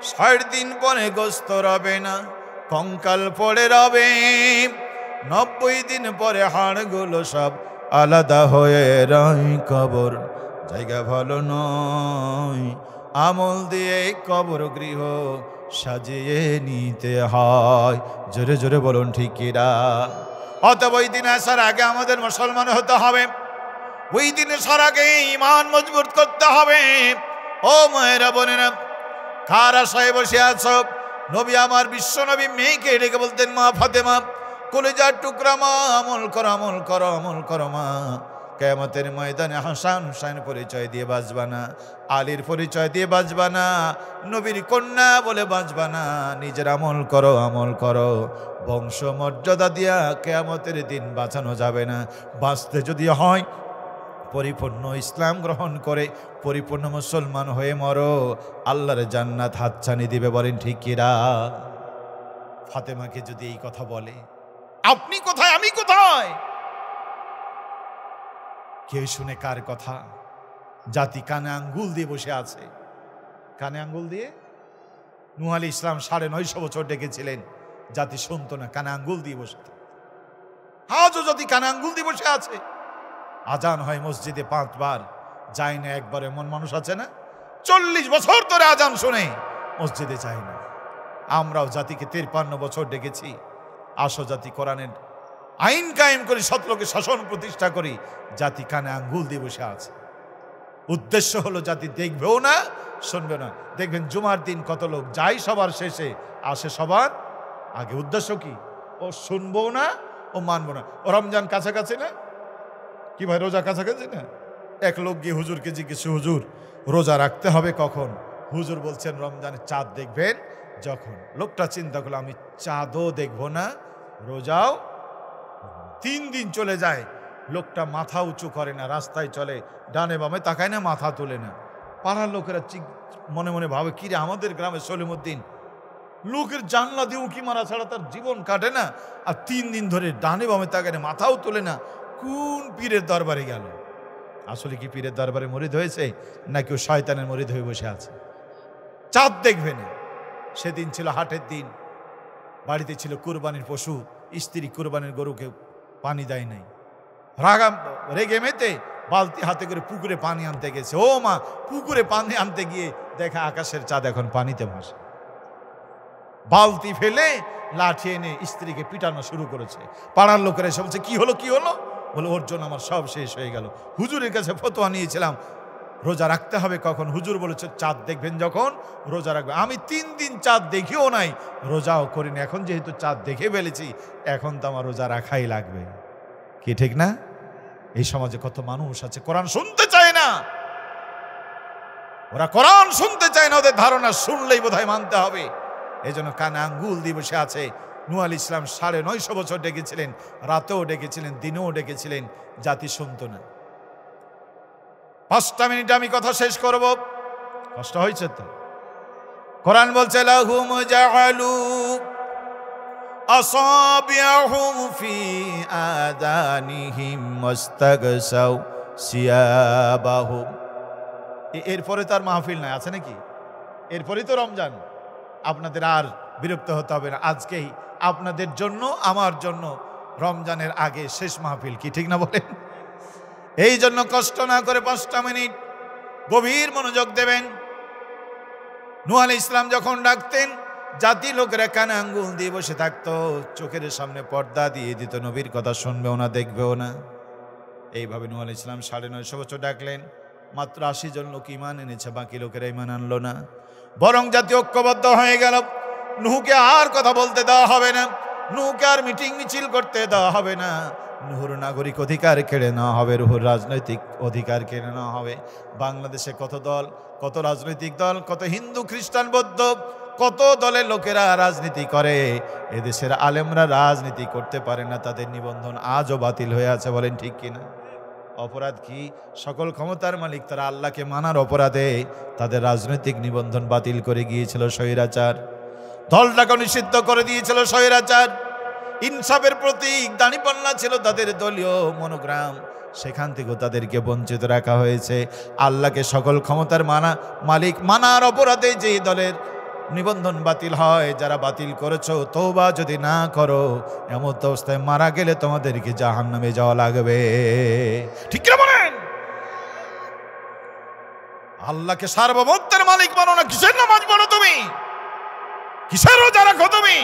60 দিন পরে গোস্ত রবে না, কঙ্কাল পড়ে রবে। 90 দিন পরে হাড়গুলো সব আলাদা হয়ে রয়। কবর জায়গা ভালো নয়, আমল দিয়ে কবর গৃহ সাজিয়ে নিতে হয়। জোরে জোরে বলুন ঠিক কিনা? অতএব ওই দিন আসার আগে আমাদের মুসলমান হতে হবে। ওই দিন আসার আগে ঈমান মজবুত করতে হবে। ও মায়েরা বোনেরা, কার আশায় বসে আছো? নবী আমার বিশ্ব নবী মেয়েকে ডেকে বলতেন, মা ফাতেমা, কলিজার টুকরা মা, আমল করো, আমল করো, আমল করো মা। কিয়ামতের ময়দানে হাসান হুসাইন পরিচয় দিয়ে বাঁচবা না, আলীর পরিচয় দিয়ে বাঁচবা না, নবীর কন্যা বলে বাঁচবা না। নিজের আমল করো, আমল করো। বংশ মর্যাদা দিয়া কিয়ামতের দিন বাঁচানো যাবে না। বাঁচতে যদি হয় পরিপূর্ণ ইসলাম গ্রহণ করে পরিপূর্ণ মুসলমান হয়ে মরো, আল্লাহর জান্নাত হাতছানি দিবে। বলেন ঠিক কিনা? ফাতেমাকে যদি এই কথা বলে, আপনি কোথায় আমি কোথায়, কে শুনে কার কথা? জাতি কানে আঙ্গুল দিয়ে বসে আছে। কানে আঙ্গুল দিয়ে নূহ আলাইহিস সালাম 950 বছর ডেকেছিলেন, জাতি শুনতো না, কানে আঙ্গুল দিয়ে বসে। আজও জাতি কানে আঙ্গুল দিয়ে বসে আছে। আজান হয় মসজিদে 5 বার, যায় না একবার, এমন মানুষ আছে না? 40 বছর ধরে আজান শুনে মসজিদে যায় না। আমরাও জাতিকে 53 বছর ডেকেছি, আসো জাতি কোরআনের আইন কায়েম করি, সৎলোকে শাসন প্রতিষ্ঠা করি। জাতি কানে আঙ্গুল দিয়ে বসে আছে। উদ্দেশ্য হলো জাতি দেখবেও না, শুনবে না। দেখবেন জুমার দিন কত লোক যায় সবার শেষে, আসে সবার আগে। উদ্দেশ্য কি? ও শুনবো না, ও মানবো না। ও রমজান কাছাকাছি না কি ভাই? রোজা কাছাকাছি না? এক লোক গিয়ে হুজুরকে জিজ্ঞেস, হুজুর রোজা রাখতে হবে কখন? হুজুর বলছেন রমজানের চাঁদ দেখবেন যখন। লোকটা চিন্তা করলো, আমি চাঁদও দেখবো না, রোজাও। 3 দিন চলে যায়, লোকটা মাথা উঁচু করে না, রাস্তায় চলে, ডানে বামে তাকায় না, মাথা তোলে না। পাড়ার লোকেরা মনে মনে ভাবে, কিরে আমাদের গ্রামে সলিমুদ্দিন লোকের জানলা দিয়ে উঁকি মারা ছাড়া তার জীবন কাটে না, আর 3 দিন ধরে ডানে বামে তাকায় না, মাথাও তোলে না। কোন পীরের দরবারে গেল? আসলে কি পীরের দরবারে মরিদ হয়েছে, না কেউ শয়তানের মরিদ হয়ে বসে আছে? চাঁদ দেখবে না। সেদিন ছিল হাটের দিন, বাড়িতে ছিল কুরবানির পশু, স্ত্রী কুরবানির গরুকে পানি দেয় নাই। রেগে মেতে বালতি হাতে করে পুকুরে পানি আনতে গেছে। ও মা, পুকুরে পানি আনতে গিয়ে দেখা আকাশের চাঁদ এখন পানিতে ভাসে। বালতি ফেলে লাঠি এনে স্ত্রীকে পিটানো শুরু করেছে। পাড়ার লোকেরা এসে বলছে, কি হলো কি হলো? বলে, ওর জন্য আমার সব শেষ হয়ে গেল। হুজুরের কাছে ফতোয়া নিয়েছিলাম রোজা রাখতে হবে কখন, হুজুর বলেছে চাঁদ দেখবেন যখন রোজা রাখবে। আমি 3 দিন চাঁদ দেখিও নাই, রোজাও করিনি। এখন যেহেতু চাঁদ দেখে ফেলেছি, এখন তো আমার রোজা রাখাই লাগবে। কি ঠিক না? এই সমাজে কত মানুষ আছে কোরআন শুনতে চায় না। ওরা কোরআন শুনতে চায় না, ওদের ধারণা শুনলেই বোধহয় মানতে হবে। এই জন্য কানে আঙ্গুল দিয়ে বসে আছে। নূহ আলাইহিস সালাম 950 বছর ডেকেছিলেন, রাতেও ডেকেছিলেন, দিনেও ডেকেছিলেন, জাতি শুনত না। 5টা মিনিট আমি কথা শেষ করব, কষ্ট হয়েছে তো। কোরআন বলছে, লাহুম জাআলু আসাবিআহুম ফি আযানিহিম ওয়াস্তাগসাউ সিয়াবাহুম। এরপরে তার মাহফিল নাই, আছে নাকি? এরপরেই তো রমজান। আপনাদের আর বিরক্ত হতে হবে না, আজকেই আপনাদের জন্য আমার জন্য রমজানের আগে শেষ মাহফিল, কি ঠিক না বলেন? এই জন্য কষ্ট না করে 5টা মিনিট গভীর মনোযোগ দেবেন। নূহ আলাইহিস সালাম যখন ডাকতেন, জাতি লোকেরা কানে আঙ্গুল দিয়ে বসে থাকতো, চোখের সামনে পর্দা দিয়ে দিত, নবীর কথা শুনবেও না, দেখবেও না। এইভাবে নূহ আলাইহিস সালাম 950 বছর ডাকলেন, মাত্র 80 জন লোক ঈমান এনেছে, বাকি লোকেরা ঈমান আনলো না। বরং জাতি ঐক্যবদ্ধ হয়ে গেল, নূহকে আর কথা বলতে দেওয়া হবে না, নূহকে আর মিটিং মিছিল করতে দেওয়া হবে না, নূহর নাগরিক অধিকার কেড়ে নেওয়া হবে, রুহুর রাজনৈতিক অধিকার কেড়ে নেওয়া হবে। বাংলাদেশে কত দল, কত রাজনৈতিক দল, কত হিন্দু, খ্রিস্টান, বৌদ্ধ, কত দলের লোকেরা রাজনীতি করে। এদেশের আলেমরা রাজনীতি করতে পারে না, তাদের নিবন্ধন আজও বাতিল হয়ে আছে, বলেন ঠিক কিনা? অপরাধ কি? সকল ক্ষমতার মালিক তারা আল্লাহকে মানার অপরাধে তাদের রাজনৈতিক নিবন্ধন বাতিল করে গিয়েছিল স্বৈরাচার, দলটাকে নিষিদ্ধ করে দিয়েছিল স্বৈরাচার। ইনসাফের প্রতীক দাঁড়িপাল্লা ছিল তাদের দলীয় মনোগ্রাম, সেখান থেকেও তাদেরকে বঞ্চিত রাখা হয়েছে। আল্লাহকে সকল ক্ষমতার মালিক মানার অপরাধে যে দলের নিবন্ধন বাতিল হয়, যারা বাতিল করেছো, তওবা যদি না করো, এমন অবস্থায় মারা গেলে তোমাদেরকে জাহান্নামে যাওয়া লাগবে, ঠিক কি বলেন? আল্লাহকে সার্বভৌমত্বের মালিক মানো না, কিসের নামাজ পড়ো তুমি, কিসের রোজা রাখো তুমি?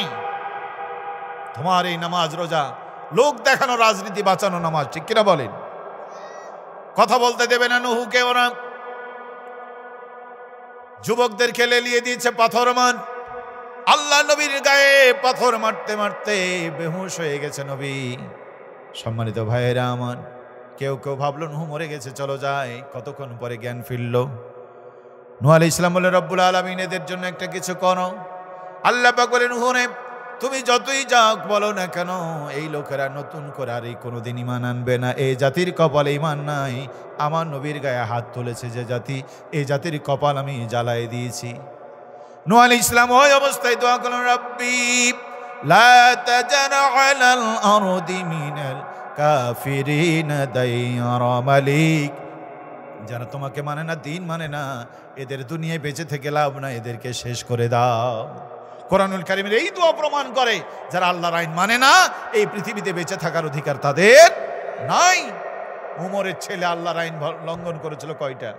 তোমার এই নামাজ রোজা লোক দেখানো রাজনীতি বাঁচানো নামাজ, ঠিক কিনা বলেন? কথা বলতে দেবে না নূহকে ওরা। যুবকদেরকে লেলিয়ে দিয়েছে পাথর মান, আল্লাহ নবীর গায়ে পাথর মারতে মারতে বেহুশ হয়ে গেছে নবী। সম্মানিত ভাইয়েরা আমার, কেউ কেউ ভাবলো নূহ মরে গেছে, চলো যাই। কতক্ষণ পরে জ্ঞান ফিরল। নূহ আলাইহিস সালাম বলে, রব্বুল আলামিন এদের জন্য একটা কিছু করো। আল্লাহ পাক বলে, নূহ রে, তুমি যতই যাও বলো না কেন, এই লোকেরা নতুন করে আর কোনোদিন ঈমান আনবে না। এই জাতির কপালে ঈমান নাই। আমার নবীর গায়ে হাত তুলেছে যে জাতি, এই জাতির কপাল আমি জ্বালাই দিয়েছি। নূহ আলাইহিস সালাম ওই অবস্থায় দোয়া করলেন, রব্বি লা তাজার আলাল আরদি মিনাল কাফিরিন দাইয়ারা মালিক। যারা তোমাকে মানে না, দিন মানে না, এদের দুনিয়ায় বেঁচে থেকে লাভ না, এদেরকে শেষ করে দাও। কোরআনুল কারীমের এই দোয়া প্রমাণ করে, যারা আল্লাহর আইন মানে না, এই পৃথিবীতে বেঁচে থাকার অধিকার তাদের নাই। উমরের ছেলে আল্লাহর আইন লঙ্ঘন করেছিল কয়টা?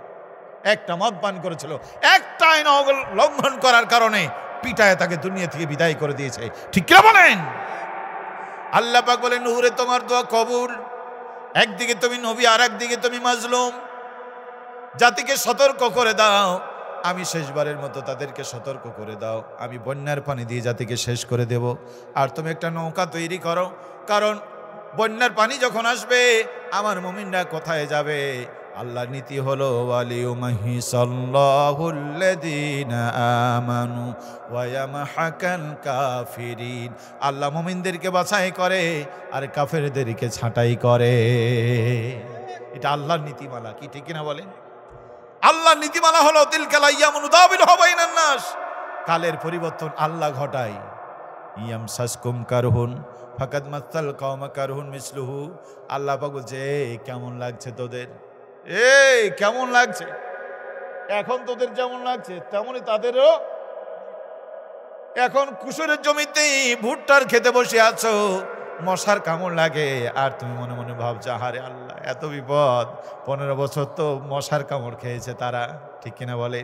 একটা, মদ পান করেছিল। একটা আইন লঙ্ঘন করার কারণে পিটায় তাকে দুনিয়া থেকে বিদায় করে দিয়েছে, ঠিক কি বলেন? আল্লাহ পাক বলেন, নূহ রে, তোমার দোয়া কবুল। একদিকে তুমি নবী, আর একদিকে তুমি মাজলুম। জাতিকে সতর্ক করে দাও, আমি শেষবারের মতো তাদেরকে সতর্ক করে দাও, আমি বন্যার পানি দিয়ে জাতিকে শেষ করে দেব। আর তুমি একটা নৌকা তৈরি করো, কারণ বন্যার পানি যখন আসবে আমার মুমিনরা কোথায় যাবে? আল্লাহর নীতি হলো, ওয়ালিউমাহিসাল্লাহুল্লাযীনা আমানু ওয়া ইয়ামহাকাল কাফিরিন। আল্লাহ মুমিনদেরকে বাছাই করে আর কাফেরদেরকে ছাঁটাই করে। এটা আল্লাহর নীতিমালা, কি ঠিক কিনা বলেন? আল্লাহর নীতিমালা হলো, তিলকাল আইয়ামু নুদাবিলুহা বাইনান নাস। কালের পরিবর্তন আল্লাহ ঘটায়। ইয়ামসাসকুম কারহুন ফাকাদ মাসাল কওমা কারহুন মিসলুহু। আল্লাহ পাক বলছে, কেমন লাগছে তোদের? কেমন লাগছে? এখন তোদের যেমন লাগছে তেমনই তাদেরও। এখন কুশলের জমিতে ভুট্টার খেতে বসে আছো, মশার কামড় লাগে, আর তুমি মনে মনে ভাবছো, আহারে আল্লাহ এত বিপদ, 15 বছর তো মশার কামড় খেয়েছে তারা, ঠিক কিনা বলে?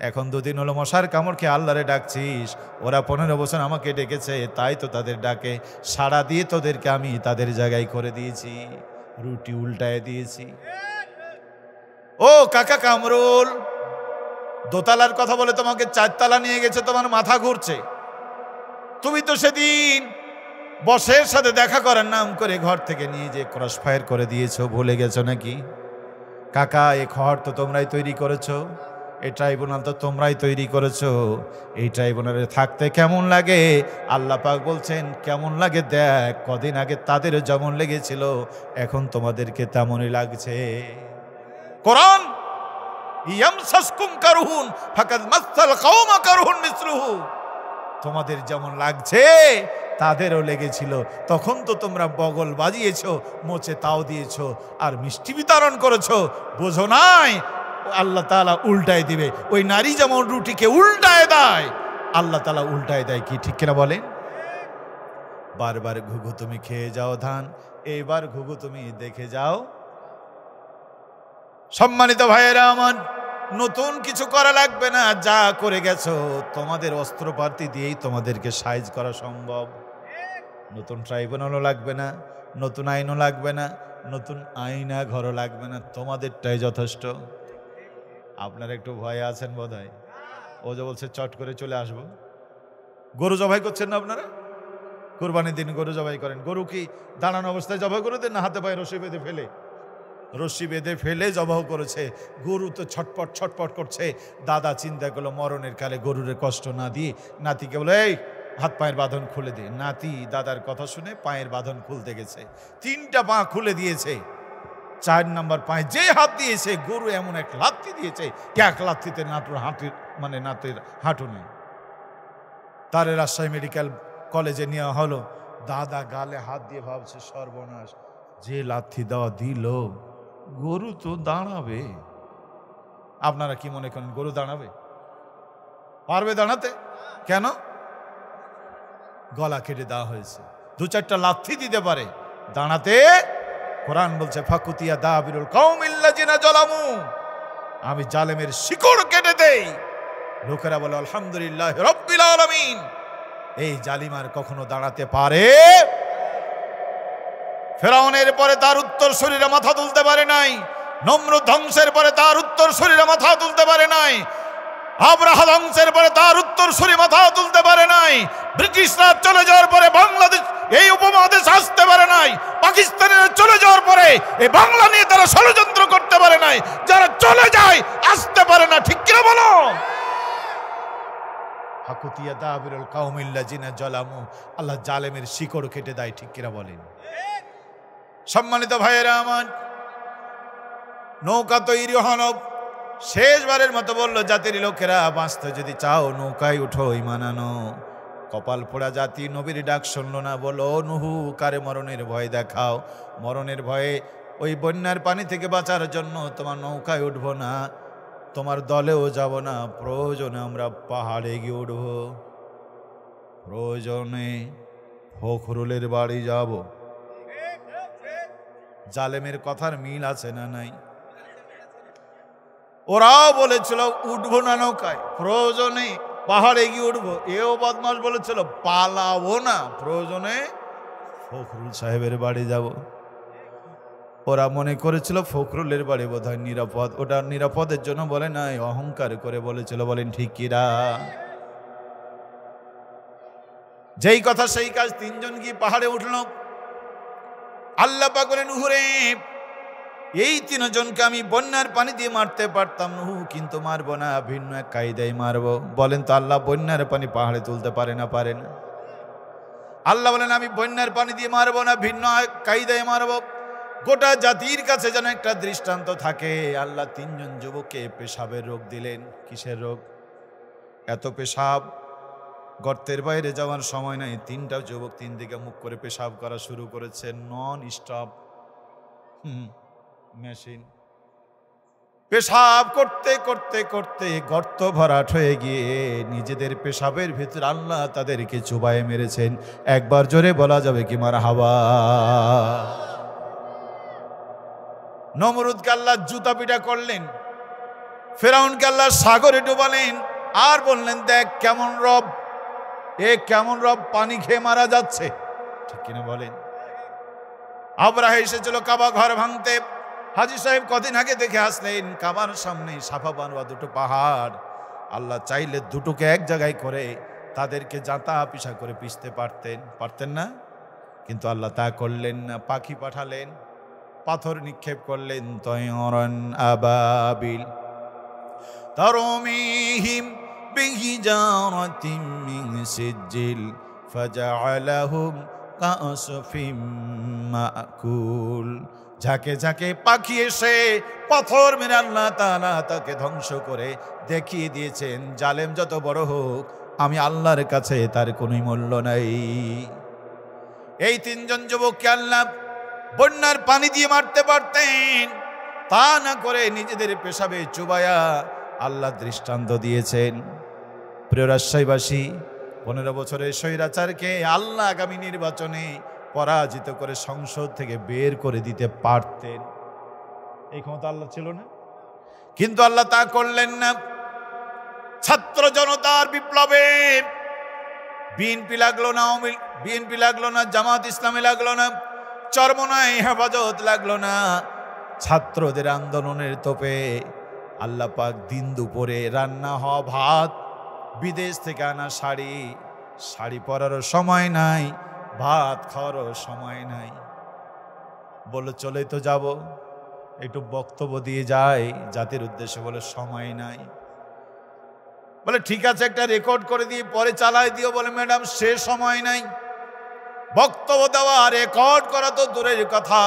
এখন 2 দিন হলো মশার কামড় খেয়ে আল্লাহরে ডাকছিস, ওরা 15 বছর আমাকে ডেকেছে, তাই তো তাদের ডাকে সাড়া দিয়ে তোদেরকে আমি তাদের জায়গায় করে দিয়েছি, রুটি উল্টায় দিয়েছি। ও কাকা কামরুল, দোতলার কথা বলে তোমাকে 4 তলা নিয়ে গেছে, তোমার মাথা ঘুরছে। তুমি তো সেদিন বসের সাথে দেখা করার নাম করে ঘর থেকে নিয়ে যে ক্রস ফায়ার করে দিয়েছো, ভুলে গেছো নাকি? কাকা, এই ঘর তো তোমরাই তৈরি করেছো, এই ট্রাইব্যুনাল তো তোমরাই তৈরি করেছো। এই ট্রাইব্যুনালে থাকতে কেমন লাগে? আল্লাহ পাক বলছেন, কেমন লাগে দেখ, কদিন আগে তাদের যেমন লেগেছিল এখন তোমাদেরকে তেমনই লাগছে। কোরআন, ইয়ামসাসকুম কারহুন ফাকাদ মাসাল কওমা কারহুন মিসলুহু। তোমাদের যেমন লাগছে তাদেরও লেগেছিল, তখন তো তোমরা বগল বাজিয়েছো, মোচে তাও দিয়েছো আর মিষ্টি বিতরণ করেছো, বোঝো নাই আল্লাহ তাআলা উল্টায় দিবে। ওই নারী যেমন রুটিকে উল্টায় দেয়, আল্লাহ তাআলা উল্টায় দেয়। কি ঠিক কিনা বলেন? বারবার ঘুঘু তুমি খেয়ে যাও ধান, এইবার ঘুঘু তুমি দেখে যাও। সম্মানিত ভাইয়েরা আমার, নতুন কিছু করা লাগবে না, যা করে গেছো তোমাদের অস্ত্রপাতি দিয়েই তোমাদেরকে সাইজ করা সম্ভব। নতুন ট্রাইব্যুনালও লাগবে না, নতুন আইনও লাগবে না, নতুন আইনা ঘরও লাগবে না, তোমাদেরটাই যথেষ্ট। আপনারা একটু ভয়ে আছেন বোধহয়। ও যে বলছে চট করে চলে আসবো। গরু জবাই করছেন না আপনারা? কুরবানির দিন গরু জবাই করেন। গরু কি দাঁড়ানো অবস্থায় জবাই করে দেন, না হাতে পায়ে রশি বেঁধে ফেলে? রশি বেঁধে ফেলে জবাই করেছে। গরু তো ছটপট ছটপট করছে। দাদা চিন্তা করলো মরণের কালে গরুরে কষ্ট না দিয়ে নাতিকে বলে, এই হাত পায়ের বাঁধন খুলে দে। নাতি দাদার কথা শুনে পায়ের বাঁধন খুলতে গেছে, 3টা পা খুলে দিয়েছে। 4 নম্বর পায়ে যে হাত দিয়েছে, গরু এমন এক লাথি দিয়েছে, এক লাথিতে নাটুর হাঁটুর মানে নাতের হাঁটু নেই। তারে রাজশাহী মেডিকেল কলেজে নেওয়া হলো। দাদা গালে হাত দিয়ে ভাবছে সর্বনাশ, যে লাথি দেওয়া দিল, গরু তো দাঁড়াবে। আপনারা কি মনে করেন গরু দাঁড়াবে? পারবে দাঁড়াতে? কেন? গলা কেটে দেওয়া হয়েছে। 2-4টা লাথি দিতে পারে, দাঁড়াতে। কোরআন বলছে ফাকুতিয়া দাবিরুল কওমিল্লাযিনা জালামু, আমি জালেমের শিকড় কেটে দেই। লোকেরা বলে আলহামদুলিল্লাহ রাব্বিল আলামিন। এই জালিমার কখনো দাঁড়াতে পারে? ফেরাউনের পরে তার উত্তর শরীরে মাথা তুলতে পারে নাই। নমরুদ ধ্বংসের পরে তার উত্তর শরীরে মাথা তুলতে পারে নাই। আব্রাহা ধ্বংসের পরে তার উত্তর শরীরে মাথা তুলতে পারে নাই। ব্রিটিশরা চলে যাওয়ার পরে বাংলাদেশ এই উপমহাদেশ আসতে পারে নাই। পাকিস্তানের চলে যাওয়ার পরে এই বাংলা নিয়ে তারা ষড়যন্ত্র করতে পারে নাই। যারা চলে যায় আসতে পারে না। ঠিক কিনা বলো? হাকুতিয়া দাবিরুল কওমিল্লাযিনা জালামু, আল্লাহ জালেমের শিকড় কেটে দেয়। ঠিক কিনা বলেন? সম্মানিত ভাইয়েরা আমার, নৌকা তৈরি হলো। শেষবারের মতো বলল জাতির লোকেরা, বাঁচতে যদি চাও নৌকায় উঠো, ঈমান আনো। কপাল পোড়া জাতি নবীর ডাক শুনল না। বলো নুহু, কারে মরণের ভয় দেখাও। মরণের ভয়ে ওই বন্যার পানি থেকে বাঁচার জন্য তোমার নৌকায় উঠবো না, তোমার দলেও যাব না। প্রয়োজনে আমরা পাহাড়ে গিয়ে উঠব, প্রয়োজনে ফখরুলের বাড়ি যাব। জালেমের কথার মিল আছে না নাই? ওরাও বলেছিল উঠবো না নৌকায়, প্রয়োজনে পাহাড়ে গিয়ে উঠবো। এও বদমাশ বলেছিল পালাবো না, প্রয়োজনে ফখরুল সাহেবের বাড়ি যাব। ওরা মনে করেছিল ফখরুলের বাড়ি বোধহয় নিরাপদ। ওটা নিরাপদের জন্য বলে নাই, অহংকার করে বলেছিল। বলেন ঠিক কিরা? যেই কথা সেই কাজ। 3 জন গিয়ে পাহাড়ে উঠল। আল্লাহ পাক বলেন, নুহুরে, এই 3 জনকে আমি বন্যার পানি দিয়ে মারতে পারতাম নুহু, কিন্তু মারবো না, ভিন্ন এক কায়দায় মারবো। বলেন তো আল্লাহ বন্যার পানি পাহাড়ে তুলতে পারে না? পারে না? আল্লাহ বলেন আমি বন্যার পানি দিয়ে মারবো না, ভিন্ন এক কায়দায় মারবো। গোটা জাতির কাছে যেন একটা দৃষ্টান্ত থাকে। আল্লাহ 3 জন যুবককে পেশাবের রোগ দিলেন। কিসের রোগ? এত পেশাব, গর্তের বাইরে যাওয়ার সময় নাই। 3টা যুবক 3 দিকে মুখ করে পেশাব করা শুরু করেছে। Non stop machine. পেশাব করতে করতে করতে গর্ত ভরাট হয়ে গিয়ে নিজেদের পেশাবের ভিতর আল্লাহ তাদেরকে চুবায়ে মেরেছেন। একবার জোরে বলা যাবে কি মারহাবা? নমরুদকে আল্লাহ জুতা পিটা করলেন, ফেরাউনকে আল্লাহ সাগরে ডুবালেন, আর বললেন দেখ কেমন রব, এ কেমন রব, পানি খেয়ে মারা যাচ্ছে। ঠিক কিনা বলেন? আবরাহা এসেছিল কাবা ঘর ভাঙতে। হাজী সাহেব কদিন আগে দেখে আসলেন কাবার সামনে সাফা মারওয়া 2টো পাহাড়। আল্লাহ চাইলে দুটোকে এক জায়গায় করে তাদেরকে জাঁতা পিষা করে পিষতে পারতেন না, কিন্তু আল্লাহ তা করলেন না। পাখি পাঠালেন, পাথর নিক্ষেপ করলেন। তয়রন আবাবিল তারমিহিম বিহিজারাতিম মিন সিজিল ফাজআলাহুম কাআসফিম মাকুল। ঝাঁকে ঝাঁকে পাখি এসে পাথর মেরে আল্লাহ তাআলা তাকে ধ্বংস করে দেখিয়ে দিয়েছেন, জালেম যত বড় হোক আমি আল্লাহর কাছে তার কোনোই মূল্য নাই। এই 3 জন যুবককে আল্লাহ বন্যার পানি দিয়ে মারতে পারতেন, তা না করে নিজেদের পেশাবে চুবায়া আল্লাহ দৃষ্টান্ত দিয়েছেন। প্রিয় রাজশাহীবাসী, 15 বছরের স্বৈরাচারকে আল্লাহ আগামী নির্বাচনে পরাজিত করে সংসদ থেকে বের করে দিতে পারতেন। এই ক্ষমতা আল্লাহ ছিল না, কিন্তু আল্লাহ তা করলেন না। ছাত্র জনতার বিপ্লবে বিএনপি লাগলো না, বিএনপি লাগলো না, জামাত ইসলামী লাগলো না, চরমনাই হেফাজত লাগলো না। ছাত্রদের আন্দোলনের তোপে আল্লাহ পাক দিন দুপুরে রান্না হওয়া ভাত, বিদেশ থেকে আনা শাড়ি পরারও সময় নাই, ভাত খাওয়ারও সময় নাই। বলে চলে তো যাব, একটু বক্তব্য দিয়ে যায় জাতির উদ্দেশ্যে, বলে সময় নাই। বলে ঠিক আছে, একটা রেকর্ড করে দিয়ে পরে চালাই দিও। বলে ম্যাডাম সে সময় নাই, বক্তব্য দেওয়া রেকর্ড করা তো দূরের কথা,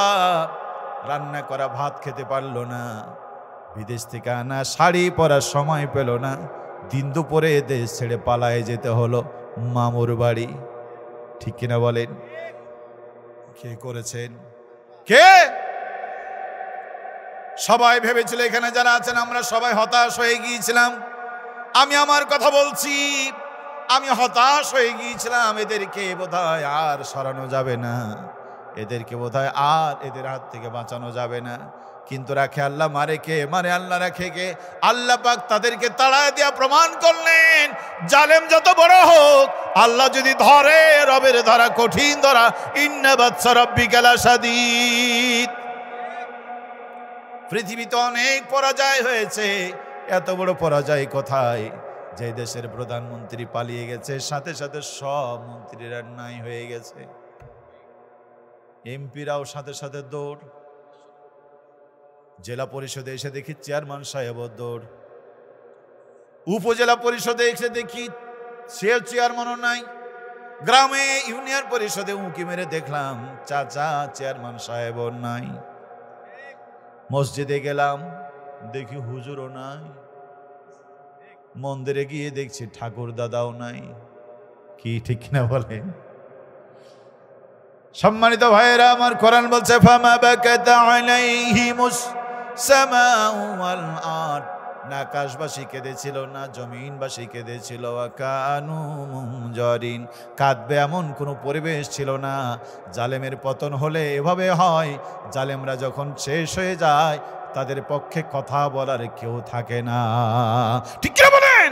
রান্না করা ভাত খেতে পারলো না, বিদেশ থেকে আনা শাড়ি পরার সময় পেল না, দিন দুপুরে দেশ ছেড়ে পালায় যেতে হলো মামুর বাড়ি। ঠিক কিনা বলেন? কে করেছেন? কে? সবাই ভেবেছিল, এখানে যারা আছেন আমরা সবাই হতাশ হয়ে গিয়েছিলাম। আমি আমার কথা বলছি, আমি হতাশ হয়ে গিয়েছিলাম। এদেরকে বোধহয় আর সরানো যাবে না, এদেরকে বোধহয় আর এদের হাত থেকে বাঁচানো যাবে না। কিন্তু রাখে আল্লাহ, মারে কে? মারে আল্লাহ, রাখে কে? আল্লাহ পাক তাদেরকে তাড়ায় দিয়া প্রমাণ করলেন, জালেম যত বড় হোক, আল্লাহ যদি ধরে, রবের ধরা কঠিন ধরা। ইন্না বাতসা রাব্বিকা লাশাদীদ। পৃথিবীতে অনেক পরাজয় হয়েছে, এত বড় পরাজয় কোথায়? যে দেশের প্রধানমন্ত্রী পালিয়ে গেছে, সাথে সাথে সব মন্ত্রীরা নাই হয়ে গেছে, এমপিরাও সাথে সাথে দৌড়। জেলা পরিষদে এসে দেখি চেয়ারম্যান সাহেব দৌড়, উপজেলা পরিষদে এসে দেখি সে চেয়ারম্যানও নাই, গ্রামে ইউনিয়ন পরিষদে উঁকি মেরে দেখলাম চাচা চেয়ারম্যান সাহেবও নাই। মসজিদে গেলাম, দেখি হুজুরও নাই, মন্দিরে গিয়ে দেখছি ঠাকুর দাদাও নাই। কি ঠিক না বলেন? সম্মানিত ভাইয়েরা আমার, কোরআন বলছে ফামা বাকাতা আলাইহিমুস সামাউ ওয়াল আরদ, না আকাশবাসী কেঁদেছিল, না জমিনবাসী কেঁদেছিল। কানু মুনজারিন, কাঁদবে এমন কোনো পরিবেশ ছিল না। জালেমের পতন হলে এভাবে হয়, জালেমরা যখন শেষ হয়ে যায় তাদের পক্ষে কথা বলার কেউ থাকে না। ঠিক কি বলেন?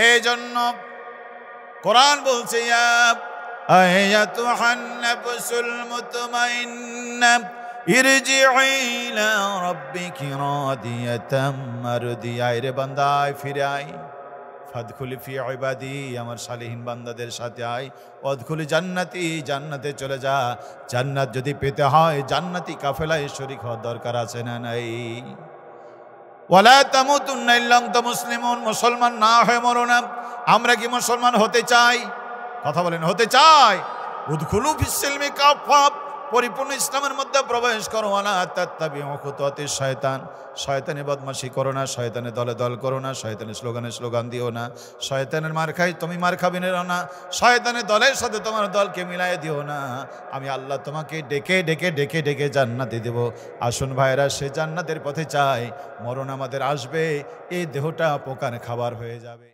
এই জন্য কোরআন বলছে ইয়া আয়াতুহান নাফসুল মুতমাইন্না ইরজিই ইলা রাব্বিকি রাদিয়াতাম মারদিয়া। রে বান্দায় ফিরে আয়, ফাদখুলি ফি ইবাদি, আমার সালিহিন বান্দাদের সাথে আয়। ওয়াদখুলি জান্নাতি, জান্নাতে চলে যা। জান্নাত যদি পেতে হয় জান্নাতি কাফেলায় শরীক হওয়ার দরকার আছে না নাই? ওয়ালা তামুতুন্না ইল্লা আনতুম মুসলিমুন, মুসলমান না হয়ে মরো না। আমরা কি মুসলমান হতে চাই? কথা বলেন, হতে চাই? উদখুলু ফিস সিলমি কাফা, পরিপূর্ণ ইসলামের মধ্যে প্রবেশ করো। ওয়ালা তাত্তাবিউ খুতুওয়াতিশ শয়তান, শয়তানের বদমাশি করো না, শয়তানের দলে দল করো না, শয়তানের স্লোগানে স্লোগান দিও না, শয়তানের মার খাই তুমি মার খাবি না, শয়তানের দলের সাথে তোমার দলকে মিলাই দিও না। আমি আল্লাহ তোমাকে ডেকে ডেকে ডেকে ডেকে জান্নাতে দেব। আসুন ভাইরা, সে জান্নাতের পথে চাই। মরণ আমাদের আসবে, এই দেহটা পোকার খাবার হয়ে যাবে।